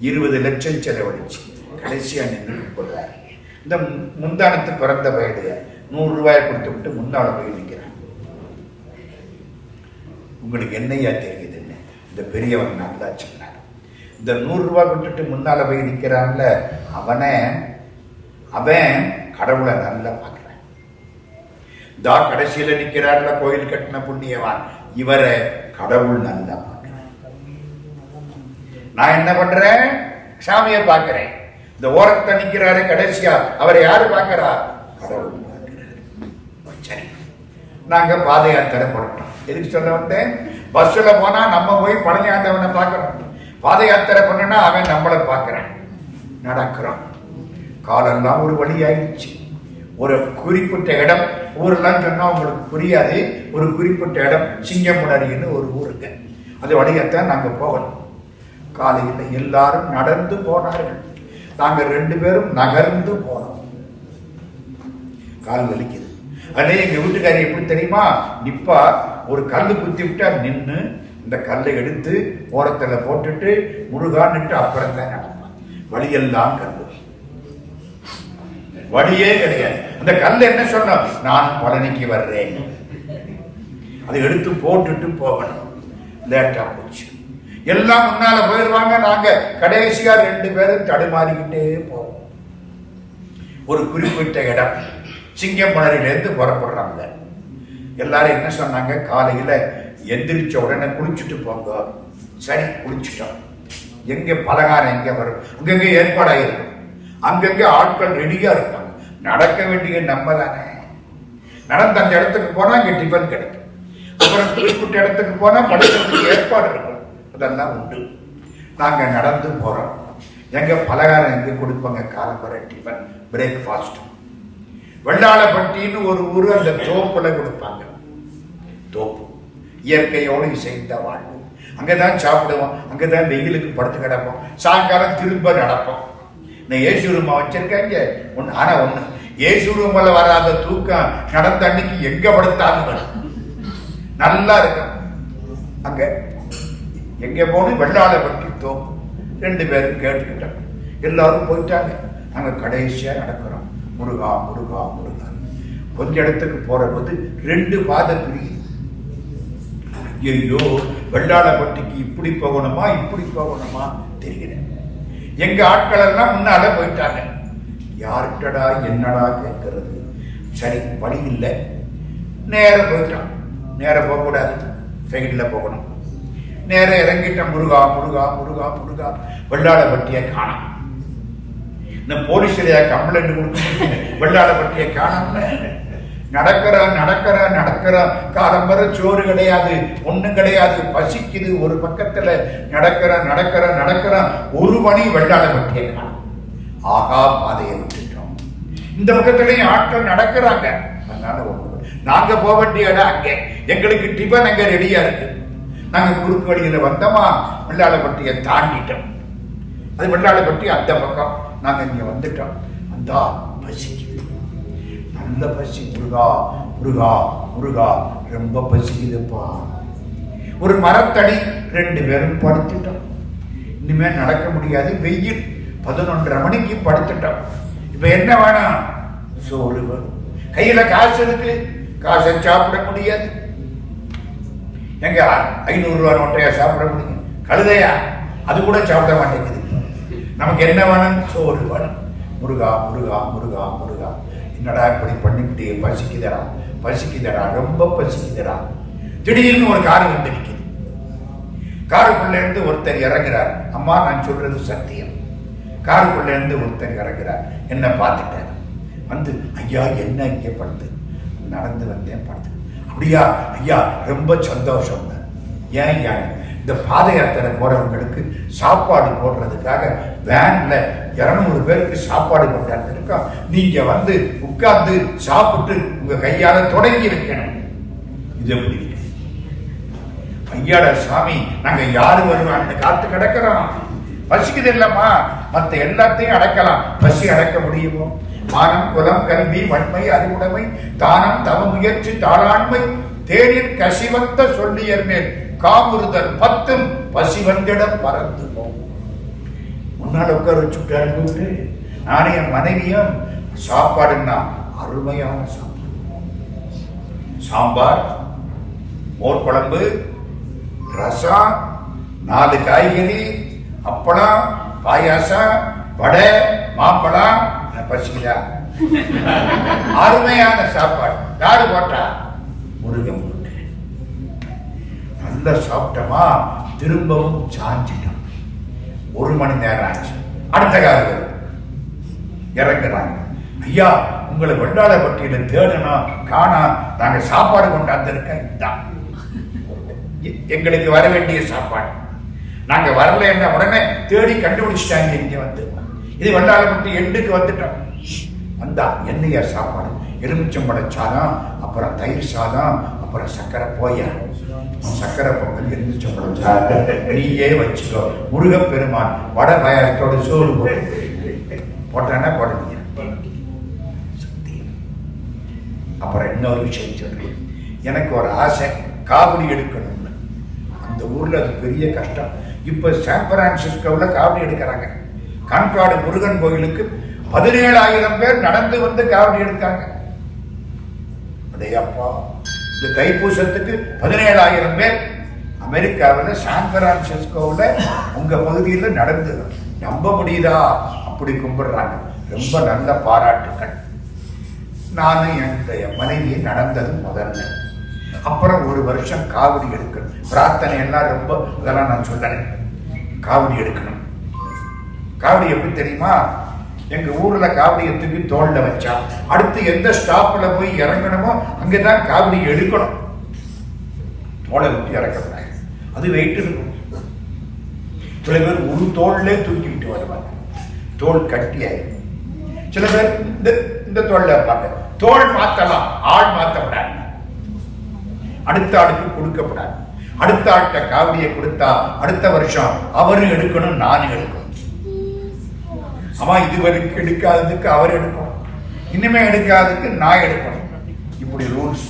20 லட்சம் செலவழிச்சு கடைசியா நின்று போடுறாரு. இந்த முந்தானத்து பிறந்த வயது 100 ரூபாயை கொடுத்து விட்டு முன்னால போய் நிற்கிறேன். உங்களுக்கு என்னையா தெரியுதுன்னு இந்த பெரியவன் நல்லா சொன்னார். இந்த 100 ரூபா விட்டுட்டு முன்னால போய் நிற்கிறான்ல அவன் கடவுளை நல்லா பார்க்கிறான். கடைசியில நிற்கிறார்ல கோயில் கட்டின புண்ணியவான், இவரை கடவுள் நல்லா பார்க்கிறேன். நான் என்ன பண்றேன்? சாமியை பார்க்கிறேன். இந்த ஓரத்தை நிற்கிறாரு கடைசியா, அவரை யாரு பார்க்கிறா? கடவுள் பார்க்கிறார். சரி, நாங்க பாத யாத்திரை புறப்பட்டோம். எதுக்கு சொல்ல வந்தேன்? பஸ்ல போனா நம்ம போய் பழனி ஆண்டவனை பார்க்கிறோம், பாத யாத்திரை பண்ணா அவன் நம்மளை பார்க்கிறான். நடக்கிறோம், காலெல்லாம் ஒரு வழி ஆயிடுச்சு. ஒரு குறிப்பிட்ட இடம், ஊரெல்லாம் சொன்னா உங்களுக்கு புரியாது, ஒரு குறிப்பிட்ட இடம் சிங்கமுனரின்னு ஒரு ஊருங்க, அது வழியத்தான் நாங்க போகணும். காலையில் எல்லாரும் நடந்து போனார்கள், நாங்க 2 பேரும் நகர்ந்து போனோம். கால் வலிக்குது. அதே எங்க வீட்டுக்காரி எப்படி தெரியுமா நிப்பா, ஒரு கல்லு குத்தி விட்டா நின்று இந்த கல்லை எடுத்து ஓரத்துல போட்டுட்டு முருகான்னுட்டு அப்புறம் தான் நடப்பான். வழியெல்லாம் கல்லு, வழியே கிடையாது. அந்த கல் என்ன சொன்ன, நான் பழனிக்கு வர்றேன், அதை எடுத்து போட்டுட்டு போகணும். லேட்டா போச்சு. எல்லாம் முன்னால போயிடுவாங்க, நாங்க கடைசியா 2 பேரும் தடுமாறிக்கிட்டே போவோம். ஒரு குறிப்பிட்ட இடம் சிங்கம்புணரிலிருந்து புறப்படுறாங்க. எல்லாரும் என்ன சொன்னாங்க, காலையில எந்திரிச்ச உடனே குளிச்சுட்டு போங்க. சரி, குளிச்சுட்டோம். எங்க பலகாரம் எங்க வரும், அங்கங்க ஏற்பாடாயிருக்கும், அங்கங்க ஆட்கள் ரெடியா இருப்பாங்க. நடக்க வேண்டிய நம்ம தானே. நடந்த அந்த இடத்துக்கு போனா இங்க டிஃபன் கிடைக்கும், அப்புறம் குறிப்பிட்ட இடத்துக்கு போனா படுக்கிறதுக்கு ஏற்பாடு இருக்கும், அதெல்லாம் உண்டு. நாங்க நடந்து போறோம். எங்க பலகாரம் எங்க கொடுப்பாங்க, காலம்பர டிஃபன் பிரேக்ஃபாஸ்ட். வெள்ளாளப்பட்டின்னு ஒரு ஊரு, அந்த தோப்புல கொடுப்பாங்க. தோப்பு இயற்கையோடு இசைந்த வாழ்வு. அங்கதான் சாப்பிடுவோம், அங்கதான் வெயிலுக்கு படுத்து கிடப்போம், சாயங்காலம் திரும்ப நடப்போம். ஏசு ரூமா வச்சிருக்காங்க ஒண்ணு. ஆனா ஒண்ணு, ஏசு ரூம்ல வராத தூக்கம் நடந்த அன்னைக்கு எங்க படுத்தாலும் வரும், நல்லா இருக்கும். அங்க எங்க போன வெள்ளாளப்பட்டி தோப்பு. 2 பேரும் கேட்டுக்கிட்டோம். எல்லாரும் போயிட்டாங்க. நாங்க கடைசியா நடக்கிறோம். முருகா முருகா முருகா. கொஞ்ச இடத்துக்கு போற போது 2 பாதை பிரியுது. ஐயோ, வெள்ளாளப்பட்டிக்கு இப்படி போகணுமா இப்படி போகணுமா தெரியல. எங்க ஆட்கள் எல்லாம் முன்னால போயிட்டாங்க. யார்கிட்டடா என்னடா கேட்கறது? சரி, வழி இல்லை, நேர போயிட்டான். நேர போகக்கூடாது, சைட்ல போகணும். நேர இறங்கிட்டான். முருகா முருகா முருகா முருகா. வெள்ளாளப்பட்டியை காணோம். இந்த போலீஸ்ல கம்ப்ளைண்ட் கொடுத்து வெள்ளாளப்பட்டியை காணோம்னு நடக்கிறான் நடக்கிறான் நடக்கிறான். காலம்பர சோறு கிடையாது, ஒண்ணும் கிடையாது, பசிக்குது. ஒரு பக்கத்துல நடக்கிறான் நடக்கிறான் நடக்கிறான். 1 மணி வெள்ளாளப்பட்டியை காணும். ஆகா, பாதையை விட்டுட்டோம். இந்த பக்கத்துலயும் ஆட்கள் நடக்கிறாங்க. அதனால நாங்க போக வேண்டிய இடம் அங்கே. எங்களுக்கு டிஃபன் அங்க ரெடியா இருக்கு. நாங்க குறுக்கு வழியில வந்தோமா, வெள்ளாளப்பட்டியை தாண்டிட்டோம். அது வெள்ளாளப்பட்டி அந்த பக்கம். நாங்க இங்க வந்துட்டோம். வந்தா பசிக்குது, நல்ல பசி. முருகா முருகா முருகா, ரொம்ப பசிக்குதுப்பா. ஒரு மரத்தடி, 2 பேரும் படுத்துட்டோம். இனிமே நடக்க முடியாது, வெயில். 11:30 மணிக்கு படுத்துட்டோம். இப்ப என்ன வேணும்? சோறு வேணும். கையில காசு இருக்கு, காசை சாப்பிட முடியாது. எங்க 500 ரூபா நோட்டையா சாப்பிட முடியும்? கழுதையா? அது கூட சாப்பிட மாட்டேங்குது. நமக்கு என்ன வேணும்? சோறு வேணும். முருகா முருகா முருகா முருகா. என்னடா இப்படி பண்ணிக்கிட்டே, பசிக்குதடா பசிக்குதடா, ரொம்ப பசிக்குதடா. திடீர்னு ஒரு காரு வந்து நிற்குது. காருக்குள்ள இருந்து ஒருத்தர் இறங்குறார். அம்மா, நான் சொல்றது சத்தியம். காருக்குள்ள இருந்து ஒருத்தர் இறங்குறார். என்ன பார்த்துட்டார். வந்து, ஐயா என்ன இங்கே படுத்து? நடந்து வந்தேன், படுத்து. அப்படியா ஐயா, ரொம்ப சந்தோஷம். ஏன் ஐயா? இந்த பாத யாத்திரை போறவங்களுக்கு சாப்பாடு போடுறதுக்காக வேன்ல 200 பேருக்கு சாப்பாடு கொண்டாந்து இருக்கோம். நீங்க வந்து உட்கார்ந்து சாப்பிட்டு உங்க கையால தொடங்கி இருக்கணும். இது எப்படி? ஐயாடா சாமி, நாங்க யாரு வருவான்னு காத்து கிடக்கிறோம். பசிக்குது இல்லம்மா, மத்த எல்லாத்தையும் அடக்கலாம், பசி அடக்க முடியுமோ? மானம், குலம், கல்வி, வன்மை, அறிவுடைமை, தானம், தவ முயற்சி, தாளாண்மை, தேனின் கசிவந்த சொல்லியர் மேல் காமுறுதல் 10 பசிவந்திடம் பறந்து போகும். முன்னாடி உட்கார வச்சுட்டாரு. நானே என் மனைவியும் சாப்பாடுன்னா அருமையான சாப்பாடு. சாம்பார், மோர் குழம்பு, ரசம், 4 காய்கறி, அப்பளம், பாயாசம், வடை, மாம்பழம். பசிக்கலையா? அருமையான சாப்பாடு. யாரு போட்டா? முருகன் போட்டு. நல்லா சாப்பிட்டோமா, திரும்பவும் சாஞ்சிட்டோம். 1 மணி நேரம் ஆச்சு. அடுத்த காரியம் இறங்குறாங்க. ஐயா, உங்களை வெள்ளாளப்பட்டியில தேடணும், காணா, நாங்க சாப்பாடு கொண்டாந்துருக்கேன். எங்களுக்கு வர வேண்டிய சாப்பாடு. நாங்க வரல என்ன உடனே தேடி கண்டுபிடிச்சிட்டாங்க. இங்க வந்து இது வெள்ளாளப்பட்டி எண்டுக்கு வந்துட்டோம். வந்தா என்னையா சாப்பாடு? எலுமிச்சம்பழ சாதம், அப்புறம் தயிர் சாதம், அப்புறம் சக்கரை. போயா, சக்கரை பொங்கல், எலுமிச்சம்பழம் சாதம் நீயே வச்சுக்கோ. முருகப்பெருமான் வடை பாயாசத்தோட சோறு போட்டானா போடுங்க. அப்புறம் இன்னொரு விஷயம் சொல்றேன். எனக்கு ஒரு ஆசை, காவடி எடுக்கணும்னு. அந்த ஊர்ல அது பெரிய கஷ்டம். இப்ப சான் பிரான்சிஸ்கோல காவடி எடுக்கிறாங்க. கான்காடு முருகன் கோயிலுக்கு 17,000 பேர் நடந்து வந்து காவடி எடுத்தாங்க. அடையப்பா, இந்த தைப்பூசத்துக்கு 17,000 பேர் அமெரிக்காவில் சான் பிரான்சிஸ்கோவில் உங்க பகுதியில் நடந்து. நம்ப முடியுதா? அப்படி கும்பிடுறாங்க. ரொம்ப நல்ல பாராட்டுக்கள். நானும் என்னுடைய மனைவி நடந்தது முதல்ல. அப்புறம் 1 வருஷம் காவடி எடுக்கணும். பிரார்த்தனை எல்லாம் ரொம்ப இதெல்லாம் நான் சொல்லலை. காவடி எடுக்கணும். காவடி எப்படி தெரியுமா? எங்க ஊர்ல காவடியை தூக்கி தோல்ல வச்சா அடுத்து எந்த ஸ்டாப்ல போய் இறங்கணுமோ அங்கதான் காவடி எடுக்கணும். தோலை விட்டு இறக்கப்படாது. அது வெயிட் இருக்கும். சில பேர் ஒரு தோல்லே தூக்கிட்டு வருவாங்க. தோல் கட்டியாயிரும். சில பேர் இந்த தோல்ல இருப்பாங்க. தோல் மாத்தலாம், ஆள் மாத்தப்படாது. அடுத்த ஆளுக்கு கொடுக்கப்படாது. அடுத்த ஆள்கிட்ட காவடியை கொடுத்தா அடுத்த வருஷம் அவரும் எடுக்கணும், நானும் எடுக்கணும். ஆமா, இதுவரைக்கும் எடுக்காததுக்கு அவர் எடுக்கணும், இனிமே எடுக்காததுக்கு நான் எடுக்கணும். இப்படி ரூல்ஸ்.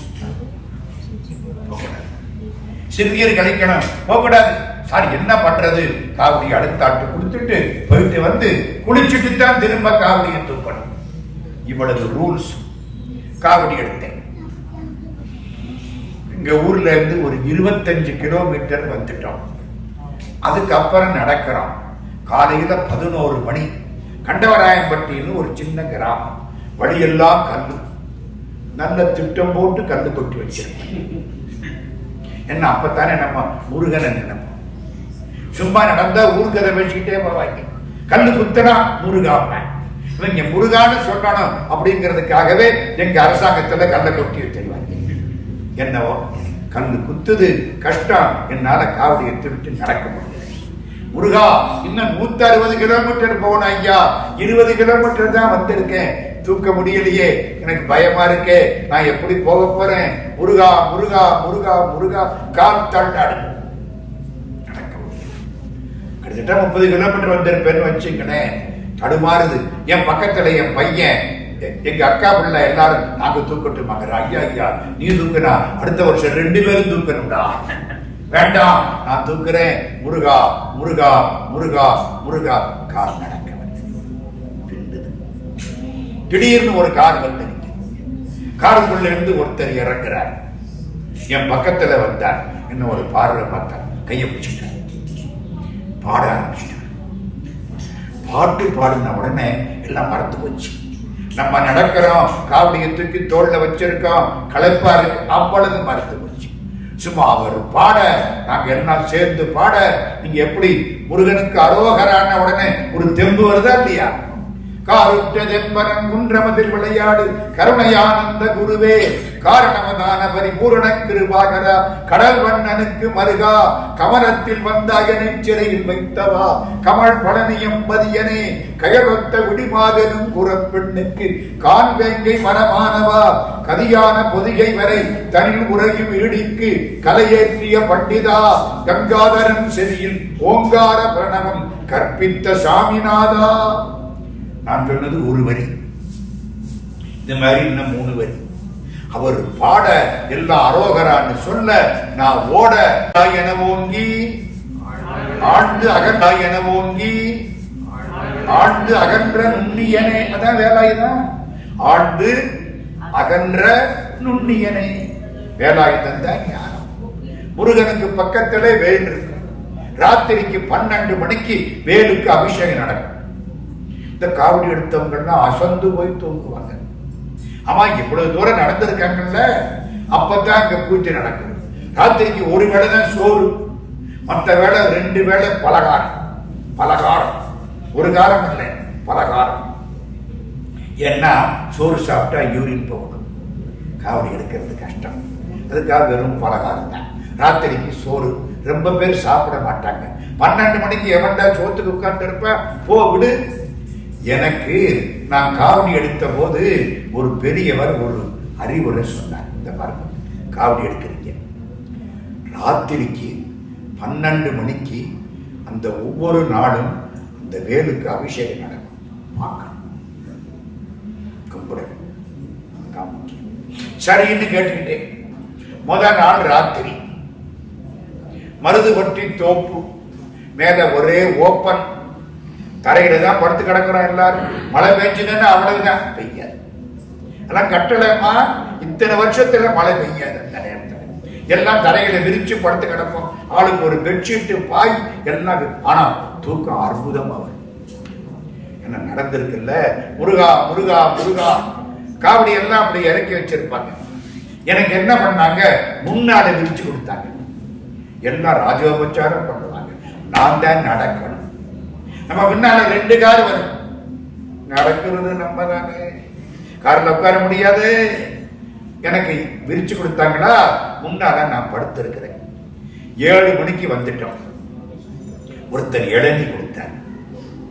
சிறியர் கழிக்கணும், போகக்கூடாது. சார் என்ன பண்றது? காவடி அடுத்த ஆட்டு கொடுத்துட்டு போயிட்டு வந்து குளிச்சுட்டு தான் திரும்ப காவடியை தூக்கணும். இவ்வளவு ரூல்ஸ். காவடி எடுத்தேன். இங்க ஊர்ல இருந்து ஒரு 25 கிலோமீட்டர் வந்துட்டோம். அதுக்கப்புறம் நடக்கிறோம். காலையில 11 மணி. கண்டவராயம்பட்டின்னு ஒரு சின்ன கிராமம். வழியெல்லாம் கல்லு. நல்ல திட்டம் போட்டு கல்லு கொட்டி வச்சிருக்கேன். என்ன, அப்பத்தானே நம்ம முருகனை நினைப்போம். சும்மா நடந்தா ஊர்கதை பேசிக்கிட்டே போவாங்க. கல்லு குத்தனா முருகாம இவங்க முருகான்னு சொல்லணும் அப்படிங்கிறதுக்காகவே எங்க அரசாங்கத்துல கல்லை கொட்டி வச்சிருவாங்க. என்னவோ கல்லு குத்துது, கஷ்டம், என்னால காவடி எடுத்துவிட்டு நடக்க முடியல. முருகா, இன்னும் 160 கிலோமீட்டர் போகணும் ஐயா, 20 கிலோமீட்டர் தான் வந்திருக்கேன், தூக்க முடியலையே, எனக்கு பயமா இருக்கே, நான் எப்படி போக போறேன்? முருகா முருகா முருகா முருகா, கால் தள்ளாடு. நடக்க முடியல. கிட்டத்தட்ட 30 கிலோமீட்டர் வந்திருப்பேன்னு வச்சுக்கணேன். தடுமாறுது. என் பக்கத்துல என் பையன், எங்க அக்கா பிள்ளை எல்லாரும் நாங்க தூக்கட்டுமாங்க. ஐயா ஐயா, நீ தூக்குனா அடுத்த வருஷம் 2 பேரும் தூக்கணும்டா. வேண்டாம், நான் தூக்குறேன். முருகா முருகா முருகா முருகா. கார் நடக்க திடீர்னு ஒரு கார் வந்து காருக்குள்ள இருந்து ஒருத்தர் இறங்குறார். என் பக்கத்துல வந்தார். இன்னும் ஒரு பார்வை பார்த்தார். கையை பிடிச்சிட்டார். பாட ஆரம்பிச்சிட்டார். பாட்டு பாடின உடனே எல்லாம் மறந்து போச்சு. நம்ம நடக்கிறோம், காவடியை தூக்கி தோல்ல வச்சிருக்கோம், களைப்பா இருக்கு, அவ்வளவு மறந்து போச்சு. சும்மா அவர் பாட, நாங்க எல்லாம் சேர்ந்து பாட, நீங்க எப்படி முருகனுக்கு அரோகரான உடனே ஒரு தெம்பு வருதா இல்லையா? காருற்றதென்பரன் குன்றமதில் விளையாடு கருணையானந்த குருவே, காரணமதான பரிபூரண கிருபாகரா, கடல் வண்ணனுக்கு மருகா, கமலத்தில் வந்தாயனை சிறையில் வைத்தவா, கமல் பழனியம் பதியனே, கயலொத்த விடிமாதனும் குறப்பெண்ணுக்கு காண்வேங்கை மரமானவா, கதியான பொதிகை வரை தனில் உரையும் இடிக்கு கலையேற்றிய பண்டிதா, கங்காதரன் செவியில் ஓங்கார பிரணவம் கற்பித்த சாமிநாதா. நான் சொன்னது ஒரு வரி. இந்த மாதிரி இன்னும் 3 வரி. அவர் பாட எல்லாம் அரோகரான்னு சொல்ல, நான் ஓட என ஓங்கி ஆண்டு அகன்றாய் என ஓங்கி ஆண்டு அகன்ற நுண்ணியனே. அதான் வேலாயுதம். ஆண்டு அகன்ற நுண்ணியனே. வேலாயுதம் தான் ஞானம். முருகனுக்கு பக்கத்திலே வேல் இருக்கு. ராத்திரிக்கு 12 மணிக்கு வேலுக்கு அபிஷேகம் நடக்கும். இந்த காவடி எடுத்தவங்கலாம் அசந்து போய் தூங்குவாங்க. ஆமா, இவ்வளவு தூரம் நடந்திருக்காங்கல்ல, அப்பதான் அங்க பூஜை நடக்கும். ராத்திரிக்கு ஒரு வேளை தான் சோறு, மற்ற வேளை 2 வேளை பலகாரம். பலகாரம் ஒரு காரம் இல்லை, பலகாரம். ஏன்னா சோறு சாப்பிட்டா யூரின் போகணும், காவடி எடுக்கிறது கஷ்டம். அதுக்காக வெறும் பலகாரம் தான். ராத்திரிக்கு சோறு ரொம்ப பேர் சாப்பிட மாட்டாங்க. 12 மணிக்கு எவன்டா சோத்துக்கு உட்கார்ந்து இருப்ப, போ விடு. எனக்கு நான் காவடி எடுத்த போது ஒரு பெரியவர் ஒரு அறிவுரை சொன்னார். இந்த பாருங்க, காவடி எடுக்கிறீங்க, ராத்திரிக்கு 12 மணிக்கு அந்த ஒவ்வொரு நாளும் அந்த வேலுக்கு அபிஷேகம் நடக்கும், பார்க்கணும், கும்பிடணும். சரின்னு கேட்டுக்கிட்டேன். முதல் நாள் ராத்திரி மருதுபட்டி தோப்பு மேல ஒரே ஓப்பன் தரையில தான் படுத்து கிடக்குறோம் எல்லாரும். மழை பெஞ்சுதுன்னு அவ்வளவுதான், பெய்யாது. எல்லாம் கட்டலமா, இத்தனை வருஷத்துல மழை பெய்யாது. அந்த நேரத்தில் எல்லாம் தரையில விரிச்சு படுத்து கிடப்போம். ஆளுக்கு ஒரு பெட்ஷீட்டு, பாய் எல்லாம். ஆனா தூக்கம் அற்புதமா வரும். என்ன நடந்திருக்குல்ல, முருகா முருகா முருகா. காவடி எல்லாம் அப்படி இறக்கி வச்சிருப்பாங்க. எனக்கு என்ன பண்ணாங்க, முன்னாடி விரிச்சு கொடுத்தாங்க. எல்லாம் ராஜோபச்சாரம் பண்ணுவாங்க. நான் தான் நடக்கணும். நம்ம முன்னால 2 கார் வரும், நடக்கிறது நம்ம தானே. கார்ல உட்கார முடியாது. எனக்கு விரிச்சு கொடுத்தாங்களா, முன்னால நான் படுத்திருக்கிறேன். 7 மணிக்கு வந்துட்டோம். ஒருத்தர் இளநீ கொடுத்தார்,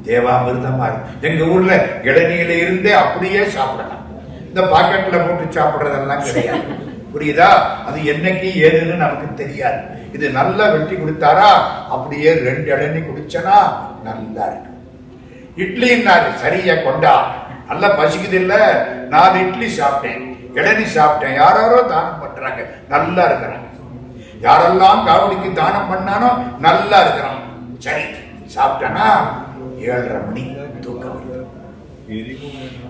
தேவாமிர்தமா இருக்கு. எங்க ஊர்ல இளநீல இருந்தே அப்படியே சாப்பிடலாம். இந்த பாக்கெட்ல போட்டு சாப்பிடுறதெல்லாம் கிடையாது, புரியுதா? அது என்னைக்கு ஏதுன்னு நமக்கு தெரியாது. இது நல்லா வெட்டி கொடுத்தாரா, அப்படியே 2 இளநீ குடிச்சனா நல்லா இருக்கு. இட்லின்னாரு, சரியா கொண்டா, நல்லா பசிக்குது இல்ல. 4 இட்லி சாப்பிட்டேன், இளநீ சாப்பிட்டேன். யாரோ தானம் பண்றாங்க, நல்லா இருக்கிறாங்க. யாரெல்லாம் காவடிக்கு தானம் பண்ணானோ நல்லா இருக்கிறான். சரி, சாப்பிட்டனா 7:30 மணி தூக்கம்.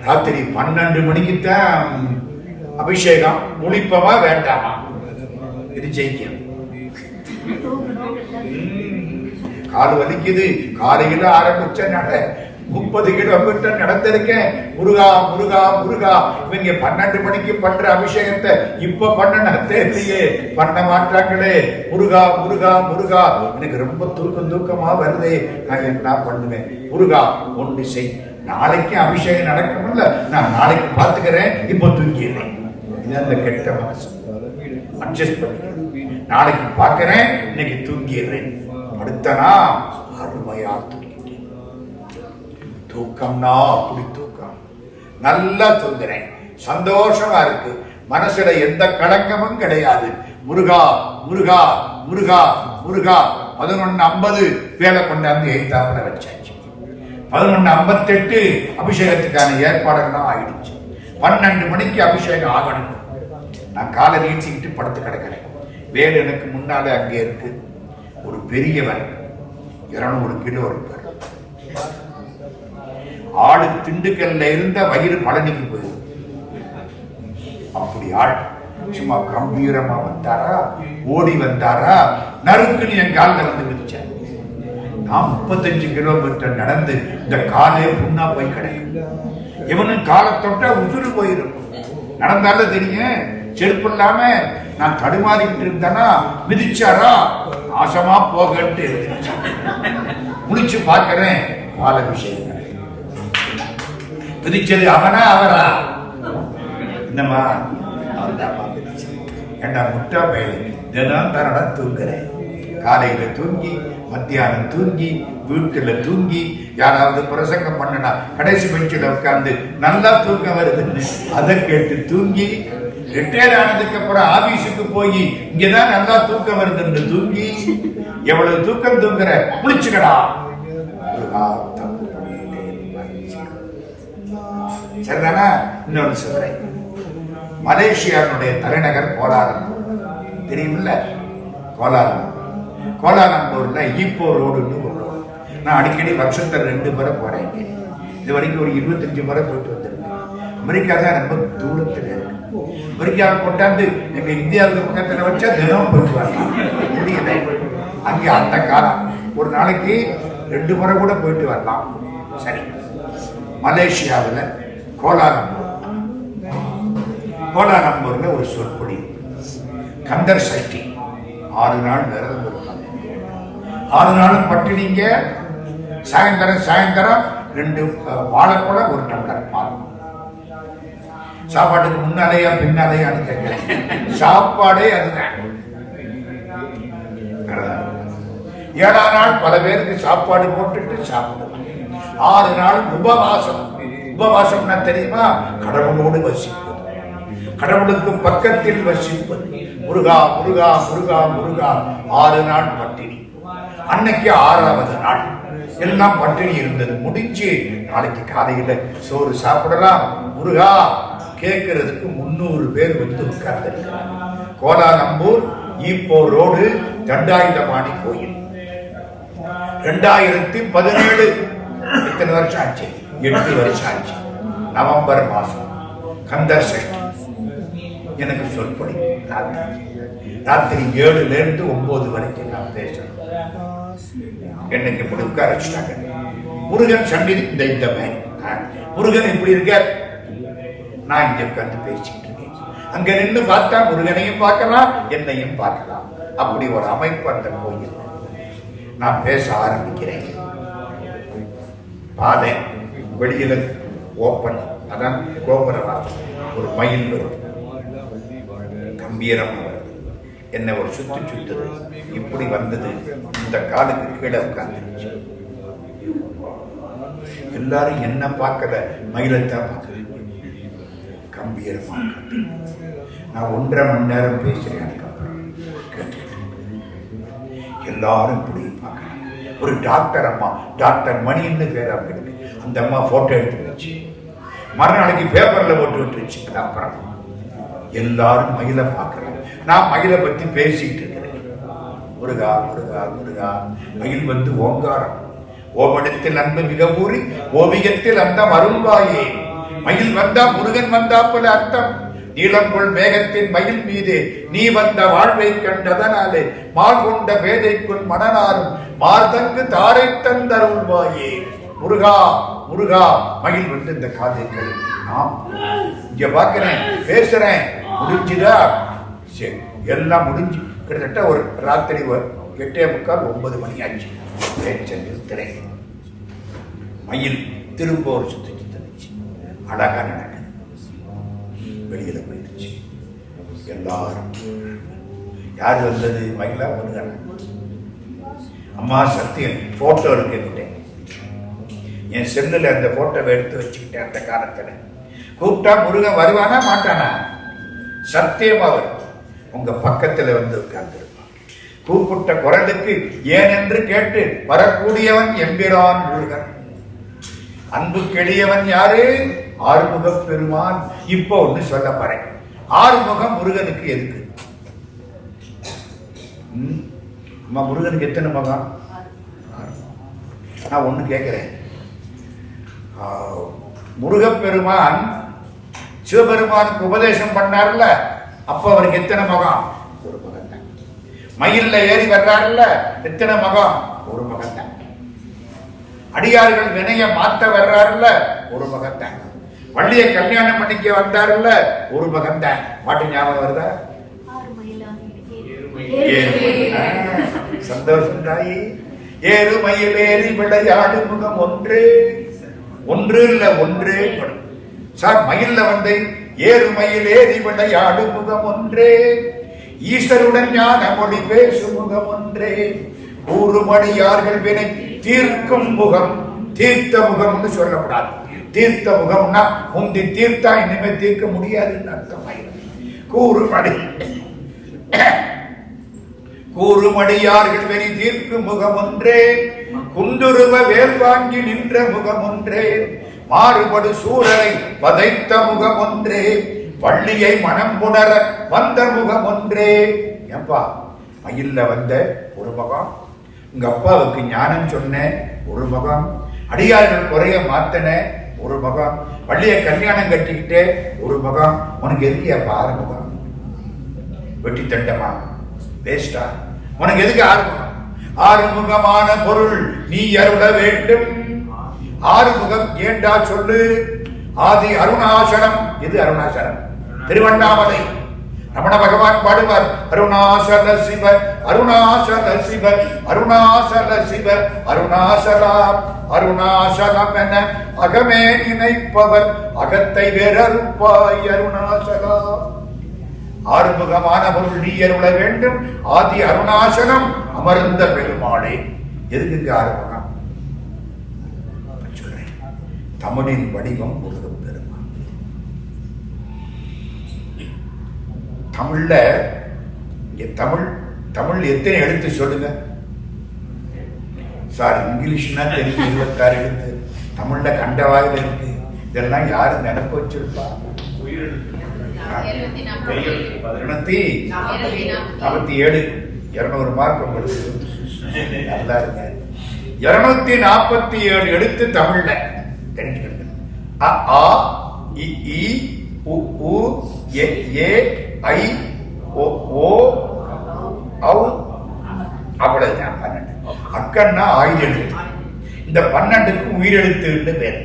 ராத்திரி 12 மணிக்கு தான் அபிஷேகம். முழிப்பவா வேண்டாமா? இது ஜெயிக்கும். கால் வலிக்குது, காலையில ஆரம்பிச்ச நட 30 கிலோமீட்டர் நடந்திருக்கேன். முருகா முருகா முருகா. இவங்க 12 மணிக்கு பண்ற அபிஷேகத்தை இப்ப பண்ண தேவையே, பண்ண மாட்டாங்களே. முருகா முருகா முருகா. எனக்கு ரொம்ப தூக்கமா வருதே, நான் என்ன பண்ணுவேன்? முருகா ஒன்று செய், நாளைக்கு அபிஷேகம் நடக்கும்ல, நான் நாளைக்கு பார்த்துக்கிறேன், இப்போ தூங்கிடுறேன். இது அந்த கெட்ட மனசு. அட்ஜஸ்ட் பண்ணிக்கிறேன், நாளைக்கு பார்க்கிறேன், இன்னைக்கு தூங்கிடுறேன். படுத்தனா அருமையா தூங்கிட்டேன். தூக்கம்னா அப்படி தூக்கம், நல்லா தூங்குறேன், சந்தோஷமா இருக்கு. மனசுல எந்த களங்கமும் கிடையாது. முருகா முருகா முருகா முருகா. 11:50 வேலை கொண்டாந்து எய்தாப்புல வச்சாச்சு. 11:58 அபிஷேகத்துக்கான ஏற்பாடுகள்லாம் ஆயிடுச்சு. 12 மணிக்கு அபிஷேகம் ஆகணும். நான் காலை நீட்டிக்கிட்டு படுத்து கிடக்கிறேன். வேலை எனக்கு முன்னாலே அங்கே இருக்கு. ஒரு பெரியவர் 200 கிலோ இருப்பார். ஆளு திண்டுக்கல்ல இருந்த வயிறு பழனிக்கு போயிரு. அப்படி ஆள் சும்மா கம்பீரமா வந்தாரா, ஓடி வந்தாரா, நறுக்குன்னு என் காலில் வந்து விதிச்சார். நான் 35 கிலோமீட்டர் நடந்து இந்த காலே புண்ணா போய் கிடைக்கும். இவனும் காலை தொட்டா உசுறு போயிடும். நடந்தாலும் தெரியும், செருப்பு இல்லாம நான் தடுமாறிக்கிட்டு இருந்தேன்னா மிதிச்சாரா, நாசமா போகட்டு முடிச்சு பார்க்கிறேன். பால விஷயம் மிதிச்சது அவனா அவரா? என்னம்மா ஏண்டா முட்டா பயில தினம் தரடா தூங்குறேன். காலையில தூங்கி, மத்தியானம் தூங்கி, வீட்டுல தூங்கி, யாராவது பிரசங்கம் பண்ணனா கடைசி பெஞ்சில உட்கார்ந்து நல்லா தூக்கம் வருதுன்னு அதை கேட்டு தூங்கி, ரிட்டையர் ஆனதுக்கு அப்புறம் ஆபீஸுக்கு போய் இங்கதான் நல்லா தூக்கம் வருதுன்னு தூங்கி, எவ்வளவு தூக்கம் தூங்குற, முடிச்சுக்கடா. சரிதானா? இன்னொன்னு சொல்றேன். மலேசியாவுடைய தலைநகர் கோலாலம்பூர் தெரியுமில்ல? கோலாலம்பூர்ல ஈப்போ ரோடுன்னு ஒரு ரோடு. நான் அடிக்கடி வருஷத்துல 2 முறை போறேன். இது வரைக்கும் ஒரு 25 முறை போயிட்டு வந்திருக்கேன். அமெரிக்கா தான் ரொம்ப தூரத்தில் இருக்கு. அமெரிக்காவை கொண்டாந்து எங்க இந்தியாவுக்கு பக்கத்தில் வச்சா தினம் போயிட்டு வரலாம். முடியல. அங்கே அந்த காலம் ஒரு நாளைக்கு 2 முறை கூட போயிட்டு வரலாம். சரி, மலேசியாவில் கோலாலம்பூர்ல ஒரு சொற்பொழி கந்தர் சஷ்டி 6 நாள் விரதம் இருப்பாங்க. 6 நாளும் பட்டினிங்க. சாயந்தரம் 2 வாழைப்பழம் 1 டம்ளர் பால். சாப்பாட்டுக்கு முன்னாலேயா பின்னாலேயான்னு கேட்கிறேன். சாப்பாடே அதுதான். 7ஆம் நாள் பல பேருக்கு சாப்பாடு போட்டுட்டு சாப்பிடுவாங்க. 6 நாள் உபவாசம். உபவாசம்னா தெரியுமா? கடவுளோடு வசிப்பது, கடவுளுக்கு பக்கத்தில் வசிப்பது. முருகா முருகா முருகா முருகா. 6 நாள் பட்டினி. அன்னைக்கு 6வது நாள் எல்லாம் பட்டினி இருந்தது. முடிஞ்சு நாளைக்கு காலையில சோறு சாப்பிடலாம் முருகா கேட்கறதுக்கு 300 பேர் வந்து உட்கார்ந்திருக்கிறாங்க. கோலாலம்பூர் ஈப்போ ரோடு தண்டாயுதபாணி கோயில். 2017 எத்தனை வருஷம் ஆச்சு? 8 வருஷம் ஆச்சு. நவம்பர் மாசம் கந்தர் சஷ்டி. எனக்கு சொற்பொழி ராத்திரி 7ல இருந்து 9 வரைக்கும் நான் பேசணும். என்னைக்கு முழுக்க அரைச்சிட்டாங்க. முருகன் சந்நிதி இந்த மாதிரி. முருகன் இப்படி இருக்க, நான் இங்க உட்கார்ந்து பேசிட்டு இருக்கேன். அங்க நின்று பார்த்தா முருகனையும் பார்க்கலாம், என்னையும் பார்க்கலாம். அப்படி ஒரு அமைப்பு அந்த கோயில். நான் பேச ஆரம்பிக்கிறேன். பாதை வெளியில ஓப்பன், அதான் கோபுரம். ஒரு மயில் வரும், கம்பீரம் வருது. என்ன ஒரு சுத்துது. இப்படி வந்தது, இந்த காலுக்கு கீழே உட்கார்ந்துருச்சு. எல்லாரும் என்ன பார்க்கல, மயிலைத்தான் பார்க்கல. கம்பீரமா நான் 1.5 மணி நேரம் பேசுறேன். அதுக்கப்புறம் எல்லாரும் இப்படி பார்க்கறாங்க. ஒரு டாக்டர் அம்மா, டாக்டர் மணின்னு பேர் அவங்களுக்கு. அந்த அம்மா போட்டோ எடுத்து வச்சு மறுநாளைக்கு பேப்பர்ல போட்டு விட்டுருச்சு. அப்புறம் எல்லாரும் மயிலை பார்க்கறாங்க. நான் மயிலை பத்தி பேசிட்டு இருக்கிறேன். முருகா முருகா முருகா. மயில் வந்து ஓங்காரம். ஓமடத்தில் அன்பு மிக ஊறி ஓவியத்தில் அந்த அருள்வாயே. மயில் வந்தா முருகன் வந்தா போல அர்த்தம். நீளங்கொள் மேகத்தின் மயில் மீது நீ வந்த வாழ்வை கண்டதனாலே மால் கொண்ட பேதைக்குள் மனநாரும் மார்தங்கு தாரை தந்தருள்வாயே. முருகா முருகா. மயில் வந்து இந்த காதைகள் நாம் இங்க பார்க்கிறேன், பேசுறேன். முடிஞ்சுதா? சரி, எல்லாம் முடிஞ்சு கிட்டத்தட்ட ஒரு ராத்திரி 8:45 9 மணி ஆச்சு. நிறுத்துறேன். மயில் திரும்ப ஒரு சுத்தி அழகா நடக்குது. வெளியில போயிடுச்சு. எல்லாரும் யாரு வந்தது? மயிலா முருகன். அம்மா சத்தியம் போட்டோ எடுக்கிட்டேன். என் செல்லுல அந்த போட்டோவை எடுத்து வச்சுக்கிட்டேன். அந்த காலத்துல கூப்பிட்டா முருகன் வருவானா மாட்டானா? சத்தியம் அவர் உங்க பக்கத்துல வந்து உட்கார்ந்திருப்பான். கூப்பிட்ட குரலுக்கு ஏனென்று கேட்டு வரக்கூடியவன் எம்பிரான் முருகன். அன்பு கெளியவன் யாரு? ஆறுமுக பெருமான். இப்போ ஒண்ணு சொல்ல போறேன். ஆறுமுகம் முருகனுக்கு எதுக்கு? அம்மா முருகனுக்கு எத்தனை முகம்? நான் ஒண்ணு கேட்கிறேன். முருகப்பெருமான் சிவபெருமானுக்கு உபதேசம் பண்ணார்ல, அப்ப அவருக்கு எத்தனை முகம்? ஒரு மகன் தான். மயில்ல ஏறி வர்றாருல்ல, எத்தனை முகம்? ஒரு மகன் தான். அடியார்கள் வினைய மாத்த வர்றாருல்ல, ஒரு மகன் தான். வள்ளியை கல்யாணம் பண்ணிக்க வந்தாருல்ல, ஒரு மகன் தான். பாட்டு ஞாபகம் வருதா? சந்தோஷம் தாயி. ஏறு மயில் ஏறி விளையாடு முகம் ஒன்று. ஒன்று இல்ல ஒன்றே சார். மயில்ல வந்து ஏறு மயில் ஏறி விளையாடு முகம் ஒன்றே. ஈஸ்வருடன் ஞான மொழி பேசும் முகம் ஒன்றே. கூறுமடியார்கள் வினை தீர்க்கும் முகம். தீர்த்த முகம்னு சொல்லக்கூடாது. தீர்த்த முகம்னா முந்தி தீர்த்தா இனிமே தீர்க்க முடியாதுன்னு அர்த்தம். கூறுமடியார்கள் வெறி தீர்க்கும் முகம் ஒன்றே. குண்டுருவ வேல் வாங்கி நின்ற முகம் ஒன்றே. மாறுபடு சூழலை வதைத்த முகம் ஒன்றே. வள்ளியை மனம் புணர வந்த முகம் ஒன்றே. ஏப்பா மயில்ல வந்த ஒரு முகம், உங்க அப்பாவுக்கு ஞானம் சொன்ன ஒரு முகம், அடியார்கள் குறைய மாத்தன ஒரு முகம். வள்ளிய கல்யாணம் கட்டிக்கிட்டே ஒரு முகம். உனக்கு எதுக்கு அப்ப 6 முகம்? வெட்டி தண்டமா வேஸ்டா? உனக்கு எதுக்கு 6 முகம்? 6 முகமான பொருள் நீ அருள வேண்டும். 6 முகம் ஏண்டா சொல்லு. ஆதி அருணாசலம். எது அருணாசலம்? திருவண்ணாமலை. ரமண பகவான் பாடுவார், அருணாசல சிவ அருணாசல சிவ அருணாசல சிவ அருணாசலாம் அருணாசலம் என அகமே நினைப்பவர் அகத்தை வேறறுப்பாய் அருணாசலம். 6 முகமான பொருள் நீ அருள வேண்டும். ஆதி அருணாசலம் அமர்ந்த பெருமாளே. எதுக்கு 6 முகம்? சொல்றேன். தமிழின் வடிவம் முருகன் பெருமாள். தமிழ்ல தமிழ் எத்தனை எழுத்து சொல்லுங்க சார்? இங்கிலீஷ்னா தெரியும் 26 எழுத்து. தமிழ்ல கண்டவாயில் இருக்கு. இதெல்லாம் யாரு நினைப்பு வச்சிருப்பா? 247. 200 மார்க் உங்களுக்கு. நல்லா இருங்க. 247 எழுத்து தமிழ்ல தெரிஞ்சுக்கிறது. அ ஆ இ ஈ உ ஊ எ ஏ ஐ ஓ ஓ ஔ அவ்வளவுதான் 12. அக்கன்னா ஆயுத எழுத்து. இந்த 12க்கு உயிரெழுத்து பேர்.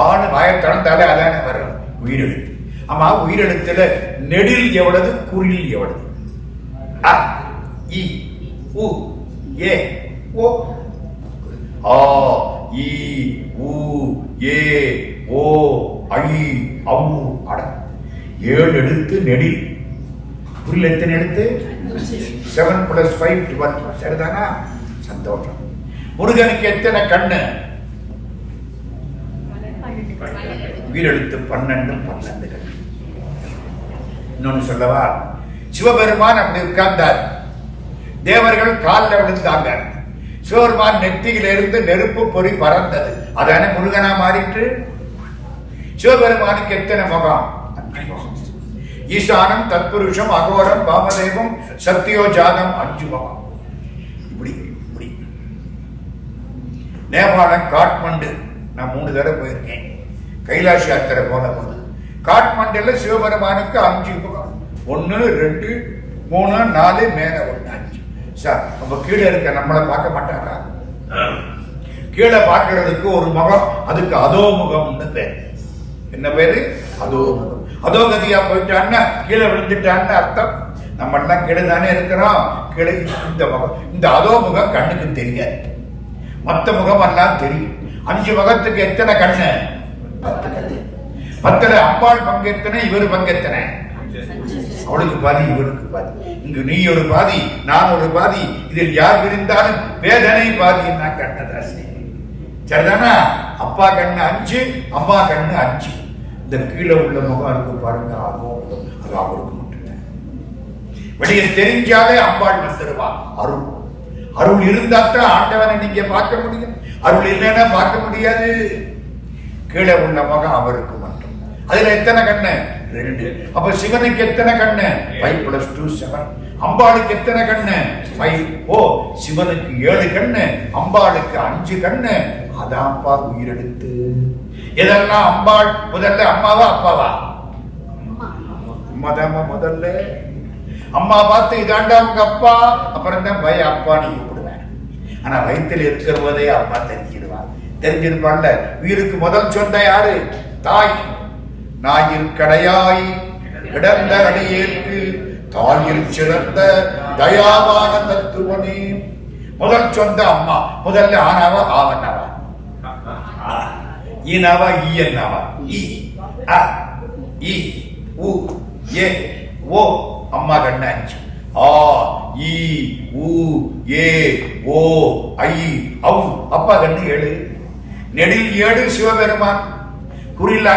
ஆணு வாய திறந்தாலே அதான வரும் உயிரெழுத்து. ஆமா, உயிரெழுத்துல நெடில் எவ்வளவு, குறில் எவ்வளவு? அ இ உ ஏ ஓ ஆ இ உ ஏ ஓ ஐ ஔ அட 7 எழுத்து நெடில். குறில் எத்தனை எழுத்து? 7 + 5 12. சரிதானா? சந்தோஷம். முருகனுக்கு எத்தனை கண்ணு? உயிரெழுத்து 12 கண்ணு. இன்னொன்னு சொல்லவா? சிவபெருமான் அப்படி உட்கார்ந்தார். தேவர்கள் காலில் விழுந்தாங்க. சிவபெருமான் நெத்தியிலிருந்து நெருப்பு பொறி பறந்தது. அதான முருகனா மாறிட்டு. சிவபெருமானுக்கு எத்தனை முகம்? ஈசானம், தத்புருஷம், அகோரம், வாமதேவம், சத்தியோஜாதம் 5 முகம். இப்படி இப்படி. நேபாளம் காட்மண்டு நான் 3 தடவை போயிருக்கேன். கைலாஷ் யாத்திரை போன போது காட்மண்டுல சிவபெருமானுக்கு 5 முகம். 1 2 3 4 மேல 1 5. சார் நம்ம கீழே இருக்க நம்மளை பார்க்க மாட்டாரா? கீழே பார்க்கறதுக்கு ஒரு முகம். அதுக்கு அதோ முகம்னு பேர். என்ன பேரு? அதோ முகம். அதோ கதியா போயிட்டான்னா கீழே விழுந்துட்டான்னு அர்த்தம். நம்ம எல்லாம் கீழே தானே இருக்கிறோம். கீழே இந்த முகம், இந்த அதோ முகம் கண்ணுக்கு தெரியாது. மற்ற முகம் எல்லாம் தெரியும். 5 முகத்துக்கு எத்தனை கண்ணு? 10 கண்ணு. 10ல அம்பாள் பங்கெத்தனை, இவரு பங்கெத்தனை? அவளுக்கு பாதி, இவருக்கு பாதி. இங்கு நீ ஒரு பாதி, நான் ஒரு பாதி. இதில் யார் விரிந்தாலும் வேதனை பாதி. நான் கண்ணதாசி. சரிதானா? அப்பா கண்ணு 5, அம்மா கண்ணு 5. இந்த கீழே உள்ள முகம் இருக்கு பாருங்க, அது அவருக்கு மட்டும்தான். வெளியே தெரிஞ்சாலே அம்பாள் வந்துருவா. அருள் அருள் இருந்தாத்தான் ஆண்டவனை நீங்க பார்க்க முடியும். அருள் இல்லைன்னா பார்க்க முடியாது. கீழே உள்ள முகம் அவருக்கு மட்டும். அதுல எத்தனை கண்ணு? 2. அப்ப சிவனுக்கு எத்தனை கண்ணு? 5 + 2 7. அம்பாளுக்கு எத்தனை கண்ணு? 5. ஓ, சிவனுக்கு 7 கண்ணு, அம்பாளுக்கு 5 கண்ணு. அதான்ப்பா உயிரெழுத்து. இதெல்லாம் அம்பாள் முதல்ல அம்மாவா அப்பாவா? அம்மாதாம்மா முதல்ல. அம்மா பார்த்து இதாண்டா உங்க அப்பா, அப்புறம் தான் பய அப்பான்னு கூப்பிடுவேன். ஆனா வயிற்றில் இருக்கிறவதே அப்பா தெரிஞ்சிருப்பான்ல. உயிருக்கு முதல் சொந்த யாரு? தாய். நாயில் கடையாய் கிடந்த அடியேற்கு தாயில் சிறந்த தயாவான தத்துவனே. முதல் சொந்த அம்மா. முதல்ல ஆனாவா ஆவன்னாவா? ஈனாவா ஈயன்னாவா? ஈ அ இ உ ஏ ஓ. அம்மா கண்ணு 5. ஆ இ உ ஏ ஓ ஐ ஔ. அப்பா கண்ணு 7. நெடில் 7 சிவபெருமான். குறில்